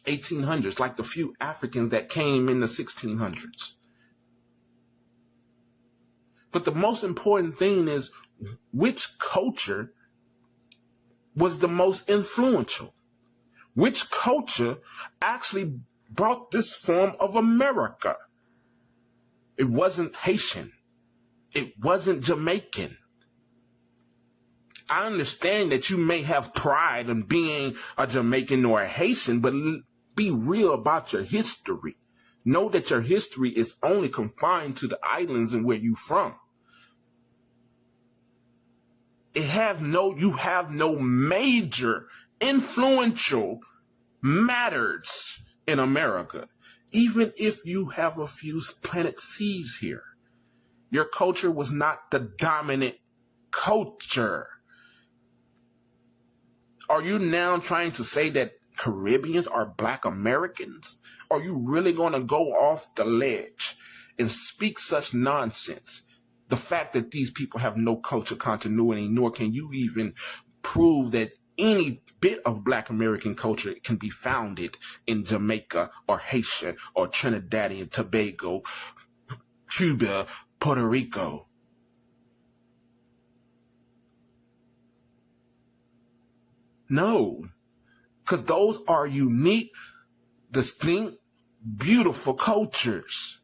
1800s, like the few Africans that came in the 1600s. But the most important thing is which culture was the most influential? Which culture actually brought this form of America? It wasn't Haitian. It wasn't Jamaican. I understand that you may have pride in being a Jamaican or a Haitian, but be real about your history. Know that your history is only confined to the islands and where you from. You have no major influential matters in America. Even if you have a few planted seeds here, your culture was not the dominant culture. Are you now trying to say that Caribbeans are Black Americans? Are you really going to go off the ledge and speak such nonsense? The fact that these people have no culture continuity, nor can you even prove that any bit of Black American culture can be founded in Jamaica or Haitian or Trinidadian, Tobago, Cuba, Puerto Rico. No, because those are unique, distinct, beautiful cultures.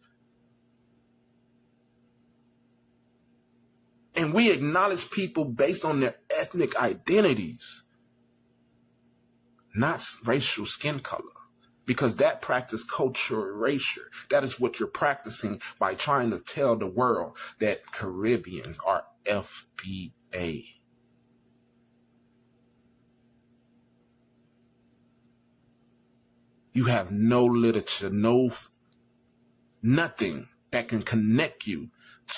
And we acknowledge people based on their ethnic identities, not racial skin color, because that practice cultural erasure. That is what you're practicing by trying to tell the world that Caribbeans are FBA. You have no literature, nothing that can connect you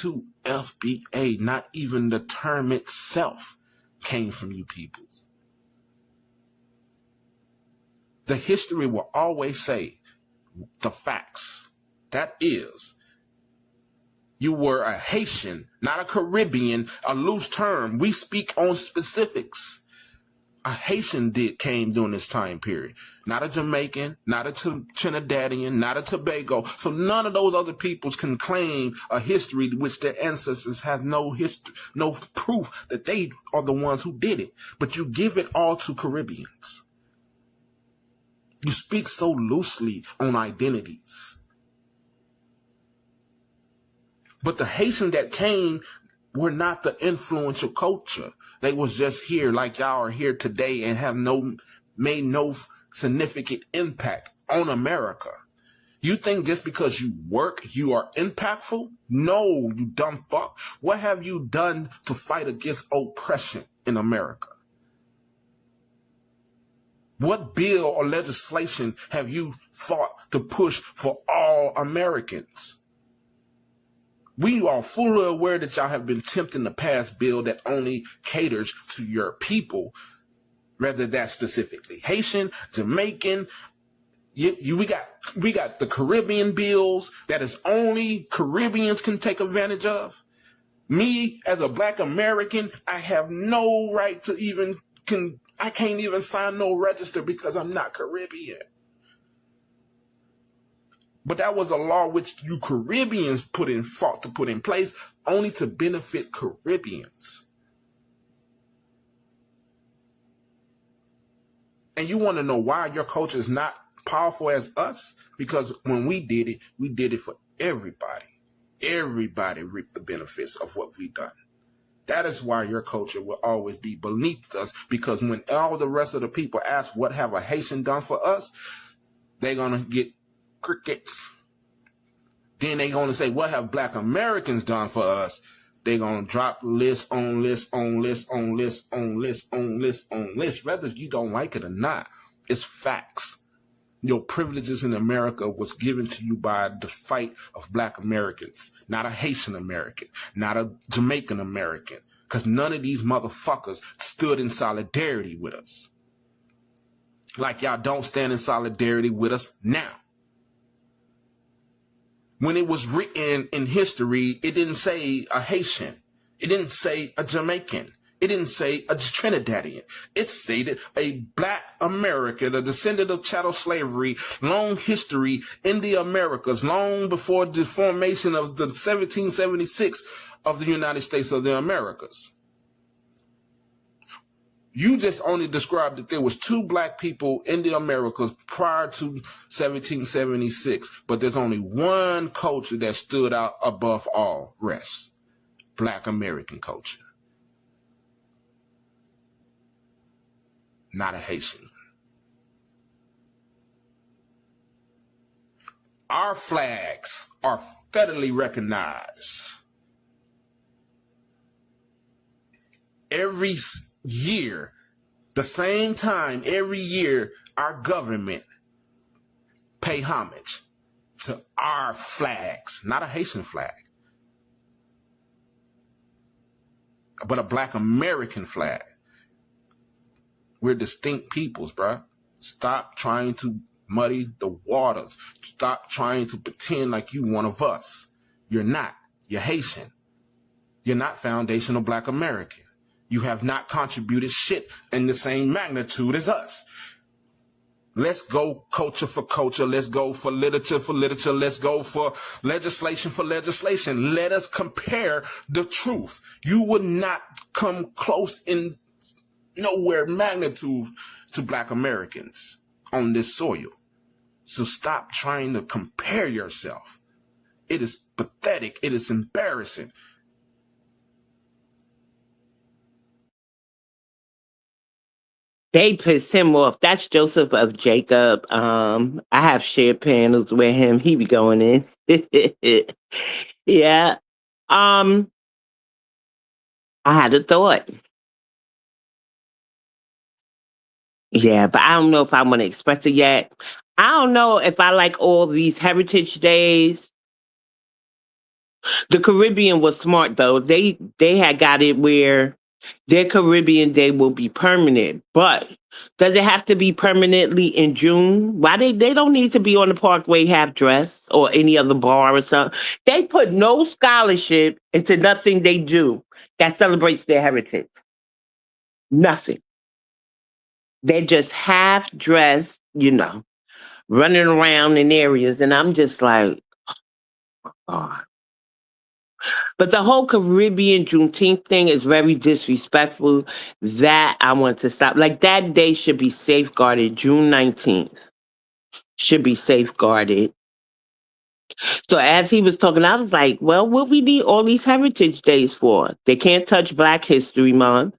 to FBA. Not even the term itself came from you peoples. The history will always say the facts. That is, you were a Haitian, not a Caribbean, a loose term. We speak on specifics. A Haitian came during this time period. Not a Jamaican, not a Trinidadian, not a Tobago. So none of those other peoples can claim a history which their ancestors have no history, no proof that they are the ones who did it. But you give it all to Caribbeans. You speak so loosely on identities. But the Haitians that came were not the influential culture. They was just here like y'all are here today and have made no significant impact on America. You think just because you work, you are impactful? No, you dumb fuck. What have you done to fight against oppression in America? What bill or legislation have you fought to push for all Americans? We are fully aware that y'all have been tempting to pass bill that only caters to your people, Rather that specifically. Haitian, Jamaican, we got the Caribbean bills that is only Caribbeans can take advantage of. Me, as a Black American, I have no right to I can't even sign no register because I'm not Caribbean. But that was a law which you Caribbeans fought to put in place only to benefit Caribbeans. And you want to know why your culture is not powerful as us? Because when we did it for everybody. Everybody reaped the benefits of what we done. That is why your culture will always be beneath us, because when all the rest of the people ask what have a Haitian done for us, they're going to get crickets. Then they're going to say, what have Black Americans done for us? They're going to drop list on list on list on list on list on list on list, whether you don't like it or not. It's facts. Your privileges in America was given to you by the fight of Black Americans, not a Haitian American, not a Jamaican American, because none of these motherfuckers stood in solidarity with us. Like y'all don't stand in solidarity with us now. When it was written in history, it didn't say a Haitian. It didn't say a Jamaican. It didn't say a Trinidadian. It stated a Black American, a descendant of chattel slavery, long history in the Americas, long before the formation of the 1776 of the United States of the Americas. You just only described that there was 2 Black people in the Americas prior to 1776, but there's only one culture that stood out above all rest: Black American culture. Not a Haitian. Our flags are federally recognized. Every year, the same time, every year, our government pay homage to our flags, not a Haitian flag, but a Black American flag. We're distinct peoples, bruh. Stop trying to muddy the waters. Stop trying to pretend like you one of us. You're not. You're Haitian. You're not foundational Black American. You have not contributed shit in the same magnitude as us. Let's go culture for culture. Let's go for literature for literature. Let's go for legislation for legislation. Let us compare the truth. You would not come close in nowhere magnitude to Black Americans on this soil. So stop trying to compare yourself. It is pathetic. It is embarrassing. They pissed him off. That's Joseph of Jacob. I have shared panels with him. He be going in. Yeah. I had a thought. Yeah, but I don't know if I want to express it yet. I don't know if I like all these heritage days. The Caribbean was smart though. They had got it where their Caribbean Day will be permanent. But does it have to be permanently in June? Why they don't need to be on the Parkway half dress or any other bar or something. They put no scholarship into nothing they do that celebrates their heritage. Nothing. They're just half dressed, running around in areas. And I'm just like, oh. But the whole Caribbean Juneteenth thing is very disrespectful. That I want to stop. Like that day should be safeguarded. June 19th should be safeguarded. So as he was talking, I was like, well, what we need all these heritage days for? They can't touch Black History Month.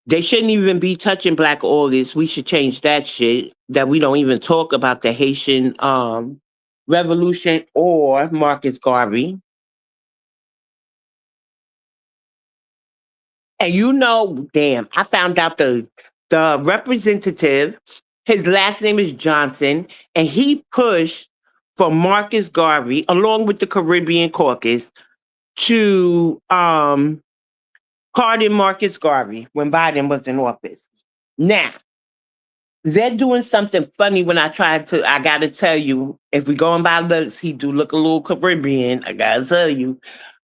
They shouldn't even be touching Black August. We should change that shit. That we don't even talk about the Haitian Revolution or Marcus Garvey. And damn, I found out the representative, his last name is Johnson, and he pushed for Marcus Garvey, along with the Caribbean Caucus, to pardon Marcus Garvey when Biden was in office. Now, they're doing something funny when I gotta tell you, if we going by looks, he do look a little Caribbean, I gotta tell you.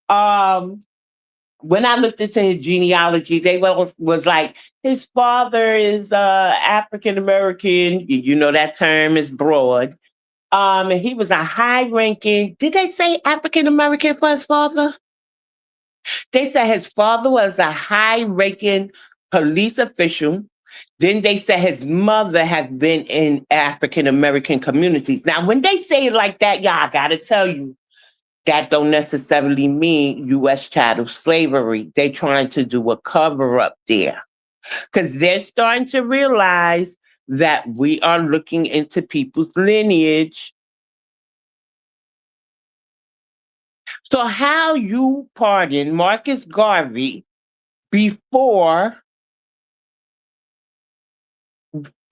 Um, when I looked into his genealogy, they was like, his father is African American. You know that term is broad. And he was a high ranking, did they say African American for his father? They said his father was a high ranking police official. Then they said his mother had been in African American communities. Now, when they say it like that, y'all, I gotta tell you, that don't necessarily mean U.S. chattel slavery. They trying to do a cover up there because they're starting to realize that we are looking into people's lineage. So how you pardon Marcus Garvey before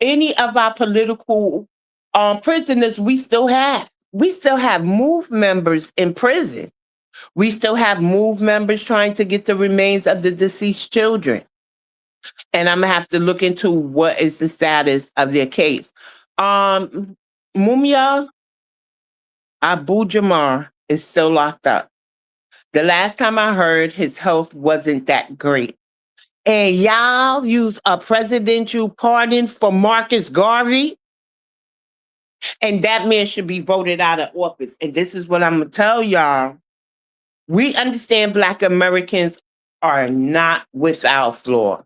any of our political prisoners we still have? We still have MOVE members in prison. We still have MOVE members trying to get the remains of the deceased children. And I'm gonna have to look into what is the status of their case. Mumia Abu Jamar is still locked up. The last time I heard, his health wasn't that great. And y'all use a presidential pardon for Marcus Garvey, and that man should be voted out of office. And this is what I'm gonna tell y'all. We understand Black Americans are not without flaw.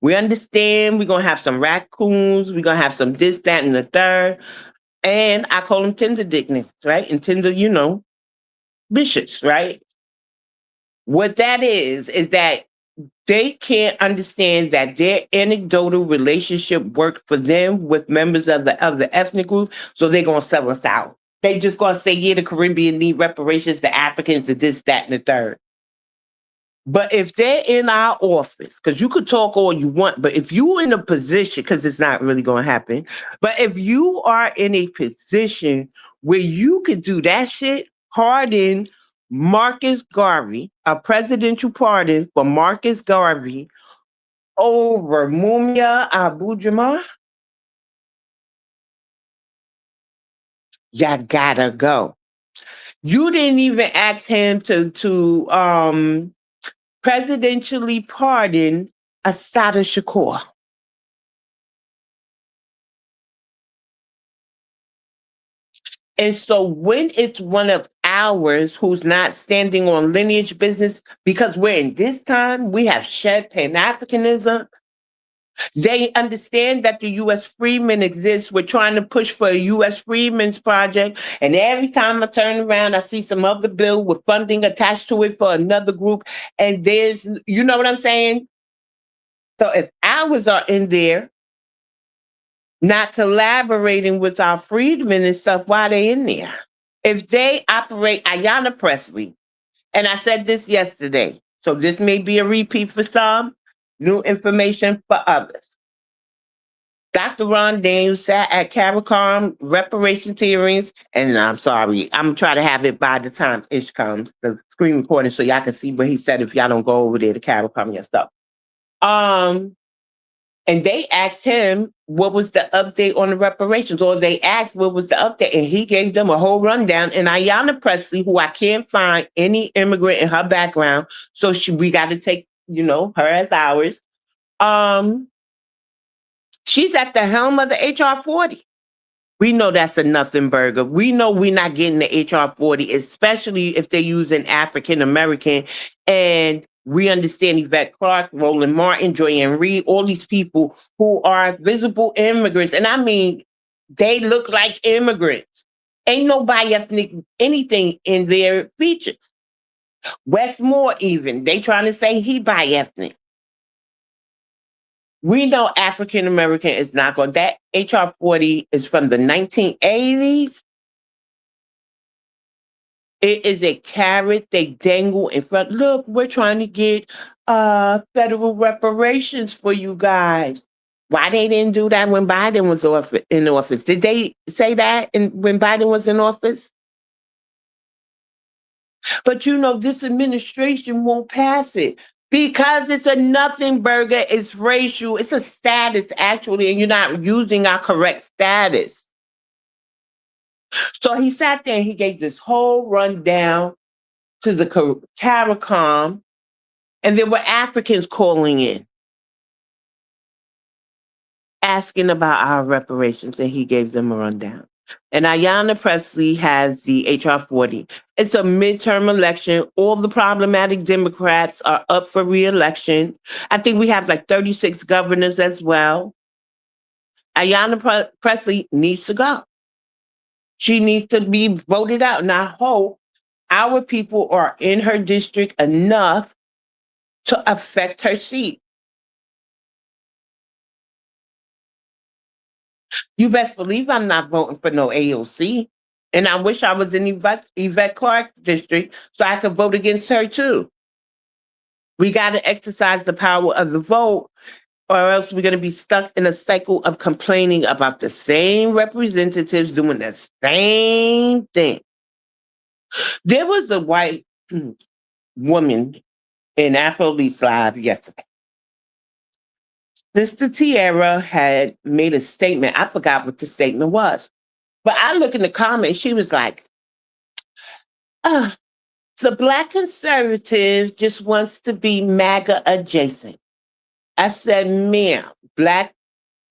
We understand we're going to have some raccoons, we're going to have some this, that, and the third. And I call them tender dickness, right? And tender, vicious, right? What that is that they can't understand that their anecdotal relationship worked for them with members of the other ethnic group, so they're going to sell us out. They just going to say, yeah, the Caribbean need reparations, the Africans, the this, that, and the third. But if they're in our office, because you could talk all you want, but if you're in a position, because it's not really going to happen, but if you are in a position where you could do that shit, pardon Marcus Garvey, a presidential pardon for Marcus Garvey over Mumia Abu Jamal, you gotta go. You didn't even ask him to presidentially pardon Assata Shakur. And so when it's one of ours who's not standing on lineage business, because we're in this time, we have shed Pan-Africanism. They understand that the U.S. Freedmen exist. We're trying to push for a U.S. Freedmen's Project. And every time I turn around, I see some other bill with funding attached to it for another group. And there's, you know what I'm saying? So if ours are in there, not collaborating with our freedmen and stuff, why are they in there? If they operate Ayanna Pressley, and I said this yesterday, so this may be a repeat for some, new information for others. Dr. Ron Daniels sat at CARICOM reparations hearings, and I'm sorry, I'm trying to have it by the time Ish comes, the screen recording, so y'all can see what he said if y'all don't go over there to CARICOM yourself. And they asked him what was the update on the reparations, or they asked what was the update, and he gave them a whole rundown. And Ayanna Pressley, who I can't find any immigrant in her background, so we got to take, her as ours. She's at the helm of the HR 40. We know that's a nothing burger. We know we're not getting the HR 40, especially if they're using African American. And we understand Yvette Clarke, Roland Martin, Joyanne Reed, all these people who are visible immigrants. And I mean, they look like immigrants. Ain't no bi-ethnic anything in their features. Wes Moore even, they trying to say he bi-ethnic. We know African American is not going. That HR 40 is from the 1980s. It is a carrot they dangle in front. Look, we're trying to get federal reparations for you guys. Why they didn't do that when Biden was in office? Did they say that when Biden was in office? But this administration won't pass it. Because it's a nothing burger, it's racial, it's a status actually, and you're not using our correct status. So he sat there and he gave this whole rundown to the CARICOM, and there were Africans calling in, asking about our reparations, and he gave them a rundown. And Ayanna Pressley has the HR 40. It's a midterm election. All the problematic Democrats are up for re-election. I think we have like 36 governors as well. Ayanna Pressley needs to go. She needs to be voted out. And I hope our people are in her district enough to affect her seat. You best believe I'm not voting for no AOC. And I wish I was in Yvette Clark's district so I could vote against her too. We got to exercise the power of the vote, or else we're going to be stuck in a cycle of complaining about the same representatives doing the same thing. There was a white woman in Afroleaf's live yesterday. Sister Tierra had made a statement. I forgot what the statement was. But I look in the comments, she was like, the Black conservative just wants to be MAGA adjacent. I said, ma'am, Black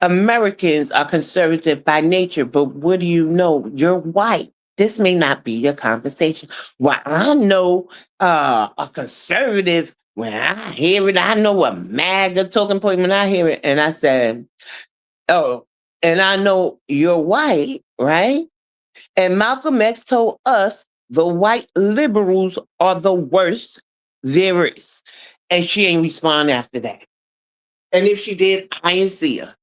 Americans are conservative by nature, but what do you know? You're white. This may not be your conversation. Well, I know a conservative, when I hear it, I know a MAGA talking point when I hear it. And I said, oh, and I know you're white, right? And Malcolm X told us the white liberals are the worst there is. And she ain't respond after that. And if she did, I ain't see her.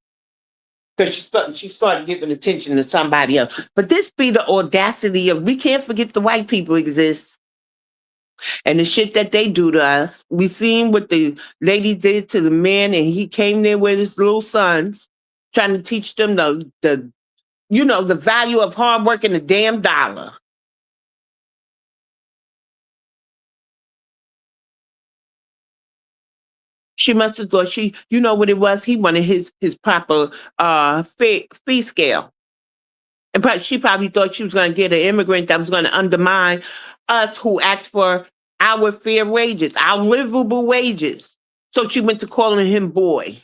Because she started giving attention to somebody else. But this be the audacity of, we can't forget the white people exist. And the shit that they do to us. We seen what the lady did to the man, and he came there with his little sons, trying to teach them the value of hard work and the damn dollar. She must have thought you know what it was? He wanted his proper fee scale. And she probably thought she was going to get an immigrant that was going to undermine us who asked for our fair wages, our livable wages. So she went to calling him boy.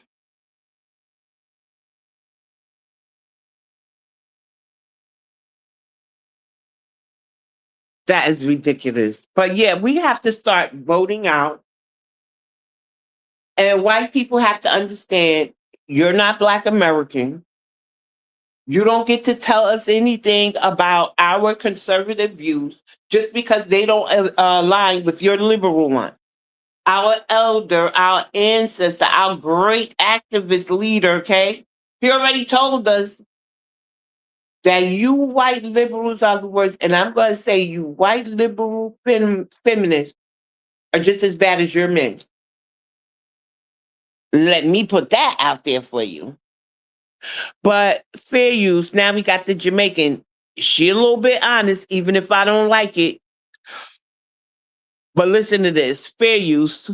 That is ridiculous. But yeah, we have to start voting out. And white people have to understand, you're not Black American. You don't get to tell us anything about our conservative views just because they don't align with your liberal one. Our elder, our ancestor, our great activist leader, okay? He already told us that you white liberals are the worst. And I'm going to say you white liberal feminists are just as bad as your men. Let me put that out there for you. But fair use, now we got the Jamaican. She a little bit honest, even if I don't like it. But listen to this, fair use.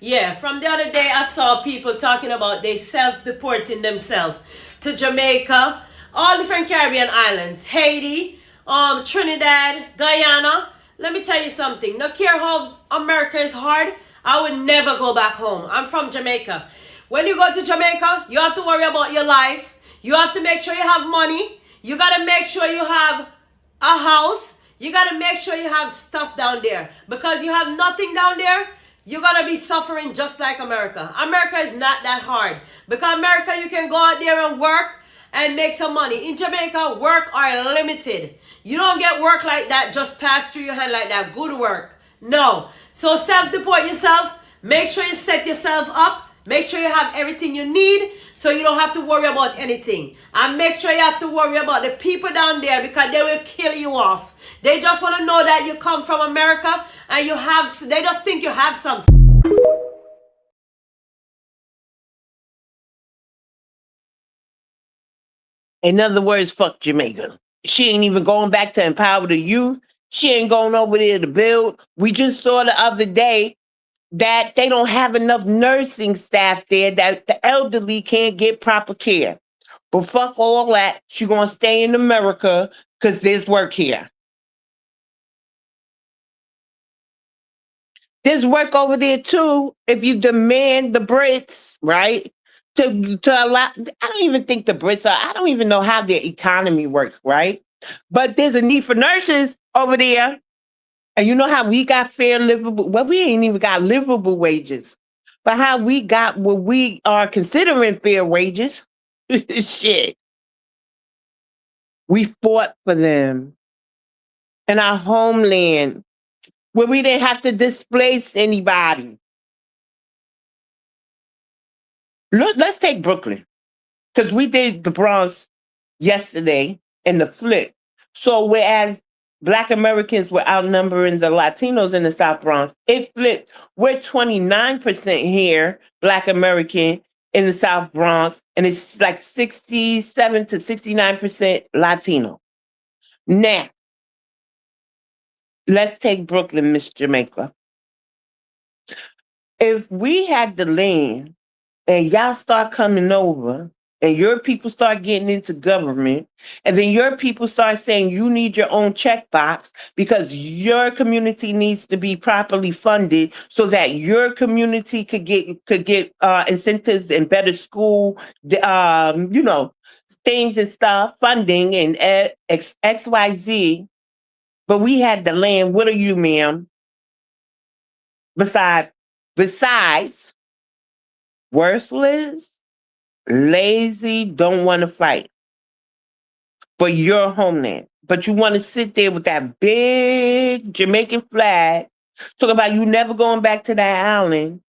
Yeah, from the other day I saw people talking about they self-deporting themselves to Jamaica, all different Caribbean islands, Haiti, Trinidad, Guyana. Let me tell you something. No care how America is hard, I would never go back home. I'm from Jamaica. When you go to Jamaica, you have to worry about your life. You have to make sure you have money. You got to make sure you have a house. You got to make sure you have stuff down there. Because you have nothing down there, you're going to be suffering just like America. America is not that hard. Because America, you can go out there and work and make some money. In Jamaica, work are limited. You don't get work like that just pass through your hand like that. Good work. No. So self-deport yourself. Make sure you set yourself up. Make sure you have everything you need so you don't have to worry about anything. And make sure you have to worry about the people down there because they will kill you off. They just want to know that you come from America and they just think you have something. In other words, fuck Jamaica. She ain't even going back to empower the youth. She ain't going over there to build. We just saw the other day that they don't have enough nursing staff there, that the elderly can't get proper care. But fuck all that. She gonna stay in America because there's work here. There's work over there too if you demand the Brits, right? To allow, I don't even think the Brits are, I don't even know how their economy works, right? But there's a need for nurses over there. And you know how we got fair livable, well, we ain't even got livable wages. But how we got what we are considering fair wages, shit. We fought for them in our homeland where we didn't have to displace anybody. Look, let's take Brooklyn, because we did the Bronx yesterday in the flip. So whereas Black Americans were outnumbering the Latinos in the South Bronx, it flipped. We're 29% here, Black American in the South Bronx, and it's like 67 to 69% Latino. Now, let's take Brooklyn, Miss Jamaica. If we had the land and y'all start coming over and your people start getting into government, and then your people start saying you need your own checkbox because your community needs to be properly funded so that your community could get incentives and better school, things and stuff, funding and XYZ. But we had the land. What are you, ma'am? Besides worthless, lazy, don't want to fight for your homeland. But you want to sit there with that big Jamaican flag, talk about you never going back to that island.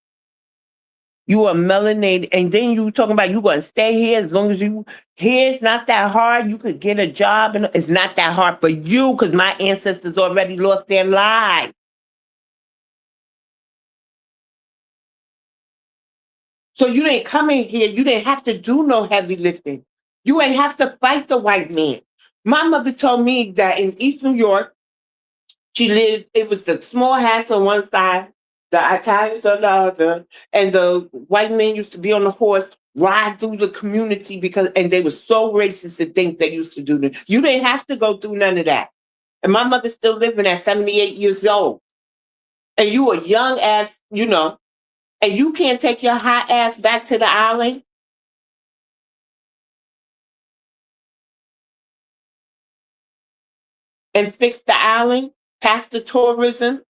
You are melanated, and then you talking about you going to stay here as long as here it's not that hard. You could get a job, and it's not that hard for you because my ancestors already lost their lives. So you didn't come in here, you didn't have to do no heavy lifting. You ain't have to fight the white man. My mother told me that in East New York, she lived, it was the small hats on one side, the Italians on the other, and the white man used to be on the horse, ride through the community and they were so racist at things they used to do. You didn't have to go through none of that. And my mother's still living at 78 years old. And you a young ass, and you can't take your hot ass back to the island? And fix the island, past the tourism?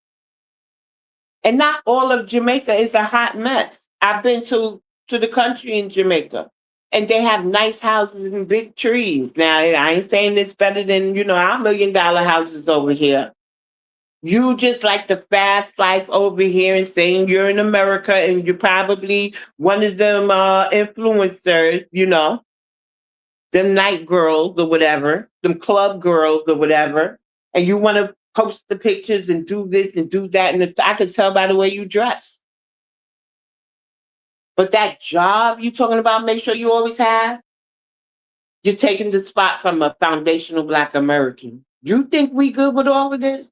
And not all of Jamaica is a hot mess. I've been to the country in Jamaica, and they have nice houses and big trees. Now, I ain't saying it's better than, our $1 million houses over here. You just like the fast life over here and saying you're in America and you're probably one of them influencers, them night girls or whatever, them club girls or whatever, and you want to post the pictures and do this and do that, and I can tell by the way you dress. But that job you talking about, make sure you always have, you're taking the spot from a foundational Black American. You think we good with all of this?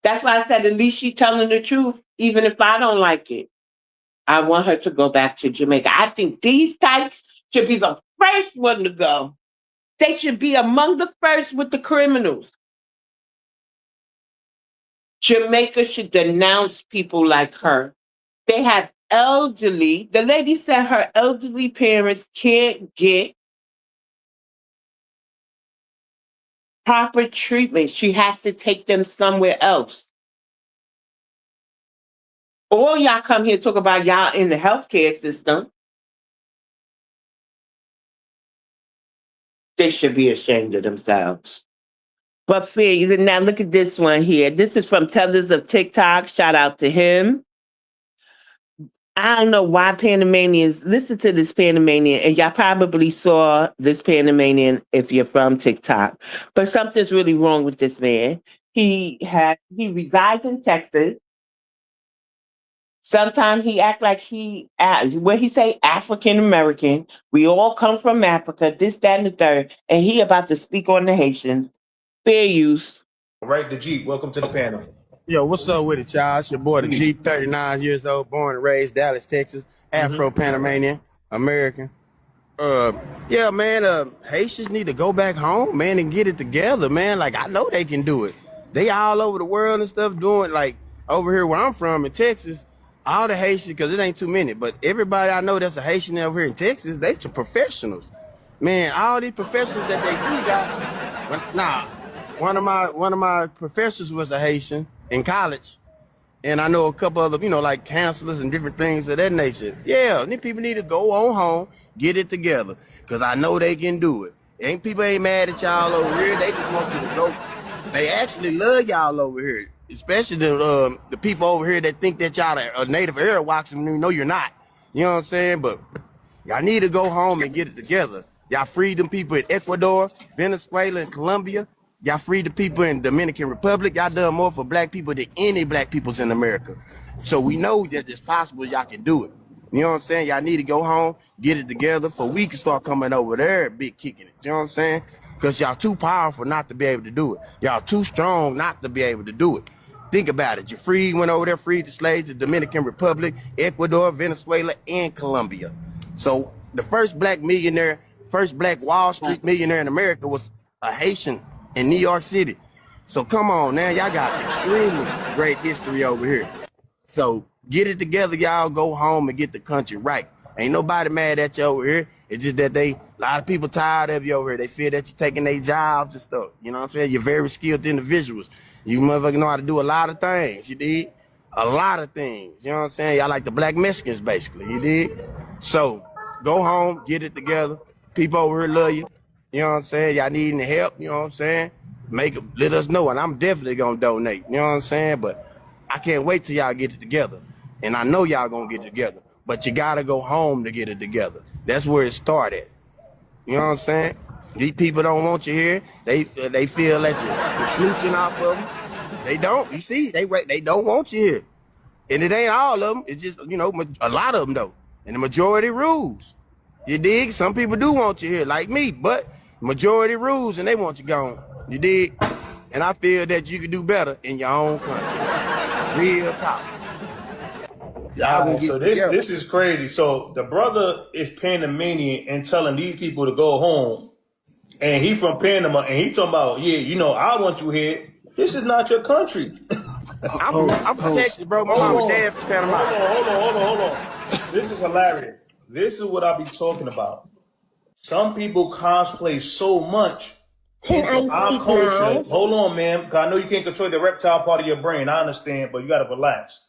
That's why I said at least she's telling the truth, even if I don't like it. I want her to go back to Jamaica. I think these types should be the first one to go. They should be among the first with the criminals. Jamaica should denounce people like her. They have elderly, the lady said her elderly parents can't get proper treatment. She has to take them somewhere else. Or y'all come here talk about y'all in the healthcare system. They should be ashamed of themselves. But fair, now look at this one here. This is from Tethers of TikTok. Shout out to him. I don't know why Panamanians, listen to this Panamanian, and y'all probably saw this Panamanian if you're from TikTok. But something's really wrong with this man. He resides in Texas. Sometimes he act like what he say, African American. We all come from Africa, this, that, and the third. And he about to speak on the Haitians. Fair use. All right, the Jeep, welcome to the panel. Yo, what's up with it, y'all? It's your boy, the G, 39 years old, born and raised Dallas, Texas, Afro-Panamanian, American. Yeah, man, Haitians need to go back home, man, and get it together, man. Like, I know they can do it. They all over the world and stuff doing, like, over here where I'm from in Texas, all the Haitians, because it ain't too many, but everybody I know that's a Haitian over here in Texas, they some professionals. Man, all these professionals that they do got, one of my professors was a Haitian in college, and I know a couple other, like counselors and different things of that nature. Yeah, these people need to go on home, get it together, because I know they can do it. People ain't mad at y'all over here. They just want you to go. They actually love y'all over here, especially the people over here that think that y'all are native Arawaks and you know you're not. You know what I'm saying? But y'all need to go home and get it together. Y'all freed them people in Ecuador, Venezuela, and Colombia. Y'all freed the people in Dominican Republic. Y'all done more for black people than any black peoples in America. So we know that it's possible y'all can do it. You know what I'm saying? Y'all need to go home, get it together, for we can start coming over there and big kicking it. You know what I'm saying? Because y'all too powerful not to be able to do it. Y'all too strong not to be able to do it. Think about it. You went over there, freed the slaves in Dominican Republic, Ecuador, Venezuela, and Colombia. So the first black millionaire, first black Wall Street millionaire in America was a Haitian in New York City. So come on now, y'all got extremely great history over here. So get it together, y'all. Go home and get the country right. Ain't nobody mad at you over here. It's just that a lot of people tired of you over here. They feel that you're taking their jobs and stuff. You know what I'm saying? You're very skilled individuals. You motherfuckers know how to do a lot of things. You dig? A lot of things. You know what I'm saying? Y'all like the black Mexicans, basically. You dig? So go home, get it together. People over here love you. You know what I'm saying? Y'all needing help, you know what I'm saying? Let us know, and I'm definitely gonna donate, you know what I'm saying? But I can't wait till y'all get it together. And I know y'all gonna get it together, but you gotta go home to get it together. That's where it started. You know what I'm saying? These people don't want you here. They feel that you're snooching off of them. They don't, you see, they don't want you here. And it ain't all of them, it's just, a lot of them though. And the majority rules. You dig? Some people do want you here, like me, but majority rules and they want you gone. You dig? And I feel that you could do better in your own country. Real talk. So this is crazy. So the brother is Panamanian and telling these people to go home, and he from Panama, and he talking about, I want you here. This is not your country. I'm from Texas, bro. My mom was dad from Panama. Hold on. This is hilarious. This is what I be talking about. Some people cosplay so much into our culture. Now? Hold on, man. I know you can't control the reptile part of your brain. I understand, but you got to relax.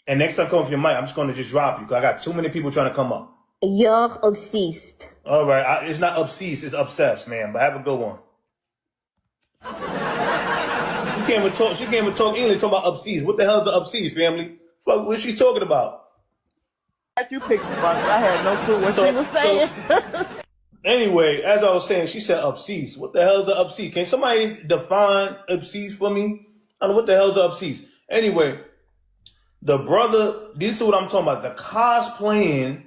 And next time I come with your mic, I'm just going to just drop you because I got too many people trying to come up. You're obsessed. All right. It's not obsessed. It's obsessed, man. But have a good one. She can't even talk English. Talking about obsessed. What the hell is the obsessed, family? Fuck, what is she talking about? You picked the box. I had no clue what she was saying. Anyway, as I was saying, she said obsessed. What the hell is the obsessed? Can somebody define obsessed for me? I don't know what the hell is the obsessed. Anyway, the brother, this is what I'm talking about. The cosplaying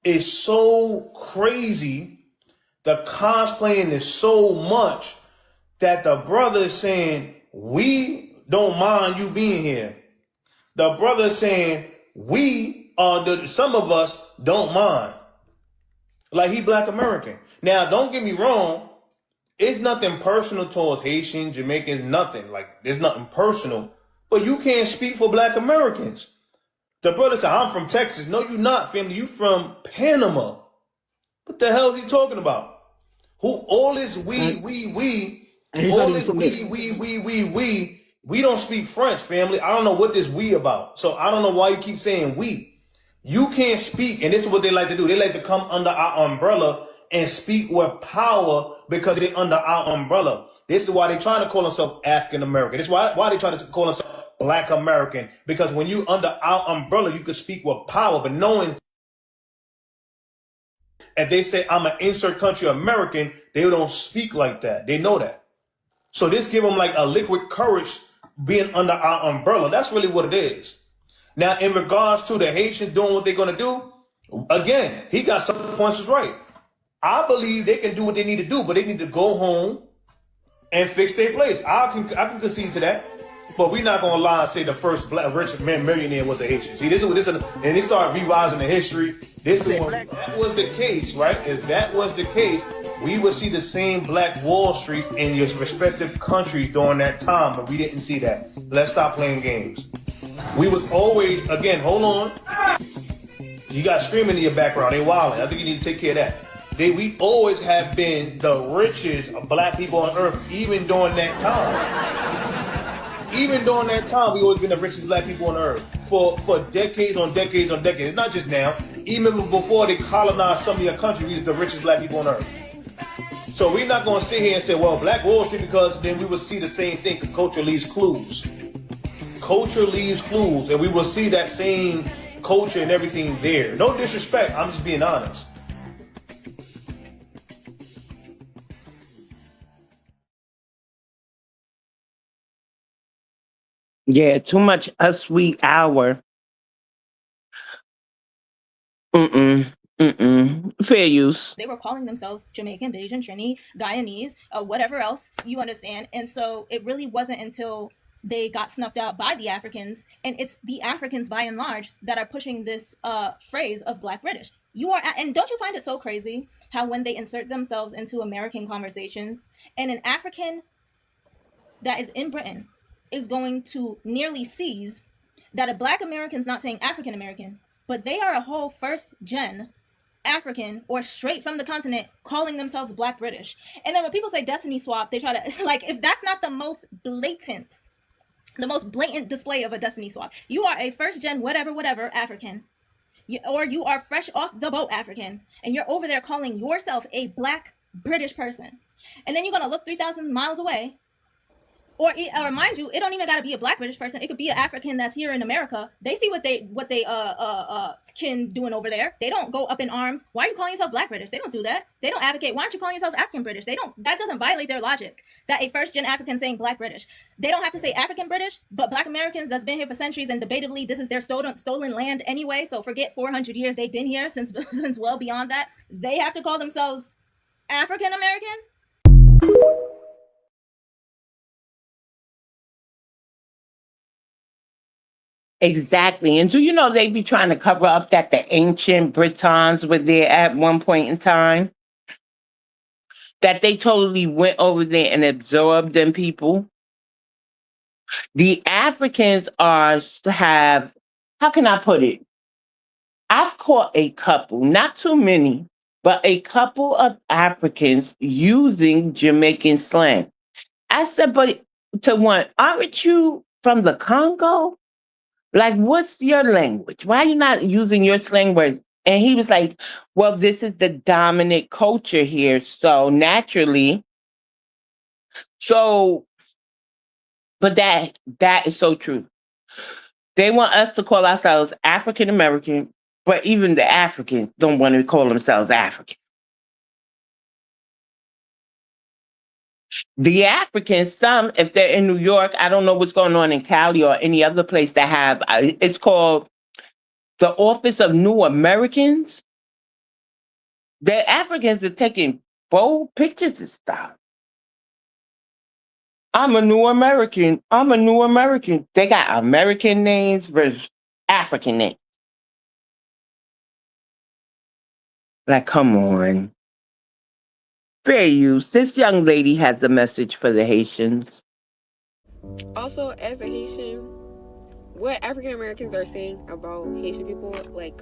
is so crazy. The cosplaying is so much that the brother is saying, we don't mind you being here. The brother is saying, some of us don't mind. Like he black American. Now, don't get me wrong. It's nothing personal towards Haitians, Jamaicans, nothing. Like, there's nothing personal. But you can't speak for black Americans. The brother said, I'm from Texas. No, you not, family. You from Panama. What the hell is he talking about? All this we don't speak French, family. I don't know what this we about. So I don't know why you keep saying we. You can't speak, and this is what they like to do. They like to come under our umbrella and speak with power because they're under our umbrella. This is why they're trying to call themselves African American. This is why they're trying to call themselves Black American. Because when you under our umbrella, you can speak with power. But knowing if they say I'm an insert country American, they don't speak like that. They know that. So this give them like a liquid courage being under our umbrella. That's really what it is. Now, in regards to the Haitians doing what they're going to do, again, he got some points right. I believe they can do what they need to do, but they need to go home and fix their place. I can concede to that. But we're not gonna lie and say the first black rich man millionaire was a Haitian. See, this is and they start revising the history. This is when that was the case, right? If that was the case, we would see the same black Wall Streets in your respective countries during that time, but we didn't see that. Let's stop playing games. We was always, again, hold on. You got screaming in your background, they wilding. I think you need to take care of that. We always have been the richest black people on earth, even during that time. Even during that time, we always been the richest black people on earth for decades on decades on decades. Not just now. Even before they colonized some of your country, we was the richest black people on earth. So we're not going to sit here and say, well, Black Wall Street, because then we will see the same thing, because culture leaves clues. Culture leaves clues, and we will see that same culture and everything there. No disrespect, I'm just being honest. Yeah, too much us, we, our. Fair use. They were calling themselves Jamaican, Bajan, Trini, Guyanese, whatever else, you understand. And so it really wasn't until they got snuffed out by the Africans, and it's the Africans by and large that are pushing this phrase of Black British. And don't you find it so crazy how when they insert themselves into American conversations, and an African that is in Britain is going to nearly seize that a Black American's not saying African American, but they are a whole first gen African or straight from the continent calling themselves Black British. And then when people say destiny swap, they try to, like, if that's not the most blatant display of a destiny swap, you are a first gen whatever African, or you are fresh off the boat African, and you're over there calling yourself a Black British person. And then you're going to look 3,000 miles away. Or mind you, it don't even got to be a Black British person. It could be an African that's here in America. They see what they can doing over there. They don't go up in arms. Why are you calling yourself Black British? They don't do that. They don't advocate. Why aren't you calling yourself African British? They don't. That doesn't violate their logic. That a first gen African saying Black British. They don't have to say African British, but Black Americans that's been here for centuries, and debatably this is their stolen land anyway. So forget 400 years they've been here since well beyond that. They have to call themselves African American. Exactly. And do you know they be trying to cover up that the ancient Britons were there at one point in time? That they totally went over there and absorbed them people? The Africans have, how can I put it? I've caught a couple, not too many, but a couple of Africans using Jamaican slang. I said, but to one, aren't you from the Congo? Like, what's your language? Why are you not using your slang words? And he was like, well, this is the dominant culture here. So naturally, but that is so true. They want us to call ourselves African American, but even the Africans don't want to call themselves African. The Africans, some, if they're in New York, I don't know what's going on in Cali or any other place that have, it's called the Office of New Americans. The Africans are taking bold pictures and stuff. I'm a new American. I'm a new American. They got American names versus African names. Like, come on. Fair use. This young lady has a message for the Haitians. Also, as a Haitian, what African Americans are saying about Haitian people, like,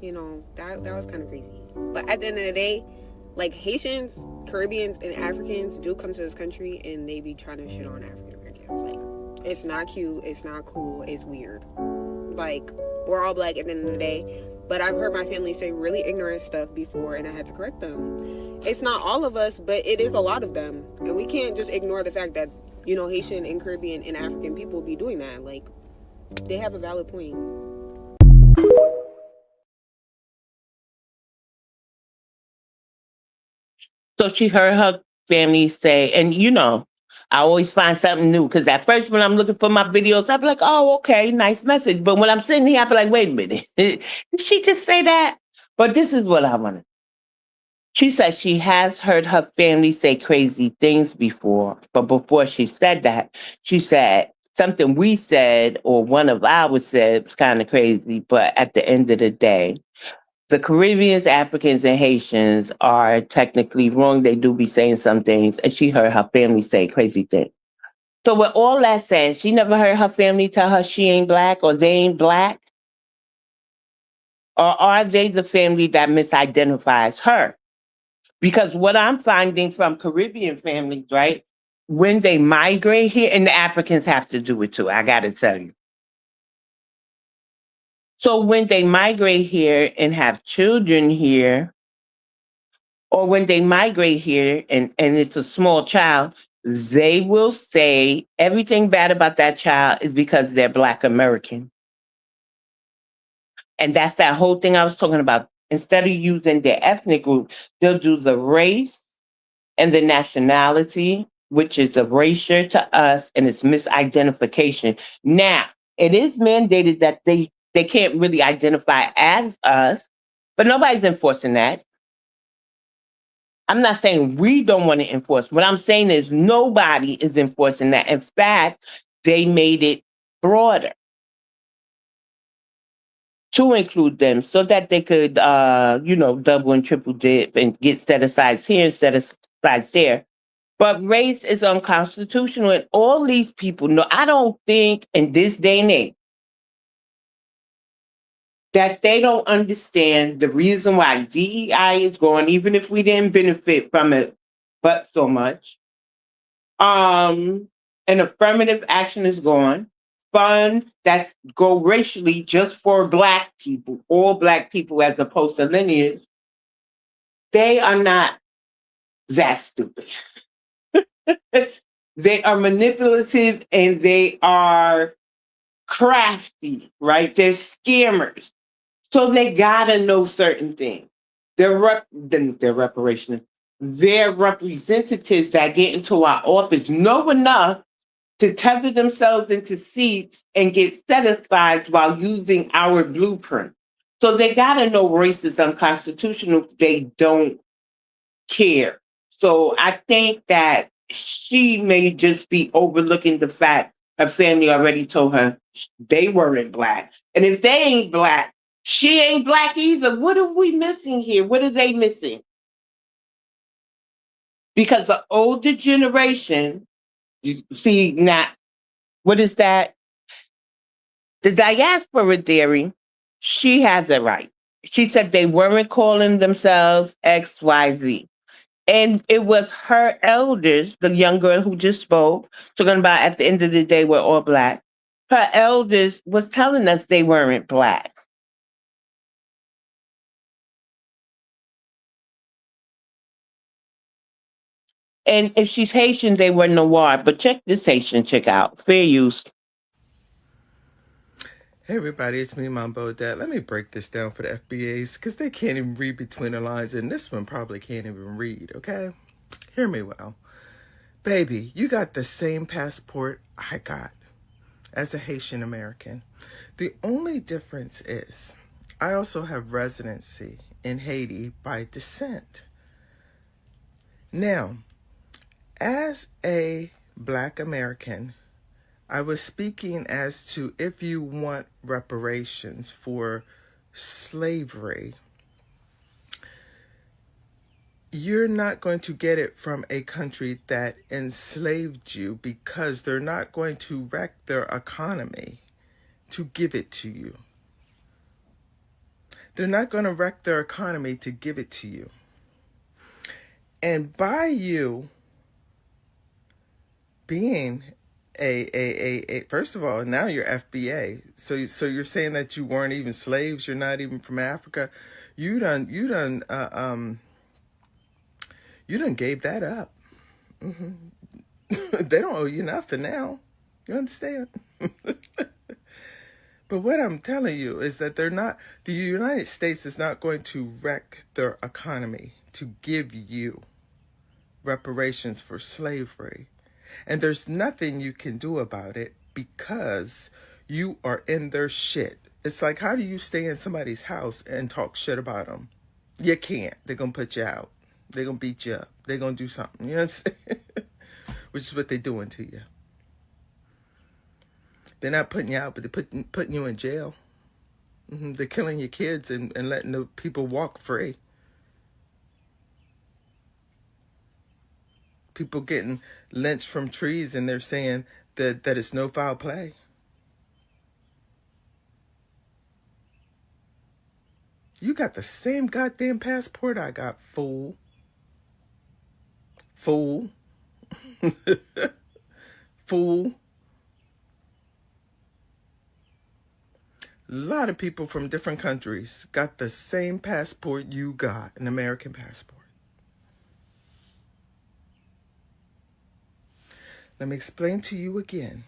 you know, that was kind of crazy. But at the end of the day, like, Haitians, Caribbeans, and Africans do come to this country and they be trying to shit on African Americans. Like, it's not cute, it's not cool, it's weird. Like, we're all Black at the end of the day. But I've heard my family say really ignorant stuff before, and I had to correct them. It's not all of us, but it is a lot of them. And we can't just ignore the fact that, you know, Haitian and Caribbean and African people be doing that. Like, they have a valid point. So she heard her family say, and you know, I always find something new, because at first when I'm looking for my videos, I'll be like, oh, okay, nice message. But when I'm sitting here, I'll be like, wait a minute, did she just say that? But this is what I want to. She said she has heard her family say crazy things before, but before she said that, she said something we said or one of ours said was kind of crazy, but at the end of the day, the Caribbeans, Africans, and Haitians are technically wrong. They do be saying some things, and she heard her family say crazy things. So with all that said, she never heard her family tell her she ain't black or they ain't black? Or are they the family that misidentifies her? Because what I'm finding from Caribbean families, right, when they migrate here, and the Africans have to do it too, I got to tell you. So when they migrate here and have children here, or when they migrate here and it's a small child, they will say everything bad about that child is because they're Black American. And that's that whole thing I was talking about. Instead of using their ethnic group, they'll do the race and the nationality, which is erasure to us, and it's misidentification. Now, it is mandated that they can't really identify as us, but nobody's enforcing that. I'm not saying we don't want to enforce. What I'm saying is nobody is enforcing that. In fact, they made it broader to include them so that they could, double and triple dip and get set asides here and set asides there. But race is unconstitutional, and all these people know. I don't think in this day and age that they don't understand the reason why DEI is gone, even if we didn't benefit from it, but so much. And affirmative action is gone. Funds that go racially just for Black people, all Black people as opposed to lineage, they are not that stupid. They are manipulative and they are crafty, right? They're scammers. So they gotta know certain things. They're reparations. Their representatives that get into our office know enough to tether themselves into seats and get satisfied while using our blueprint. So they gotta know race is unconstitutional. They don't care. So I think that she may just be overlooking the fact her family already told her they weren't Black. And if they ain't Black, she ain't Black either. What are we missing here? What are they missing? Because the older generation, you see now, what is that? The diaspora theory, she has it right. She said they weren't calling themselves XYZ. And it was her elders, the young girl who just spoke, talking about at the end of the day, we're all Black. Her elders was telling us they weren't Black. And if she's Haitian, they were Noir. But check this Haitian chick out. Fair use. Hey everybody, it's me, Mambo Dad. Let me break this down for the FBAs because they can't even read between the lines, and this one probably can't even read, okay? Hear me well. Baby, you got the same passport I got as a Haitian American. The only difference is I also have residency in Haiti by descent. Now, as a Black American, I was speaking as to if you want reparations for slavery, you're not going to get it from a country that enslaved you because they're not going to wreck their economy to give it to you. They're not going to wreck their economy to give it to you. And by you being a first of all, now you're FBA. So you're saying that you weren't even slaves. You're not even from Africa. You done gave that up. They don't owe you nothing now. You understand? But what I'm telling you is that the United States is not going to wreck their economy to give you reparations for slavery. And there's nothing you can do about it because you are in their shit. It's like, how do you stay in somebody's house and talk shit about them? You can't. They're going to put you out. They're going to beat you up. They're going to do something. You know what I'm saying? Which is what they're doing to you. They're not putting you out, but they're putting you in jail. They're killing your kids and letting the people walk free. People getting lynched from trees, and they're saying that it's no foul play. You got the same goddamn passport I got, fool. Fool. Fool. A lot of people from different countries got the same passport you got, an American passport. Let me explain to you again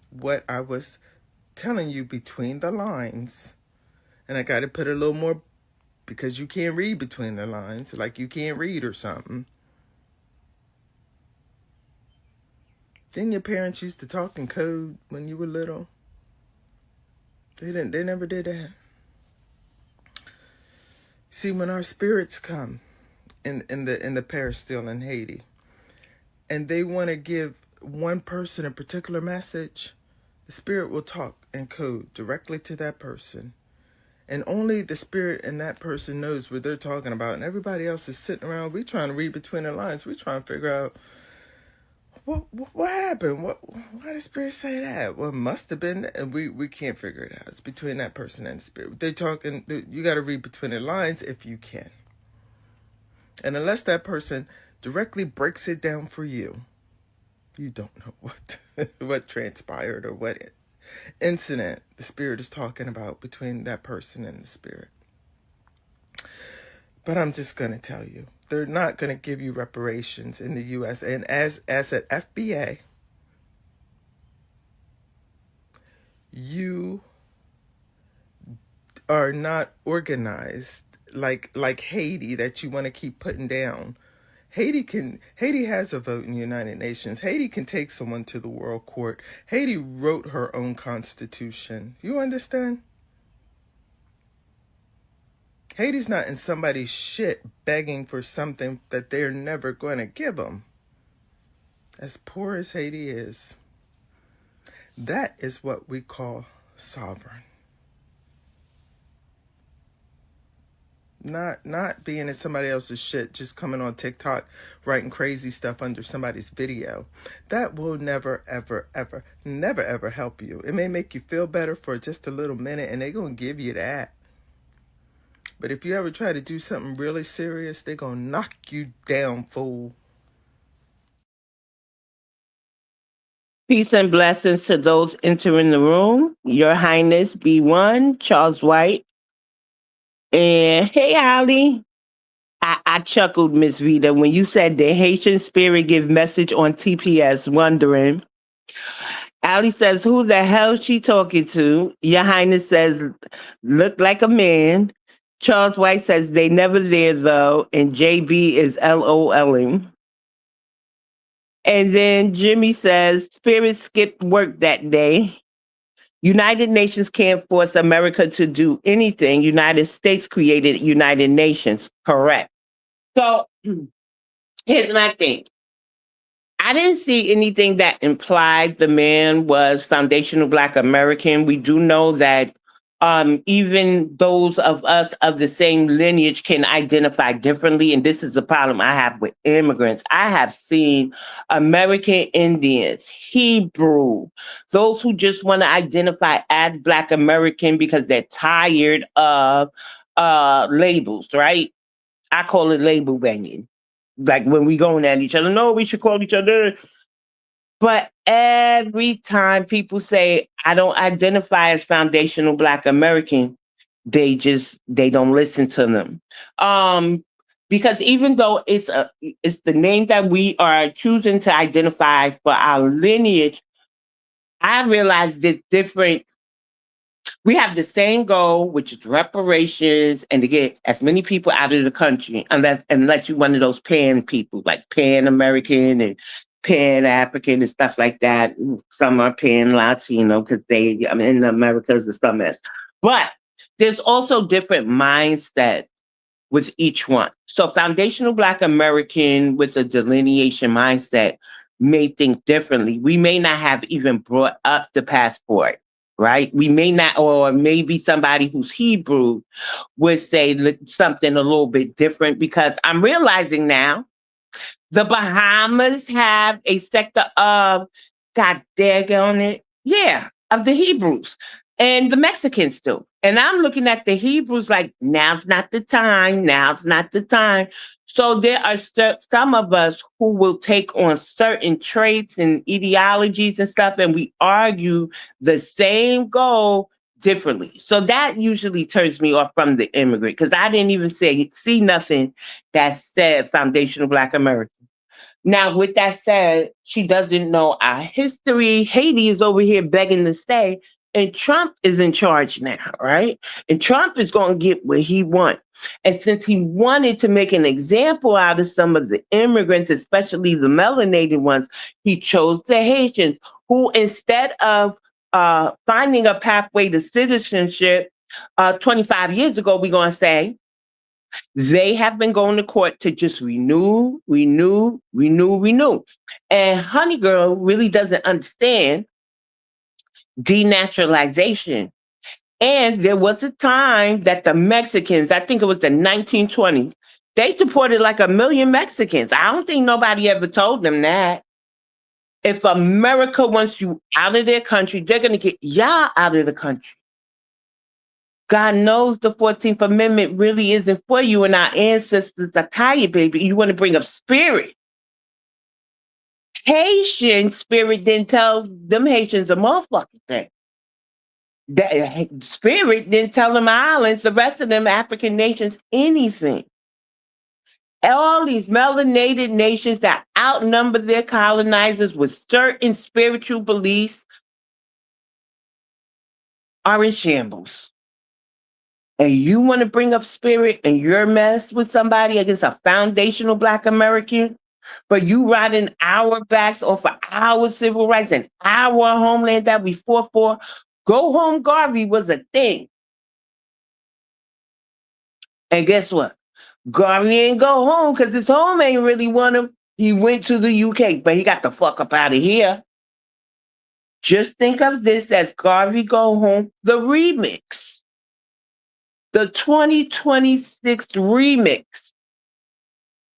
what I was telling you between the lines. And I got to put a little more, because you can't read between the lines, like you can't read or something. Didn't your parents used to talk in code when you were little? They never did that. See, when our spirits come in the peristyle in Haiti, and they want to give one person a particular message, the spirit will talk in code directly to that person. And only the spirit and that person knows what they're talking about. And everybody else is sitting around. We trying to read between the lines. We trying to figure out what happened. Why did spirit say that? Well, it must have been. And we can't figure it out. It's between that person and the spirit. They're talking. You got to read between the lines if you can. And unless that person directly breaks it down for you, you don't know what transpired or what incident the spirit is talking about between that person and the spirit. But I'm just going to tell you, they're not going to give you reparations in the U.S. And as an FBA, you are not organized like Haiti that you want to keep putting down. Haiti has a vote in the United Nations. Haiti can take someone to the World Court. Haiti wrote her own constitution. You understand? Haiti's not in somebody's shit begging for something that they're never going to give them. As poor as Haiti is, that is what we call sovereign. Not being in somebody else's shit, just coming on TikTok, writing crazy stuff under somebody's video. That will never, ever, ever, never, ever help you. It may make you feel better for just a little minute, and they're going to give you that. But if you ever try to do something really serious, they're going to knock you down, fool. Peace and blessings to those entering the room. Your Highness B1, Charles White. And hey, Ali. I chuckled, Miss Rita, when you said the Haitian spirit give message on TPS, wondering. Ali says, who the hell she talking to? Your Highness says, look like a man. Charles White says, they never there, though. And JB is LOLing. And then Jimmy says, spirit skipped work that day. United Nations can't force America to do anything. United States created United Nations. Correct. So here's my thing. I didn't see anything that implied the man was foundational Black American. We do know that even those of us of the same lineage can identify differently. And this is the problem I have with immigrants. I have seen American Indians, Hebrew, those who just want to identify as Black American because they're tired of labels, right? I call it label banging. Like when we going at each other, no, we should call each other. But every time people say, I don't identify as foundational Black American, they don't listen to them. Because even though it's the name that we are choosing to identify for our lineage, I realize there's different. We have the same goal, which is reparations and to get as many people out of the country, unless you're one of those pan people, like Pan-American and Pan-African and stuff like that. Some are Pan-Latino because in the Americas and some is. But there's also different mindset with each one. So foundational Black American with a delineation mindset may think differently. We may not have even brought up the passport, right? We may not, or maybe somebody who's Hebrew would say something a little bit different, because I'm realizing now the Bahamas have a sector of, God daggone it, yeah, of the Hebrews. And the Mexicans do. And I'm looking at the Hebrews like, now's not the time, now's not the time. So there are some of us who will take on certain traits and ideologies and stuff, and we argue the same goal differently. So that usually turns me off from the immigrant, because I didn't even see nothing that said foundational Black America. Now, with that said, she doesn't know our history. Haiti is over here begging to stay, and Trump is in charge now, right? And Trump is going to get what he wants. And since he wanted to make an example out of some of the immigrants, especially the melanated ones, he chose the Haitians, who, instead of finding a pathway to citizenship 25 years ago, we're going to say, they have been going to court to just renew. And Honey Girl really doesn't understand denaturalization. And there was a time that the Mexicans, I think it was the 1920s, they deported like 1 million Mexicans. I don't think nobody ever told them that. If America wants you out of their country, they're going to get y'all out of the country. God knows the 14th Amendment really isn't for you, and our ancestors are tired, baby. You want to bring up spirit. Haitian spirit didn't tell them Haitians a motherfucking thing. That spirit didn't tell them islands, the rest of them African nations, anything. All these melanated nations that outnumber their colonizers with certain spiritual beliefs are in shambles. And you want to bring up spirit and you're mess with somebody against a foundational Black American, but you riding our backs off of our civil rights and our homeland that we fought for. Go home Garvey was a thing. And guess what? Garvey ain't go home because his home ain't really want him. He went to the UK, but he got the fuck up out of here. Just think of this as Garvey Go Home, the remix. The 2026 remix.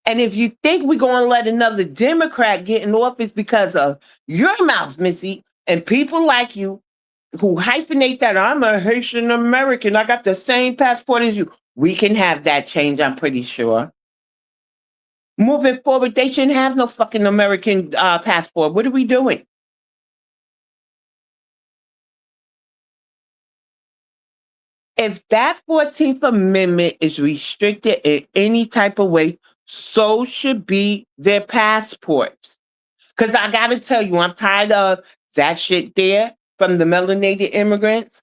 And if you think we're going to let another Democrat get in office because of your mouth, Missy, and people like you who hyphenate that I'm a Haitian American, I got the same passport as you, we can have that change, I'm pretty sure. Moving forward, they shouldn't have no fucking American passport. What are we doing? If that 14th Amendment is restricted in any type of way, so should be their passports. Because I got to tell you, I'm tired of that shit there from the melanated immigrants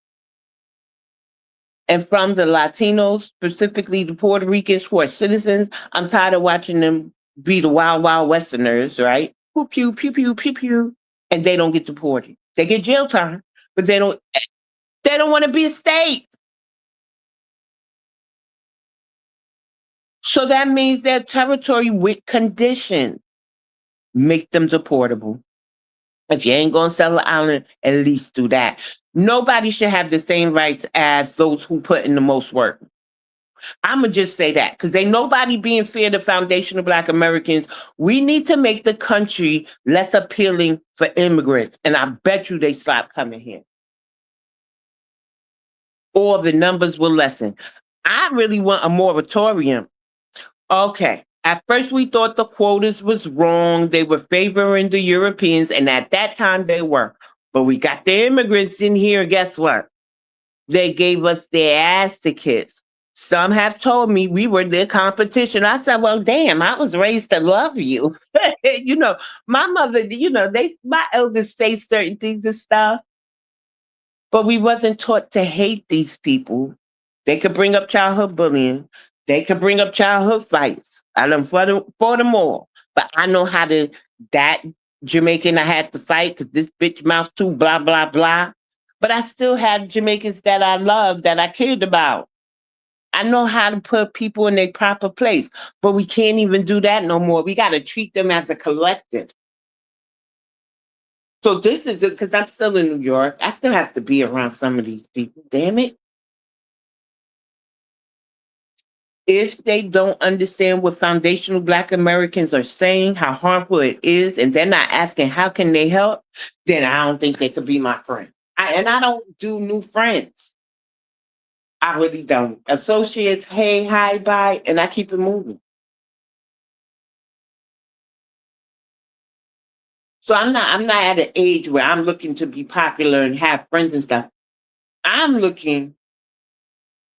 and from the Latinos, specifically the Puerto Ricans who are citizens. I'm tired of watching them be the wild, wild Westerners, right? Pew, pew, pew, pew, pew, pew. And they don't get deported. They get jail time, but they don't want to be a state. So that means their territory with conditions make them deportable. If you ain't gonna sell the island, at least do that. Nobody should have the same rights as those who put in the most work. I'ma just say that because ain't nobody being fair to foundational Black Americans. We need to make the country less appealing for immigrants, and I bet you they stop coming here. Or the numbers will lessen. I really want a moratorium. Okay. At first, we thought the quotas was wrong. They were favoring the Europeans, and at that time they were. But we got the immigrants in here, and guess what? They gave us their ass to kiss. Some have told me we were their competition. I said, well, damn, I was raised to love you. You know, my mother, my elders say certain things and stuff, but we wasn't taught to hate these people. They could bring up childhood bullying. They could bring up childhood fights. I done fought them all. But I know how to, that Jamaican I had to fight because this bitch mouth too, blah, blah, blah. But I still had Jamaicans that I loved, that I cared about. I know how to put people in their proper place. But we can't even do that no more. We got to treat them as a collective. So this is it, because I'm still in New York. I still have to be around some of these people. Damn it. If they don't understand what foundational Black Americans are saying, how harmful it is, and they're not asking how can they help, then I don't think they could be my friend. And I don't do new friends. I really don't. Associates, hey, hi, bye, and I keep it moving. So I'm not at an age where I'm looking to be popular and have friends and stuff. I'm looking,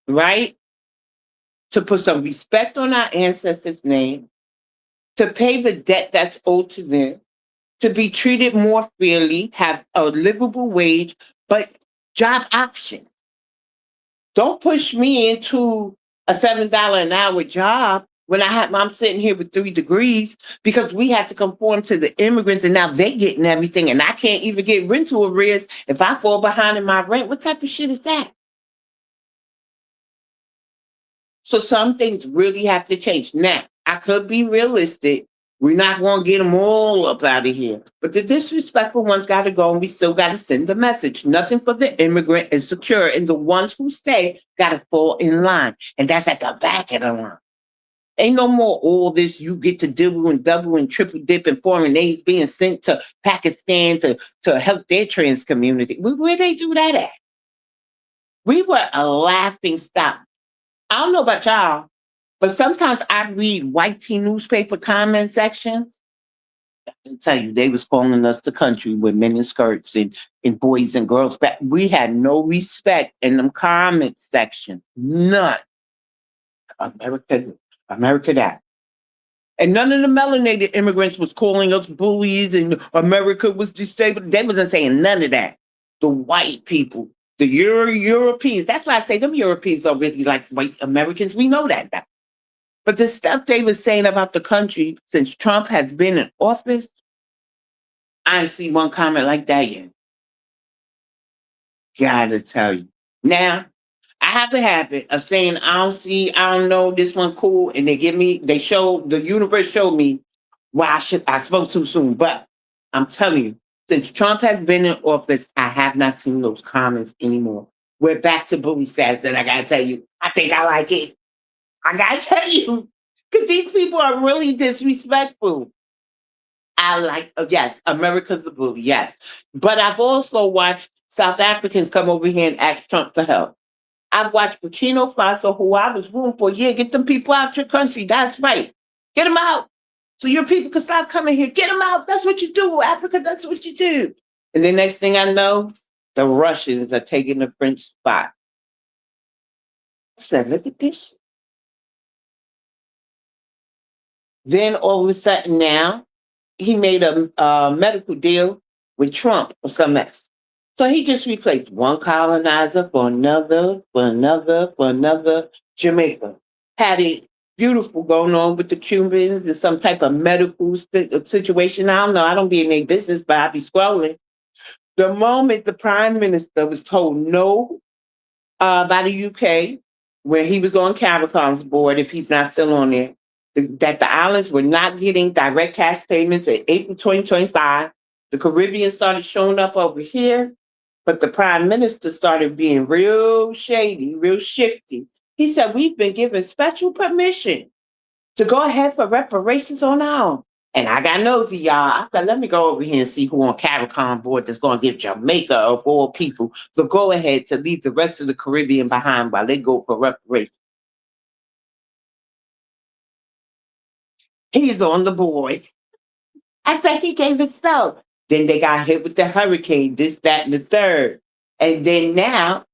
right, to put some respect on our ancestors' name, to pay the debt that's owed to them, to be treated more fairly, have a livable wage, but job options. Don't push me into a $7 an hour job when I'm sitting here with 3 degrees because we had to conform to the immigrants and now they're getting everything and I can't even get rental arrears if I fall behind in my rent. What type of shit is that? So some things really have to change. Now, I could be realistic. We're not going to get them all up out of here. But the disrespectful ones got to go, and we still got to send the message. Nothing for the immigrant is secure, and the ones who stay got to fall in line. And that's at the back of the line. Ain't no more all this you get to double and double and triple dip and foreign aids being sent to Pakistan to help their trans community. Where they do that at? We were a laughing stock. I don't know about y'all, but sometimes I read white tea newspaper comment sections. I can tell you, they was calling us the country with men in skirts and boys and girls. But we had no respect in them comment section. None. America that. And none of the melanated immigrants was calling us bullies and America was disabled. They wasn't saying none of that. The white people, the Europeans. That's why I say them Europeans are really like white Americans. We know that now. But the stuff they were saying about the country since Trump has been in office, I ain't seen one comment like that yet. Gotta tell you. Now, I have a habit of saying, I don't know, this one cool, and the universe showed me why I spoke too soon. But I'm telling you, since Trump has been in office, I have not seen those comments anymore. We're back to bully status, and I gotta tell you, I think I like it. I gotta tell you, because these people are really disrespectful. I like, yes, America's the bully, yes. But I've also watched South Africans come over here and ask Trump for help. I've watched Burkina Faso, who I was rooting for, get them people out your country. That's right. Get them out. So your people can stop coming here. Get them out. That's what you do. Africa, that's what you do. And the next thing I know, the Russians are taking the French spot. I said, look at this. Then all of a sudden now, he made a medical deal with Trump or some mess. So he just replaced one colonizer for another, for another, for another. Jamaica had it beautiful going on with the Cubans and some type of medical situation. I don't know. I don't be in their business, but I be scrolling. The moment the prime minister was told no by the UK, when he was on CARICOM's board, if he's not still on there, that the islands were not getting direct cash payments in April 2025. The Caribbean started showing up over here, but the prime minister started being real shady, real shifty. He said, we've been given special permission to go ahead for reparations on our own. And I got nosy, y'all. I said, let me go over here and see who on CARICOM board that's going to give Jamaica, of all people, the go-ahead to leave the rest of the Caribbean behind while they go for reparations. He's on the board. I said, he gave it so. Then they got hit with the hurricane, this, that, and the third. And then now,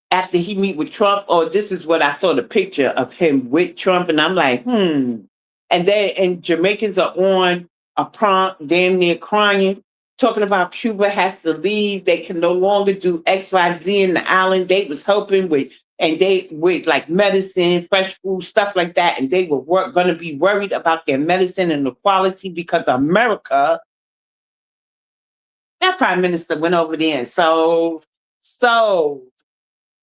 after he meet with Trump, this is what I saw the picture of him with Trump, and I'm like, And Jamaicans are on a prompt, damn near crying, talking about Cuba has to leave. They can no longer do XYZ in the island. They was helping with like medicine, fresh food, stuff like that. And they were going to be worried about their medicine and the quality because America, that prime minister went over there and so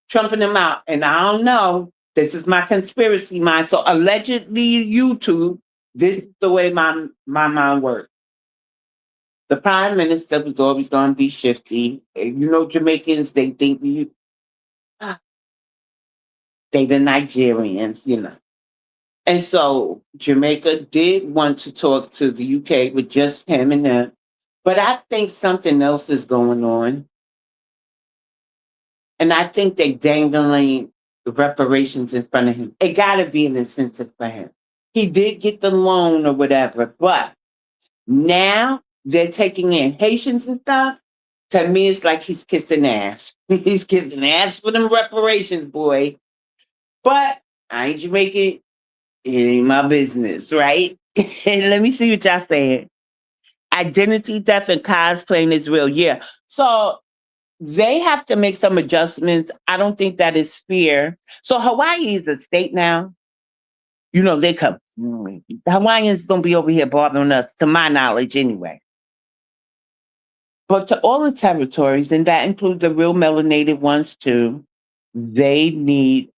trumping them out. And I don't know. This is my conspiracy mind. So allegedly YouTube, this is the way my mind works. The prime minister was always going to be shifty. And you know, Jamaicans, they think they the Nigerians, you know. And so Jamaica did want to talk to the UK with just him and them. But I think something else is going on. And I think they dangling the reparations in front of him. It got to be an incentive for him. He did get the loan or whatever, but now they're taking in Haitians and stuff. To me, it's like he's kissing ass. He's kissing ass for them reparations, boy. But I ain't Jamaican. It ain't my business, right? And let me see what y'all saying. Identity theft and cosplaying is real. Yeah. So they have to make some adjustments. I don't think that is fair. So Hawaii is a state now. You know, they come. The Hawaiians don't be over here bothering us, to my knowledge, anyway. But to all the territories, and that includes the real melanated ones too, they need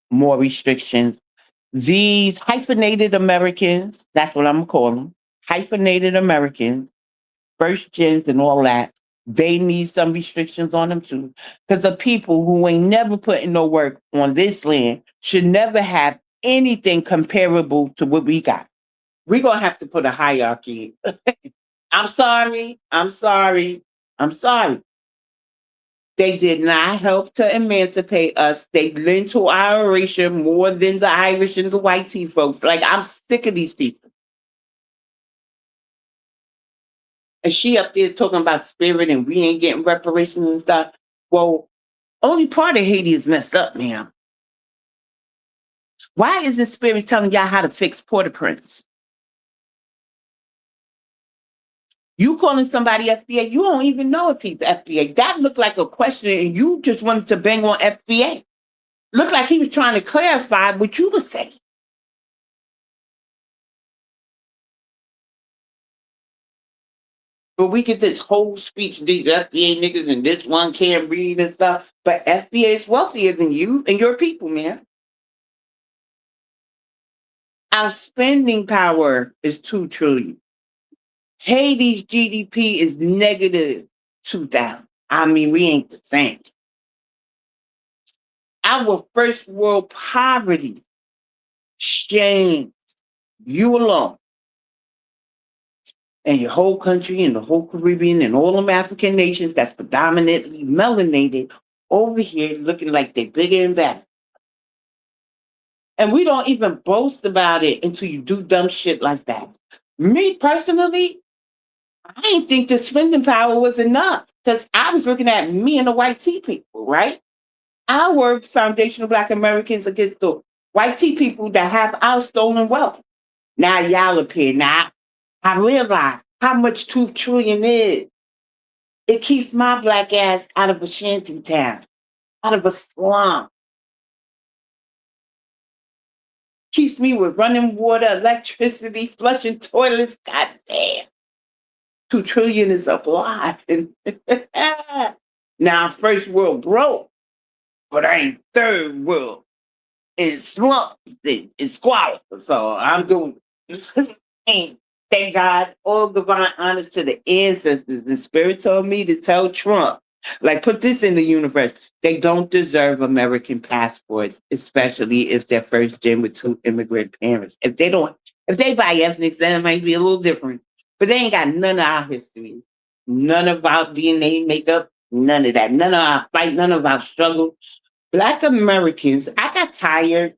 more restrictions. These hyphenated Americans, that's what I'm calling them, hyphenated Americans, first gens and all that, they need some restrictions on them too. Because the people who ain't never put in no work on this land should never have anything comparable to what we got. We're going to have to put a hierarchy. I'm sorry. I'm sorry. I'm sorry. They did not help to emancipate us. They lent to our erasure more than the Irish and the white tea folks. Like, I'm sick of these people. And she up there talking about spirit and we ain't getting reparations and stuff. Well, only part of Haiti is messed up now. Why isn't spirit telling y'all how to fix Port-au-Prince? You calling somebody FBA, you don't even know if he's FBA. That looked like a question and you just wanted to bang on FBA. Looked like he was trying to clarify what you were saying. But we get this whole speech, these FBA niggas and this one can't read and stuff. But FBA is wealthier than you and your people, man. Our spending power is $2 trillion. Haiti's GDP is negative 2,000. I mean, we ain't the same. Our first world poverty, shame, you alone, and your whole country and the whole Caribbean and all them African nations that's predominantly melanated over here looking like they're bigger and better. And we don't even boast about it until you do dumb shit like that. Me personally, I didn't think the spending power was enough because I was looking at me and the white tea people, right? Our foundational Black Americans against the white tea people that have our stolen wealth. Now y'all appear. Now I realize how much $2 trillion is. It keeps my Black ass out of a shanty town, out of a slum. Keeps me with running water, electricity, flushing toilets. Goddamn. $2 trillion is a lot. Now, first world broke, but I ain't third world. It's slumps, it's squalor. So I'm doing thank God, all divine honors to the ancestors. The spirit told me to tell Trump, like, put this in the universe. They don't deserve American passports, especially if they're first gen with 2 immigrant parents. If they buy ethnics, then it might be a little different. But they ain't got none of our history, none of our DNA makeup, none of that, none of our fight, none of our struggle. Black Americans, I got tired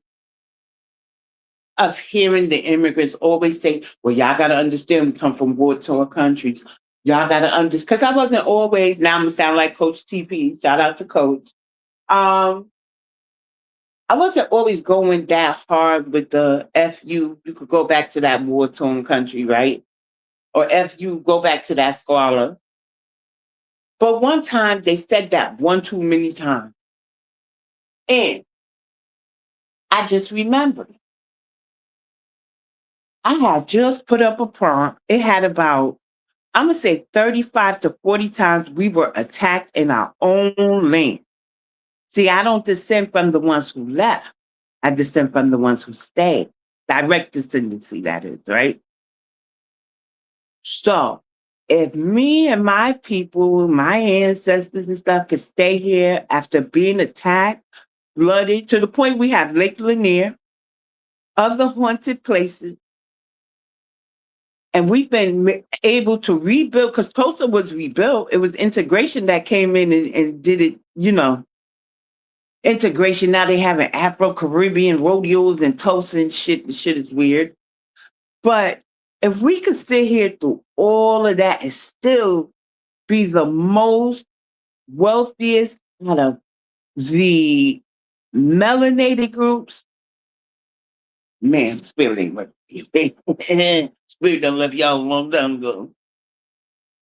of hearing the immigrants always say, well, y'all got to understand, we come from war-torn countries. Y'all got to understand, because I wasn't always, now I'm going to sound like Coach TP, shout out to Coach. I wasn't always going that hard with the FU. You could go back to that war-torn country, right? Or FU, go back to that scholar. But one time they said that one too many times. And I just remembered. I had just put up a prompt. It had about, I'm going to say 35 to 40 times we were attacked in our own land. See, I don't descend from the ones who left. I descend from the ones who stayed. Direct descendancy, that is, right? So If me and my people, my ancestors and stuff could stay here after being attacked, flooded, to the point we have Lake Lanier, other haunted places, and we've been able to rebuild, because Tulsa was rebuilt. It was integration that came in and did it, integration. Now they have an Afro-Caribbean rodeos in Tulsa and shit. The shit is weird. But if we could sit here through all of that and still be the most wealthiest out of the melanated groups, man, spirit ain't what spirit done left y'all a long time ago.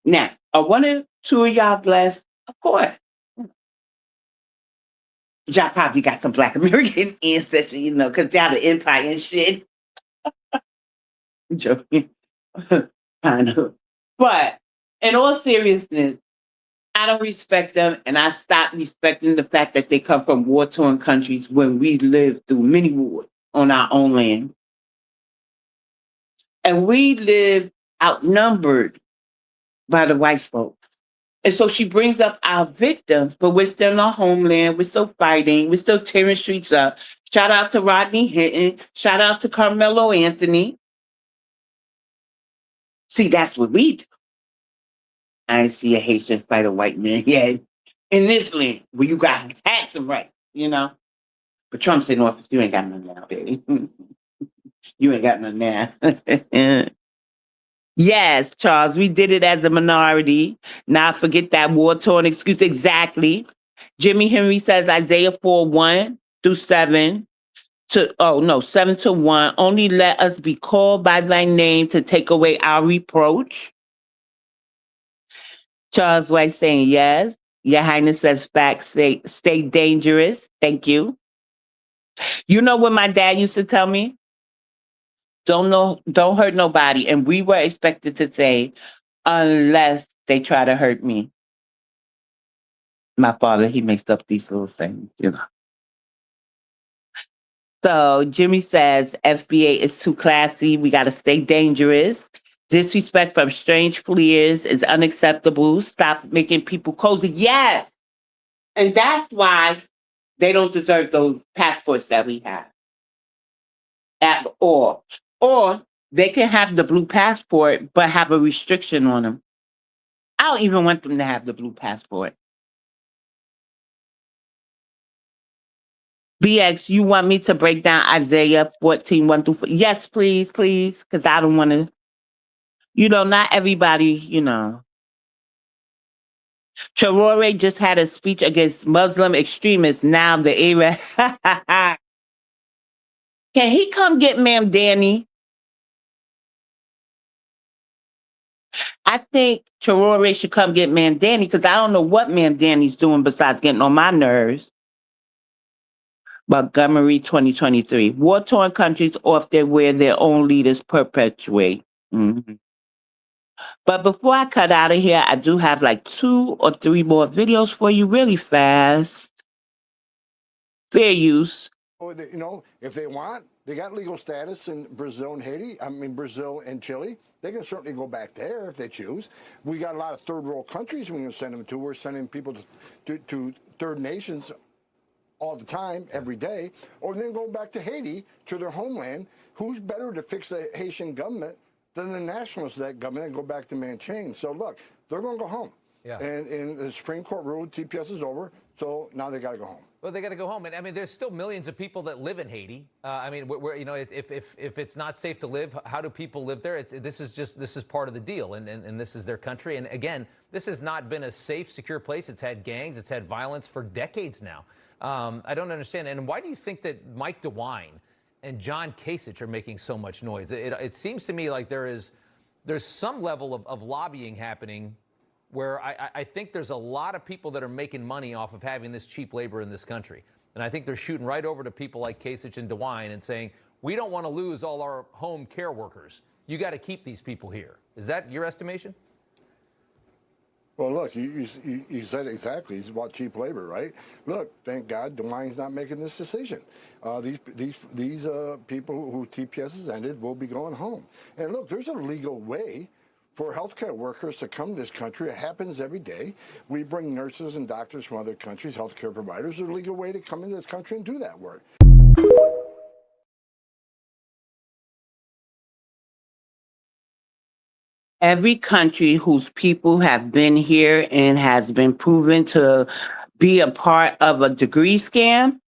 Now, are one or two of y'all blessed? Of course. Y'all probably got some Black American ancestry, because y'all the empire and shit. I'm joking. Kind of. But in all seriousness, I don't respect them, and I stopped respecting the fact that they come from war-torn countries when we lived through many wars on our own land. And we live outnumbered by the white folks. And so she brings up our victims, but we're still in our homeland. We're still fighting. We're still tearing streets up. Shout out to Rodney Hinton. Shout out to Carmelo Anthony. See, that's what we do. I ain't see a Haitian fight a white man yet in this land where you got had some rights, But Trump's in office, you ain't got none now, baby. You ain't got none now. Yes, Charles, we did it as a minority. Now forget that war-torn excuse. Exactly. Jimmy Henry says Isaiah 4:1-7 7 to 1. Only let us be called by thy name to take away our reproach. Charles White saying yes. Your Highness says facts stay dangerous. Thank you. You know what my dad used to tell me? Don't hurt nobody. And we were expected to say, unless they try to hurt me. My father, he makes up these little things, So Jimmy says FBA is too classy. We got to stay dangerous. Disrespect from strange fleers is unacceptable. Stop making people cozy. Yes. And that's why they don't deserve those passports that we have at all. Or they can have the blue passport, but have a restriction on them. I don't even want them to have the blue passport. BX, you want me to break down Isaiah 14:1-4? Yes, please, because I don't want to, not everybody, Traore just had a speech against Muslim extremists. Now the Arab. Can he come get Ma'am Danny? I think Traore should come get Ma'am Danny because I don't know what Ma'am Danny's doing besides getting on my nerves. Montgomery 2023. War-torn countries often where their own leaders perpetuate. Mm-hmm. But before I cut out of here, I do have like 2 or 3 more videos for you really fast. Fair use. If they want, they got legal status in Brazil and Haiti. Brazil and Chile. They can certainly go back there if they choose. We got a lot of third world countries we can send them to. We're sending people to third nations all the time, every day. Or then go back to Haiti, to their homeland. Who's better to fix the Haitian government than the nationalists of that government and go back to Manchain? So look, they're going to go home. Yeah. And the Supreme Court ruled TPS is over, so now they got to go home. Well, they got to go home, and there's still millions of people that live in Haiti. If it's not safe to live, how do people live there? This is part of the deal, and this is their country. And again, this has not been a safe, secure place. It's had gangs, it's had violence for decades now. I don't understand. And why do you think that Mike DeWine and John Kasich are making so much noise? It seems to me like there's some level of lobbying happening where I think there's a lot of people that are making money off of having this cheap labor in this country. And I think they're shooting right over to people like Kasich and DeWine and saying, we don't want to lose all our home care workers. You got to keep these people here. Is that your estimation? Well, look, you said it exactly. It's about cheap labor, right? Look, thank God DeWine's not making this decision. These people who TPS has ended will be going home. And look, there's a legal way for healthcare workers to come to this country. It happens every day. We bring nurses and doctors from other countries, healthcare providers. There's a legal way to come into this country and do that work. Every country whose people have been here and has been proven to be a part of a degree scam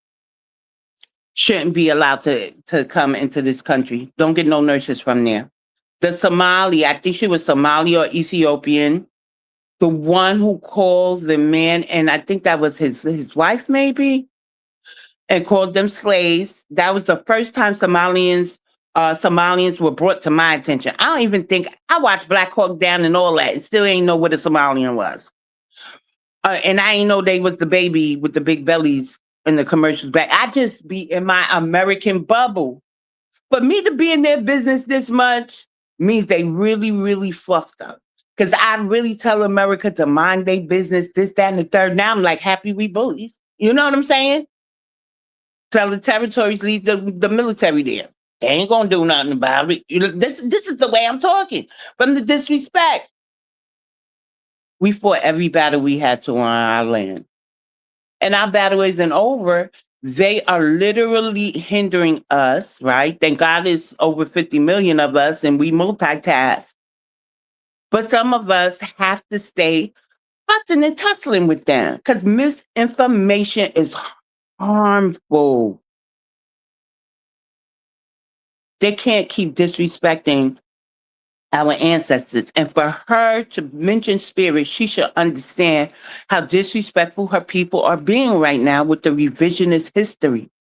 shouldn't be allowed to come into this country. Don't get no nurses from there. The Somali, I think she was Somali or Ethiopian, the one who calls the man, and I think that was his wife maybe, and called them slaves. That was the first time Somalians were brought to my attention. I don't even think I watched Black Hawk Down and all that, and still ain't know what a Somalian was. And I ain't know they was the baby with the big bellies in the commercials back. I just be in my American bubble. For me to be in their business this much means they really, really fucked up. Because I really tell America to mind their business, this, that, and the third. Now I'm like, happy we bullies. You know what I'm saying? Tell the territories, leave the military there. They ain't gonna do nothing about it. You know, this is the way I'm talking. From the disrespect. We fought every battle we had to on our land. And our battle isn't over. They are literally hindering us, right? Thank God it's over 50 million of us and we multitask. But some of us have to stay fussing and tussling with them because misinformation is harmful. They can't keep disrespecting our ancestors. And for her to mention spirit, she should understand how disrespectful her people are being right now with the revisionist history.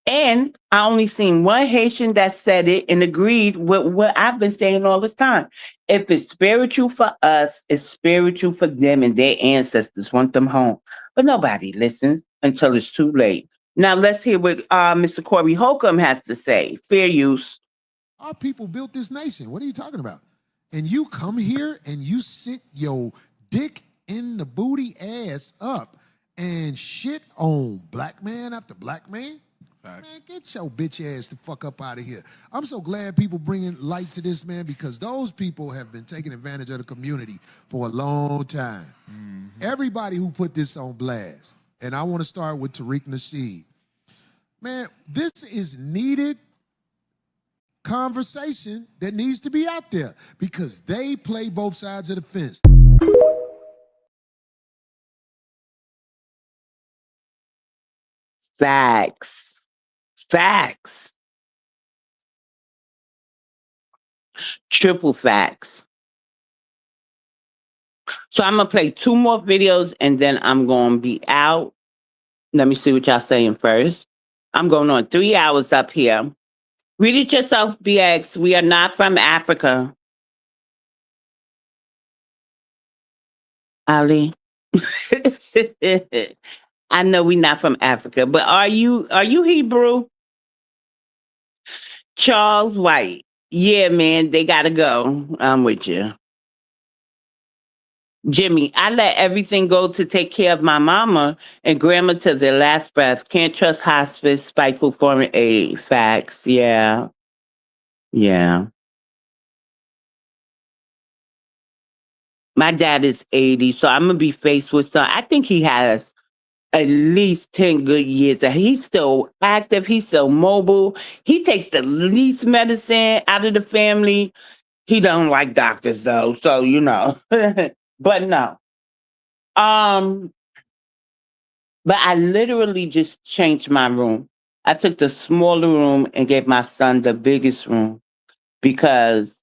And I only seen one Haitian that said it and agreed with what I've been saying all this time. If it's spiritual for us, it's spiritual for them and their ancestors want them home. But nobody listens until it's too late. Now let's hear what Mr. Corey Holcomb has to say. Fair use. Our people built this nation. What are you talking about? And you come here and you sit your dick in the booty ass up and shit on black man after black man? Man, get your bitch ass the fuck up out of here. I'm so glad people bringing light to this, man, because those people have been taking advantage of the community for a long time. Everybody who put this on blast, and I want to start with Tariq Nasheed. Man, this is needed conversation that needs to be out there because they play both sides of the fence. Facts. Facts. Triple facts. So I'm going to play 2 more videos and then I'm going to be out. Let me see what y'all saying first. I'm going on 3 hours up here. Read it yourself, BX. We are not from Africa. Ali. I know we're not from Africa, but are you Hebrew? Charles White. Yeah, man, they gotta go. I'm with you. Jimmy, I let everything go to take care of my mama and grandma to their last breath. Can't trust hospice, spiteful foreign aid. Facts. Yeah. Yeah. My dad is 80, so I'm gonna be faced with some. I think he has at least 10 good years. He's still active, he's still mobile. He takes the least medicine out of the family. He don't like doctors though, so you know. But no. Um, but I literally just changed my room. I took the smaller room and gave my son the biggest room because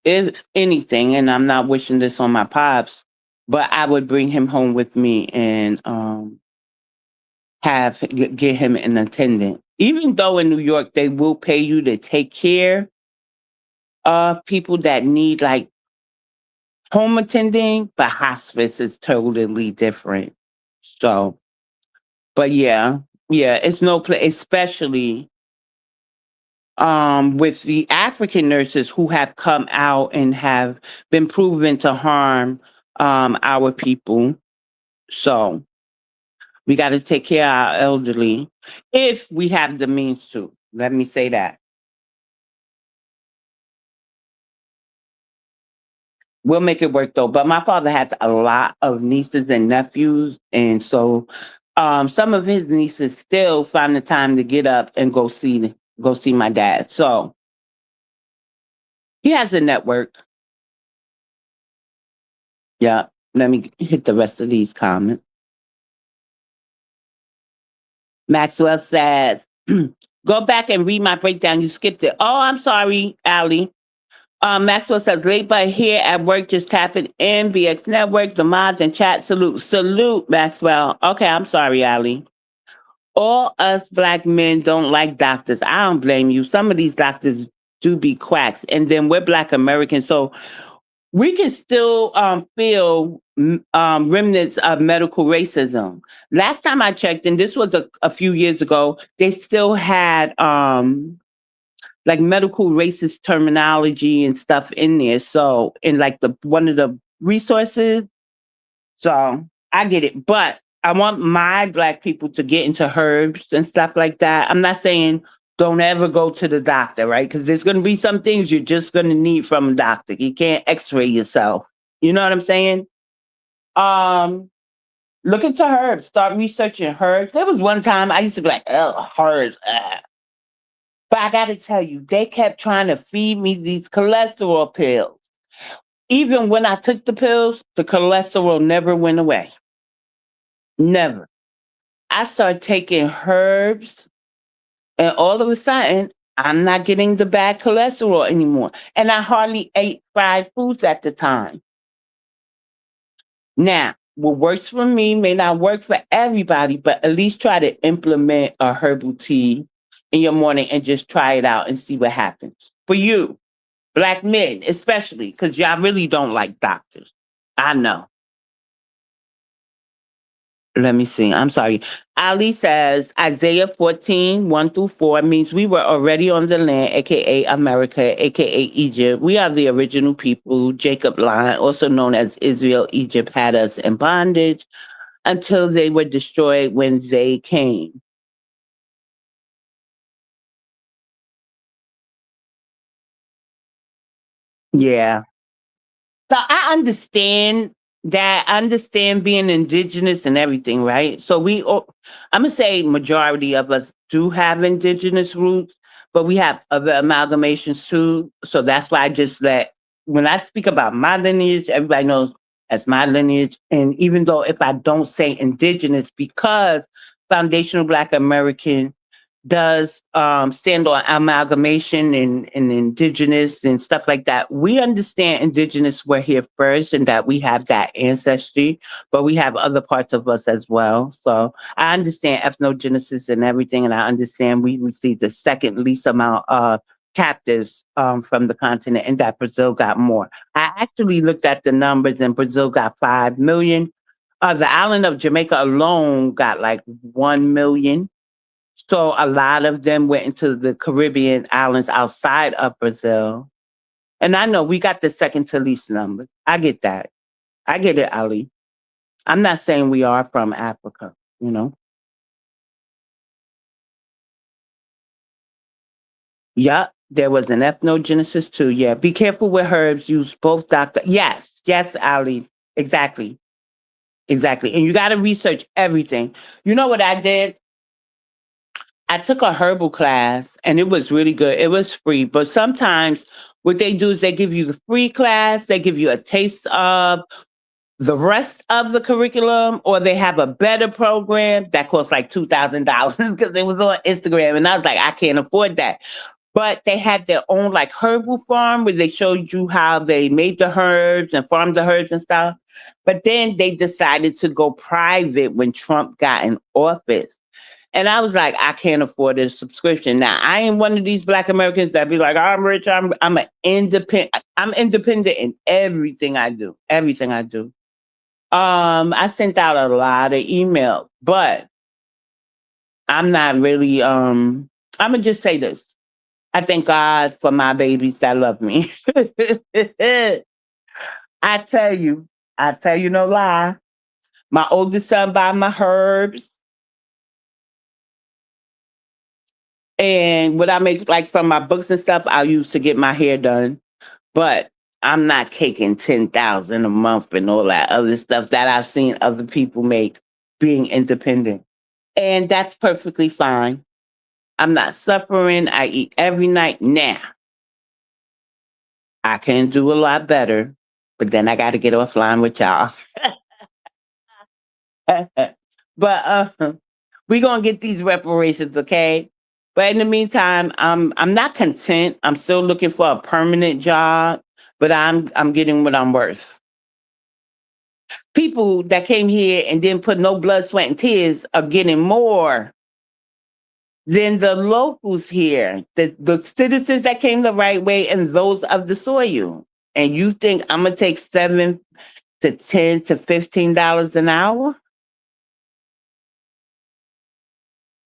if anything, and I'm not wishing this on my pops, but I would bring him home with me and get him an attendant. Even though in New York they will pay you to take care of people that need like home attending, but hospice is totally different. So, but yeah, it's no place, especially with the African nurses who have come out and have been proven to harm our people. So we got to take care of our elderly if we have the means to. Let me say that. We'll make it work though. But my father has a lot of nieces and nephews, and so some of his nieces still find the time to get up and go see my dad. So he has a network. Yeah. Let me hit the rest of these comments. Maxwell says, go back and read my breakdown. You skipped it. Oh, I'm sorry, Allie. Maxwell says, late but here at work, just tapping in BX Network, the mods and chat. Salute. Salute, Maxwell. Okay, I'm sorry, Allie. All us black men don't like doctors. I don't blame you. Some of these doctors do be quacks. And then we're black Americans. So we can still feel remnants of medical racism. Last time I checked, and this was a few years ago, they still had like medical racist terminology and stuff in there. So in like the one of the resources. So I get it. But I want my black people to get into herbs and stuff like that. I'm not saying don't ever go to the doctor, right? Because there's going to be some things you're just going to need from a doctor. You can't x-ray yourself. You know what I'm saying? Um, Look into herbs. Start researching herbs. There was one time I used to be like, oh, herbs. But I got to tell you, they kept trying to feed me these cholesterol pills. Even when I took the pills, the cholesterol never went away. Never. I started taking herbs, and all of a sudden, I'm not getting the bad cholesterol anymore. And I hardly ate fried foods at the time. Now, what works for me may not work for everybody, but at least try to implement a herbal tea in your morning and just try it out and see what happens. For you, black men, especially, because y'all really don't like doctors. I know. Let me see. I'm sorry. Ali says Isaiah 14, 1 through 4 means we were already on the land, aka America, aka Egypt. We are the original people. Jacob line, also known as Israel, Egypt, had us in bondage until they were destroyed when they came. Yeah. So I understand that. I understand being indigenous and everything, right? So I'm gonna say majority of us do have indigenous roots, but we have other amalgamations too. So that's why I just let when I speak about my lineage, everybody knows as my lineage. And even though if I don't say indigenous, because foundational Black American does stand on amalgamation and indigenous and stuff like that. We understand indigenous were here first and that we have that ancestry, but we have other parts of us as well. So I understand ethnogenesis and everything, and I understand we received the second least amount of captives from the continent and that Brazil got more. I actually looked at the numbers and Brazil got 5 million. The island of Jamaica alone got like 1 million, so a lot of them went into the Caribbean islands outside of Brazil. And I know we got the second to least number. I get that. I get it, Ali. I'm not saying we are from Africa, you know. Yeah, there was an ethnogenesis too. Yeah, be careful with herbs. Use both doctor. Yes, yes, Ali. Exactly, exactly. And you got to research everything. You know what I did? I took a herbal class and it was really good. It was free, but sometimes what they do is they give you the free class, they give you a taste of the rest of the curriculum, or they have a better program that costs like $2,000 because it was on Instagram. And I was like, I can't afford that. But they had their own like herbal farm where they showed you how they made the herbs and farmed the herbs and stuff. But then they decided to go private when Trump got in office. And I was like, I can't afford a subscription. Now, I ain't one of these Black Americans that be like, I'm rich. I'm an independent. I'm independent in everything I do. Everything I do. I sent out a lot of emails, but I'm not really. I'm gonna just say this. I thank God for my babies that love me. I tell you, no lie. My oldest son buy my herbs. And what I make like from my books and stuff, I'll use to get my hair done. But I'm not taking 10,000 a month and all that other stuff that I've seen other people make being independent. And that's perfectly fine. I'm not suffering. I eat every night. Now, I can do a lot better, but then I got to get offline with y'all. But we gonna get these reparations, okay? But in the meantime, I'm not content. I'm still looking for a permanent job, but I'm getting what I'm worth. People that came here and didn't put no blood, sweat, and tears are getting more than the locals here, the citizens that came the right way and those of the soil. And you think I'm gonna take $7 to $10 to $15 an hour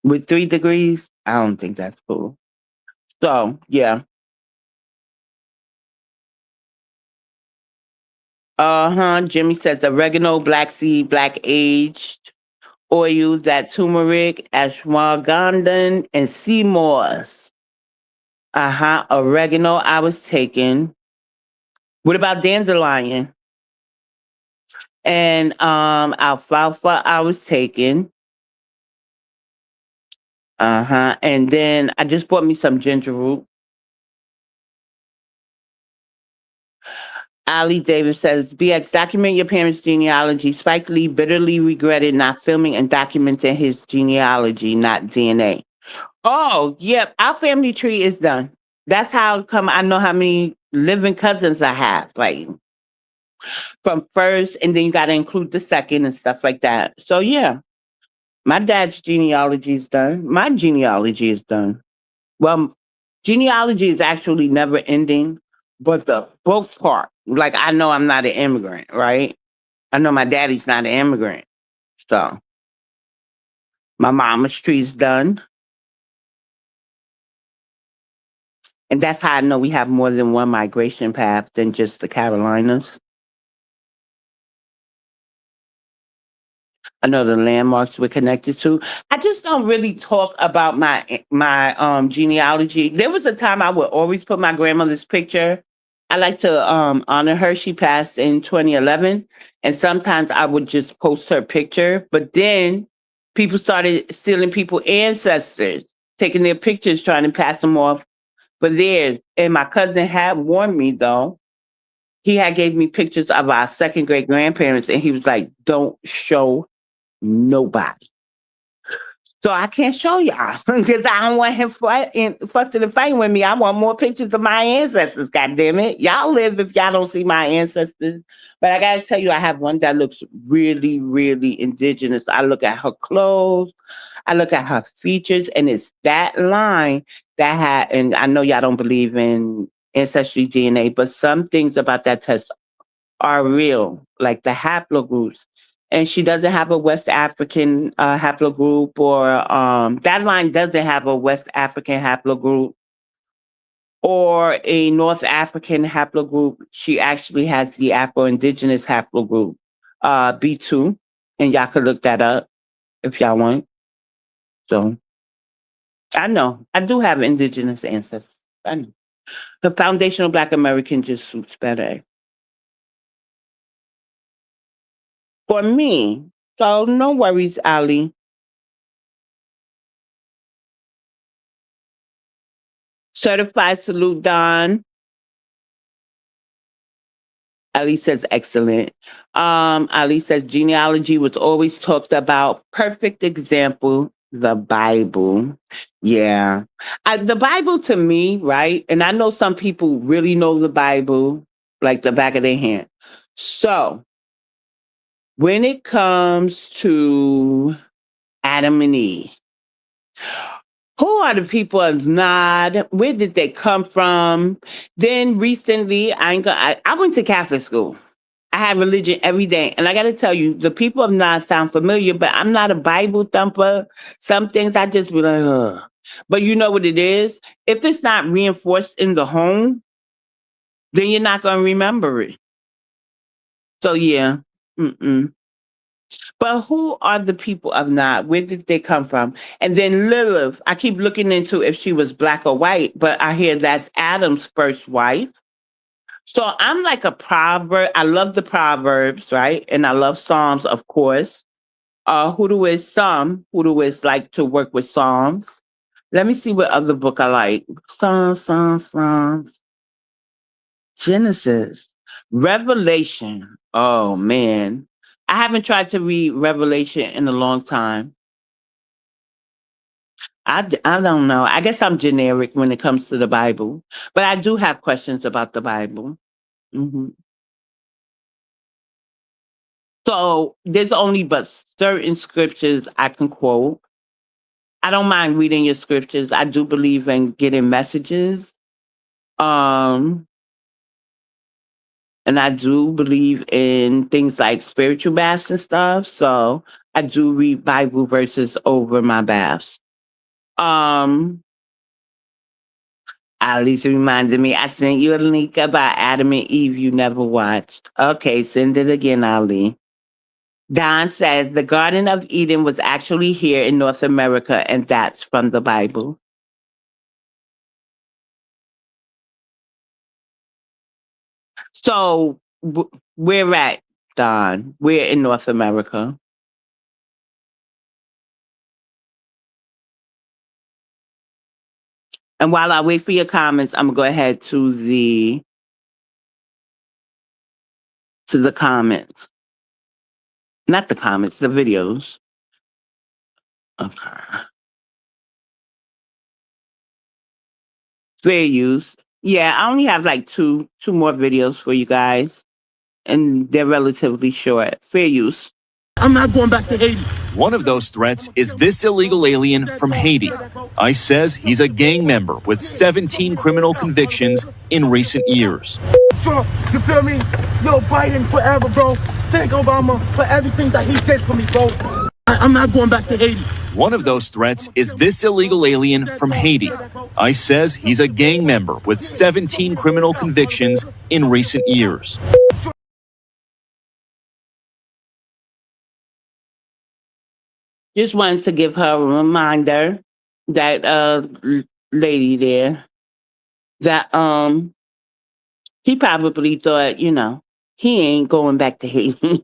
with 3 degrees? I don't think that's cool. So yeah. Jimmy says oregano, black seed, black aged oils, that turmeric, ashwagandha, and sea moss. Oregano I was taking. What about dandelion? And alfalfa I was taking. And then I just bought me some ginger root. Ali Davis says, BX, document your parents' genealogy. Spike Lee bitterly regretted not filming and documenting his genealogy, not DNA. Oh, yep. Our family tree is done. That's how come I know how many living cousins I have. Like from first, and then you got to include the second and stuff like that. So yeah, my dad's genealogy is done. My genealogy is done. Well, genealogy is actually never ending, but the book part, like I know I'm not an immigrant, right? I know my daddy's not an immigrant. So my mama's tree's done. And that's how I know we have more than one migration path than just the Carolinas. I know the landmarks we're connected to. I just don't really talk about my genealogy. There was a time I would always put my grandmother's picture. I like to honor her. She passed in 2011, and sometimes I would just post her picture. But then people started stealing people's ancestors, taking their pictures, trying to pass them off for theirs. And my cousin had warned me though. He had gave me pictures of our second great grandparents, and he was like, "Don't show nobody." So I can't show y'all because I don't want him fussing and fighting with me. I want more pictures of my ancestors, God damn it. Y'all live if y'all don't see my ancestors. But I gotta tell you, I have one that looks really, really indigenous. I look at her clothes, I look at her features, and it's that line that had, and I know y'all don't believe in ancestry DNA, but some things about that test are real, like the haplogroups. And she doesn't have a West African haplogroup, or that line doesn't have a West African haplogroup or a North African haplogroup. She actually has the Afro-Indigenous haplogroup, B2, and y'all could look that up if y'all want. So I know I do have indigenous ancestors. I know. The foundational Black American just suits better for me. So no worries, Ali. Certified salute, Don. Ali says excellent. Ali says genealogy was always talked about. Perfect example, the Bible. Yeah. The Bible to me, right? And I know some people really know the Bible like the back of their hand. So when it comes to Adam and Eve, who are the people of Nod? Where did they come from? Then recently, I went to Catholic school. I had religion every day. And I got to tell you, the people of Nod sound familiar, but I'm not a Bible thumper. Some things I just be like, ugh. But you know what it is? If it's not reinforced in the home, then you're not going to remember it. So yeah. Mm-mm. But who are the people of Nod? Where did they come from? And then Lilith, I keep looking into if she was black or white, but I hear that's Adam's first wife. So I'm like a proverb. I love the Proverbs, right? And I love Psalms, of course. Hoodoo is like to work with Psalms. Let me see what other book I like. Psalms. Genesis. Revelation. Oh man. I haven't tried to read Revelation in a long time. I don't know. I guess I'm generic when it comes to the Bible, but I do have questions about the Bible. hmm So there's only but certain scriptures I can quote. I don't mind reading your scriptures. I do believe in getting messages. Um, and I do believe in things like spiritual baths and stuff. So I do read Bible verses over my baths. Um, Alice reminded me I sent you a link about Adam and Eve you never watched. Okay, send it again, Ali. Don says the Garden of Eden was actually here in North America, and that's from the Bible. So we're at, Don. We're in North America. And while I wait for your comments, I'm gonna go ahead to the comments. Not the comments, the videos. Okay. Fair use. Yeah, I only have like two more videos for you guys, and they're relatively short. Fair use. I'm not going back to Haiti. One of those threats is this illegal alien from Haiti. ICE says he's a gang member with 17 criminal convictions in recent years. Trump, you feel me? Yo, Biden forever, bro. Thank Obama for everything that he did for me, bro. I'm not going back to Haiti. One of those threats is this illegal alien from Haiti. ICE says he's a gang member with 17 criminal convictions in recent years. Just wanted to give her a reminder, that lady there, that he probably thought, he ain't going back to Haiti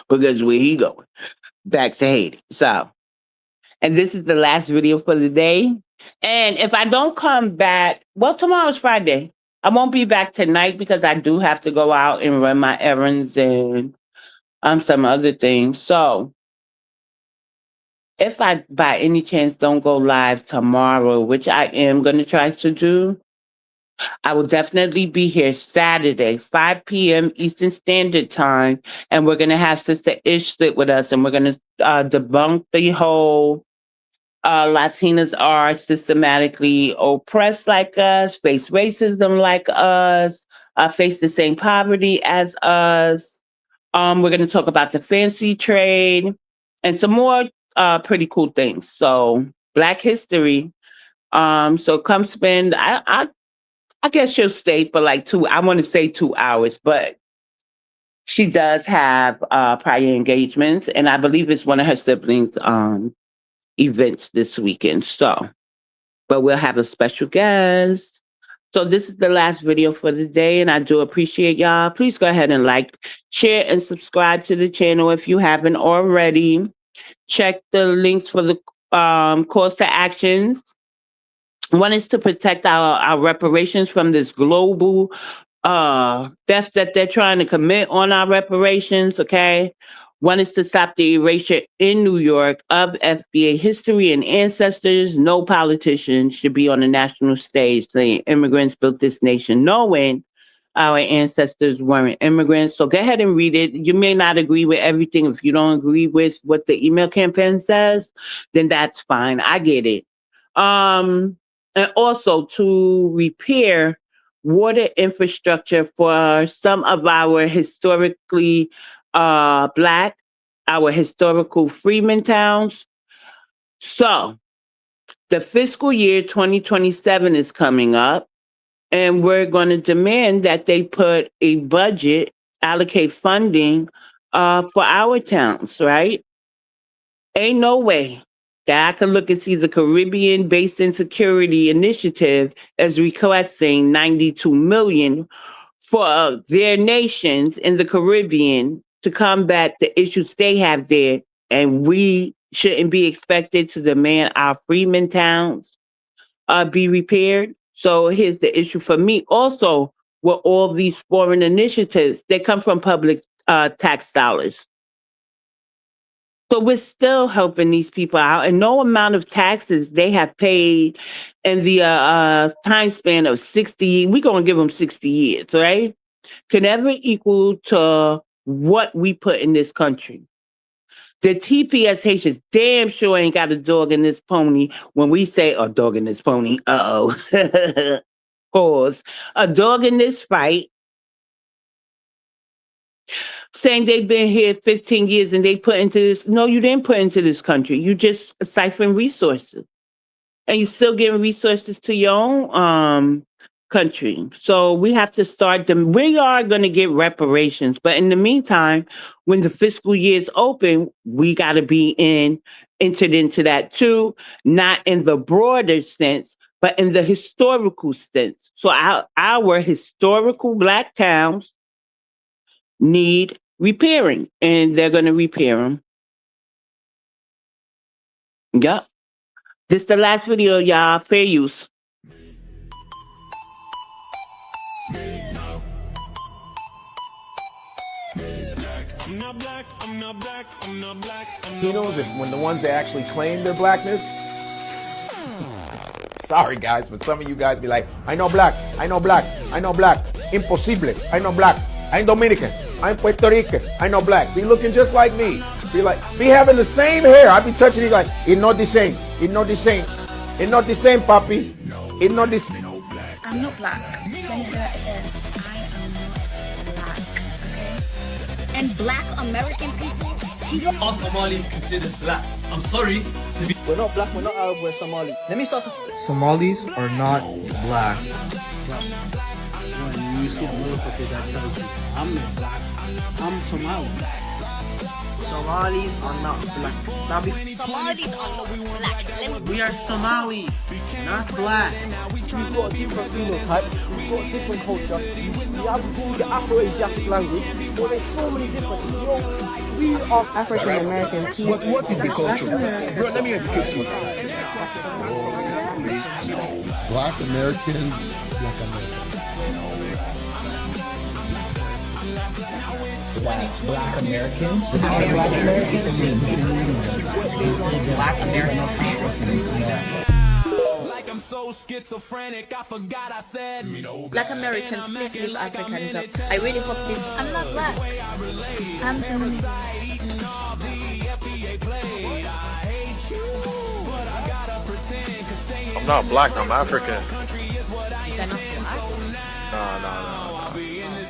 because where he going? Back to Haiti. So, and this is the last video for the day. And if I don't come back, well, tomorrow's Friday. I won't be back tonight because I do have to go out and run my errands and some other things. So if I by any chance don't go live tomorrow, which I am going to try to do, I will definitely be here Saturday, 5 p.m. Eastern Standard Time, and we're going to have Sister Ish sit with us, and we're going to debunk the whole Latinas are systematically oppressed like us, face racism like us, face the same poverty as us. We're going to talk about the fancy trade and some more pretty cool things. So Black history. So come spend. I guess she'll stay for like I want to say 2 hours, but she does have prior engagements, and I believe it's one of her siblings' events this weekend. So, but we'll have a special guest. So this is the last video for the day, and I do appreciate y'all. Please go ahead and like, share, and subscribe to the channel if you haven't already. Check the links for the calls to actions. One is to protect our reparations from this global theft that they're trying to commit on our reparations, okay? One is to stop the erasure in New York of FBA history and ancestors. No politician should be on the national stage saying immigrants built this nation, knowing our ancestors weren't immigrants. So go ahead and read it. You may not agree with everything. If you don't agree with what the email campaign says, then that's fine. I get it. And also to repair water infrastructure for some of our historically Black, our historical freeman towns. So the fiscal year 2027 is coming up, and we're going to demand that they put a budget, allocate funding for our towns, right? Ain't no way that I can look and see the Caribbean Basin Security Initiative as requesting $92 million for their nations in the Caribbean to combat the issues they have there, and we shouldn't be expected to demand our freedmen towns be repaired. So here's the issue for me also with all these foreign initiatives, they come from public tax dollars. So we're still helping these people out, and no amount of taxes they have paid in the time span of 60, we're going to give them 60 years, right? Can ever equal to what we put in this country. The TPS Haitians damn sure ain't got a dog in this pony when we say a dog in this pony. Uh-oh. Pause. A dog in this fight saying they've been here 15 years and they put into this. No, you didn't put into this country. You just siphon resources. And you're still giving resources to your own country. So we have to start them. We are going to get reparations. But in the meantime, when the fiscal year is open, we got to be entered into that too, not in the broader sense, but in the historical sense. So our historical Black towns need repairing, and they're going to repair them. Yep. This the last video, y'all. Fair use. You know, when the ones that actually claim their blackness, sorry guys, but some of you guys be like, I know black, I know black, I know black, imposible, I know black, I'm Dominican, I'm Puerto Rican, I know black. Be looking just like me. Be having the same hair. I be touching you like, it's not the same, it's not the same, it's not the same, papi. It's not the same. I'm not black. Let me say that again. I am not black. Okay? And Black American people, all Somalis considered black. I'm sorry to be. We're not black, we're not Arab, we're Somali. Let me start. Somalis are not black. When you see the little picture that tells you, I'm not black, I'm Somali. Somalis are not black. Somalis are not black. We are Somalis, not black. We've got a different phenotype, we've got a different culture. We have the Afro-Asiatic language, but there's so many differences. We are African American people. What is the culture? Bro, let me educate you. Black Americans. Black Americans. Black Americans. Like I'm so schizophrenic, I forgot I said. Black Americans, please leave Africans up. I really hope this. I'm not black. I'm I'm not black, I'm African. They're not black. No.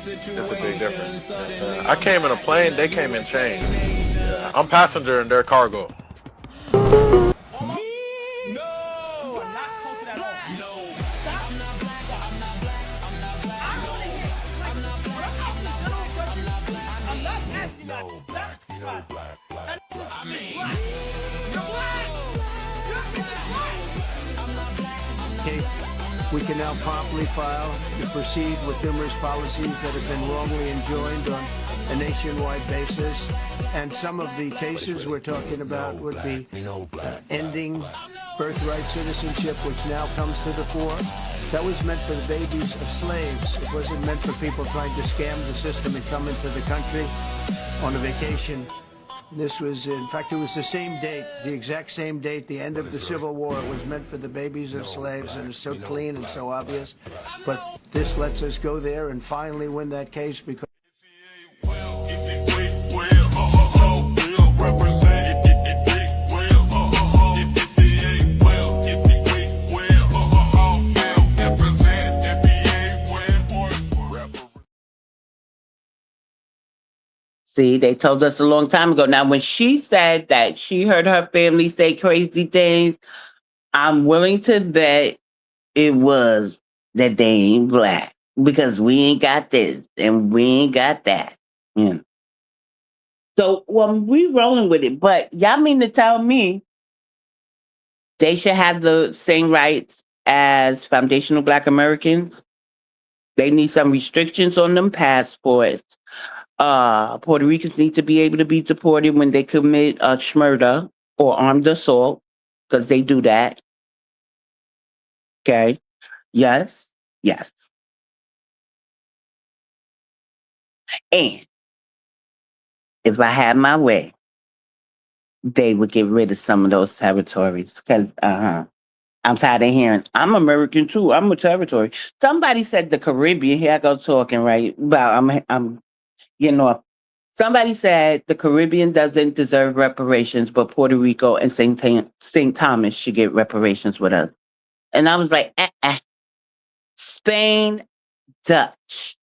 There's a big difference. I came in a plane, they came in chains. I'm passenger in their cargo. We can now promptly file to proceed with numerous policies that have been wrongly enjoined on a nationwide basis. And some of the cases we're talking about would be ending birthright citizenship, which now comes to the fore. That was meant for the babies of slaves. It wasn't meant for people trying to scam the system and come into the country on a vacation. This was, in fact, it was the same date, the exact same date, the end of the Civil War. It was meant for the babies of slaves, and it's so clean and so obvious. But this lets us go there and finally win that case because... See, they told us a long time ago. Now, when she said that she heard her family say crazy things, I'm willing to bet it was that they ain't black because we ain't got this and we ain't got that. Yeah. So, we rolling with it. But y'all mean to tell me they should have the same rights as foundational Black Americans? They need some restrictions on them passports. Puerto Ricans need to be able to be deported when they commit a murder or armed assault, because they do that. Okay. Yes. Yes. And if I had my way, they would get rid of some of those territories. Because I'm tired of hearing, I'm American too. I'm a territory. Somebody said the Caribbean. Here I go talking, right? Well, I'm you know, somebody said the Caribbean doesn't deserve reparations, but Puerto Rico and St. Thomas should get reparations with us. And I was like, Spain, Dutch,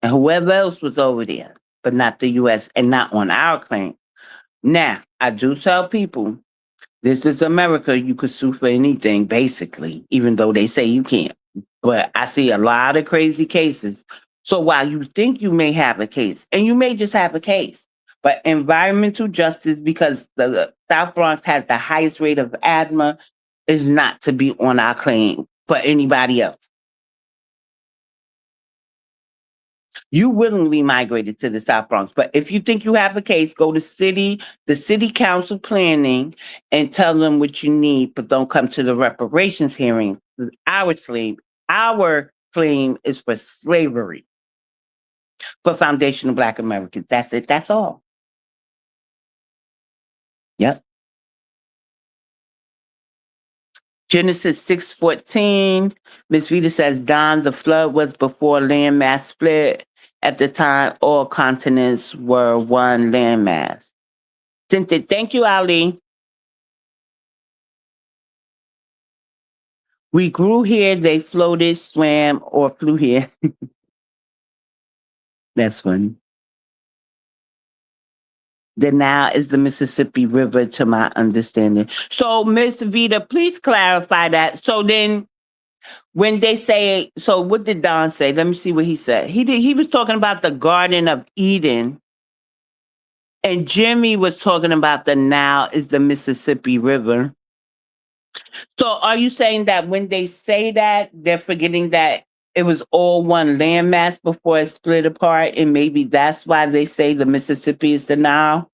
and whoever else was over there, but not the U.S. and not on our claim. Now, I do tell people, this is America. You could sue for anything, basically, even though they say you can't. But I see a lot of crazy cases. So while you think you may have a case, and you may just have a case, but environmental justice, because the South Bronx has the highest rate of asthma, is not to be on our claim for anybody else. You willingly migrated to the South Bronx. But if you think you have a case, go to the city council planning and tell them what you need, but don't come to the reparations hearing. Our claim is for slavery, for foundational Black Americans. That's it. That's all. Yep. Genesis 6:14. Miss Vita says, Don, the flood was before landmass split. At the time, all continents were one landmass. Cynthia, thank you, Ali. We grew here, they floated, swam, or flew here. That's funny. The Nile is the Mississippi River, to my understanding. So, Miss Vita, please clarify that. So then, when they say, so what did Don say? Let me see what he said. He was talking about the Garden of Eden, and Jimmy was talking about the Nile is the Mississippi River. So are you saying that when they say that, they're forgetting that it was all one landmass before it split apart, and maybe that's why they say the Mississippi is the Nile?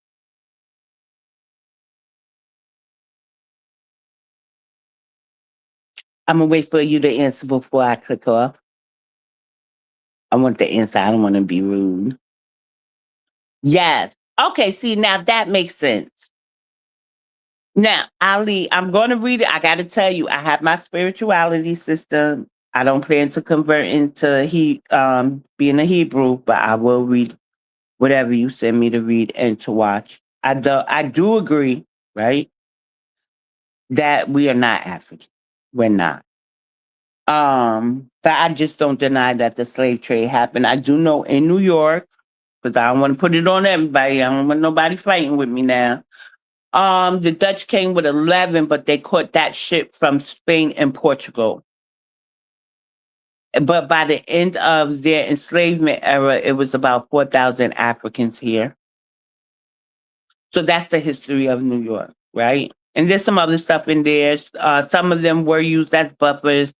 I'm gonna wait for you to answer before I click off. I want the answer. I don't want to be rude. Yes. Okay. See, now that makes sense. Now, Ali, I'm going to read it. I got to tell you, I have my spirituality system. I don't plan to convert into being a Hebrew, but I will read whatever you send me to read and to watch. I do agree, right, that we are not African. We're not. But I just don't deny that the slave trade happened. I do know in New York, because I don't want to put it on everybody. I don't want nobody fighting with me now. The Dutch came with 11, but they caught that ship from Spain and Portugal. But by the end of their enslavement era, it was about 4,000 Africans here. So that's the history of New York, right? And there's some other stuff in there. Some of them were used as buffers.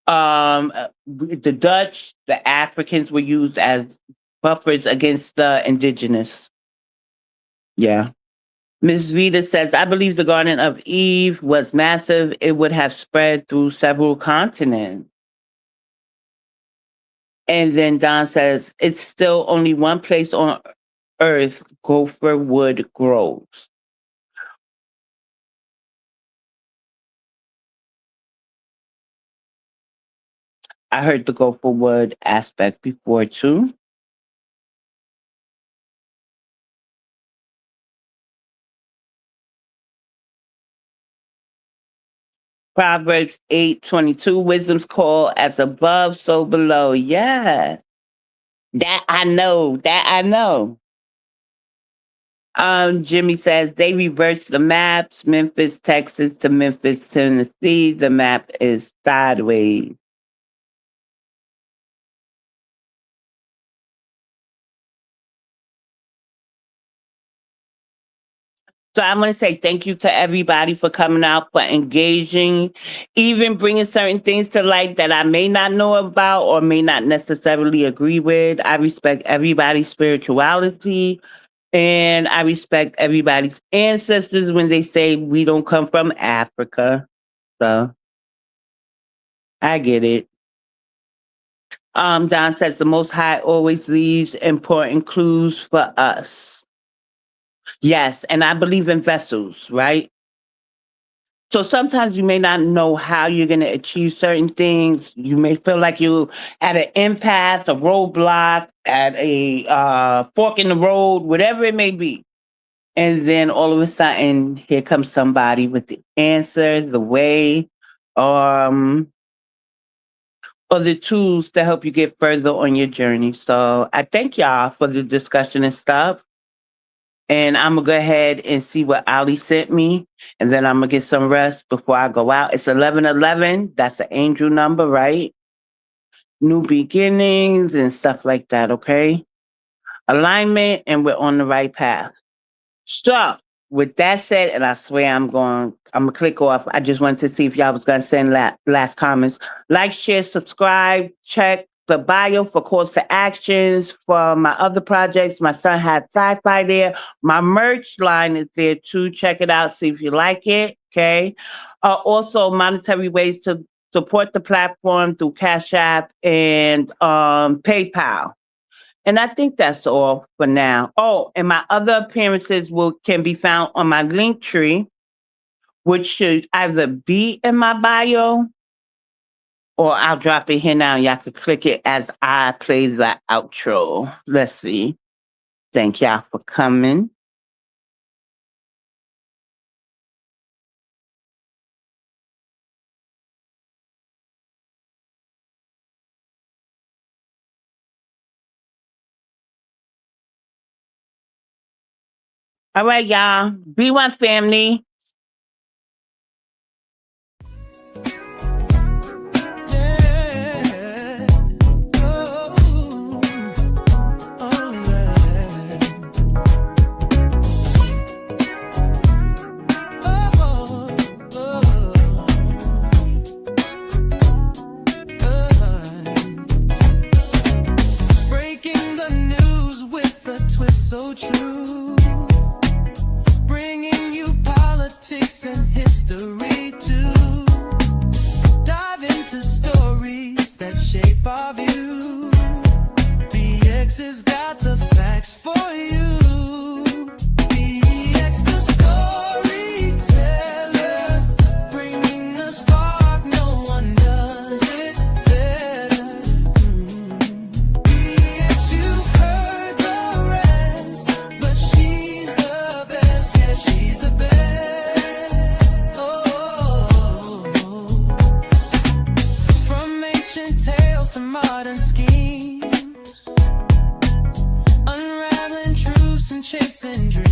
The Dutch, the Africans were used as buffers against the indigenous. Yeah. Ms. Vita says, I believe the Garden of Eve was massive. It would have spread through several continents. And then Don says, it's still only one place on earth gopher wood grows. I heard the gopher wood aspect before too. Proverbs 8:22, wisdom's call as above, so below. Yeah. That I know. That I know. Jimmy says they reversed the maps, Memphis, Texas to Memphis, Tennessee. The map is sideways. So I want to say thank you to everybody for coming out, for engaging, even bringing certain things to light that I may not know about or may not necessarily agree with. I respect everybody's spirituality, and I respect everybody's ancestors when they say we don't come from Africa. So I get it. Don says the Most High always leaves important clues for us. Yes, and I believe in vessels, right? So sometimes you may not know how you're going to achieve certain things. You may feel like you're at an impasse, a roadblock, at a fork in the road, whatever it may be. And then all of a sudden, here comes somebody with the answer, the way, or the tools to help you get further on your journey. So I thank y'all for the discussion and stuff. And I'm going to go ahead and see what Ali sent me. And then I'm going to get some rest before I go out. It's 11:11. That's the angel number, right? New beginnings and stuff like that, okay? Alignment, and we're on the right path. So, with that said, and I swear I'm going to click off. I just wanted to see if y'all was going to send last comments. Like, share, subscribe, check the bio for calls to actions for my other projects. My son had sci-fi there. My merch line is there too. Check it out. See if you like it. Okay. Also, monetary ways to support the platform through Cash App and PayPal. And I think that's all for now. Oh, and my other appearances can be found on my link tree, which should either be in my bio, or I'll drop it here now. Y'all can click it as I play the outro. Let's see. Thank y'all for coming. All right, y'all. Be one, family. So true, bringing you politics and history too. Dive into stories that shape our view. BX has got the facts for you. BX the storyteller, bringing the spark. No one does it better. BX, you've heard the rest, but she's the best. Yeah, she's the best. Oh, from ancient tales to modern schemes, unraveling truths and chasing dreams.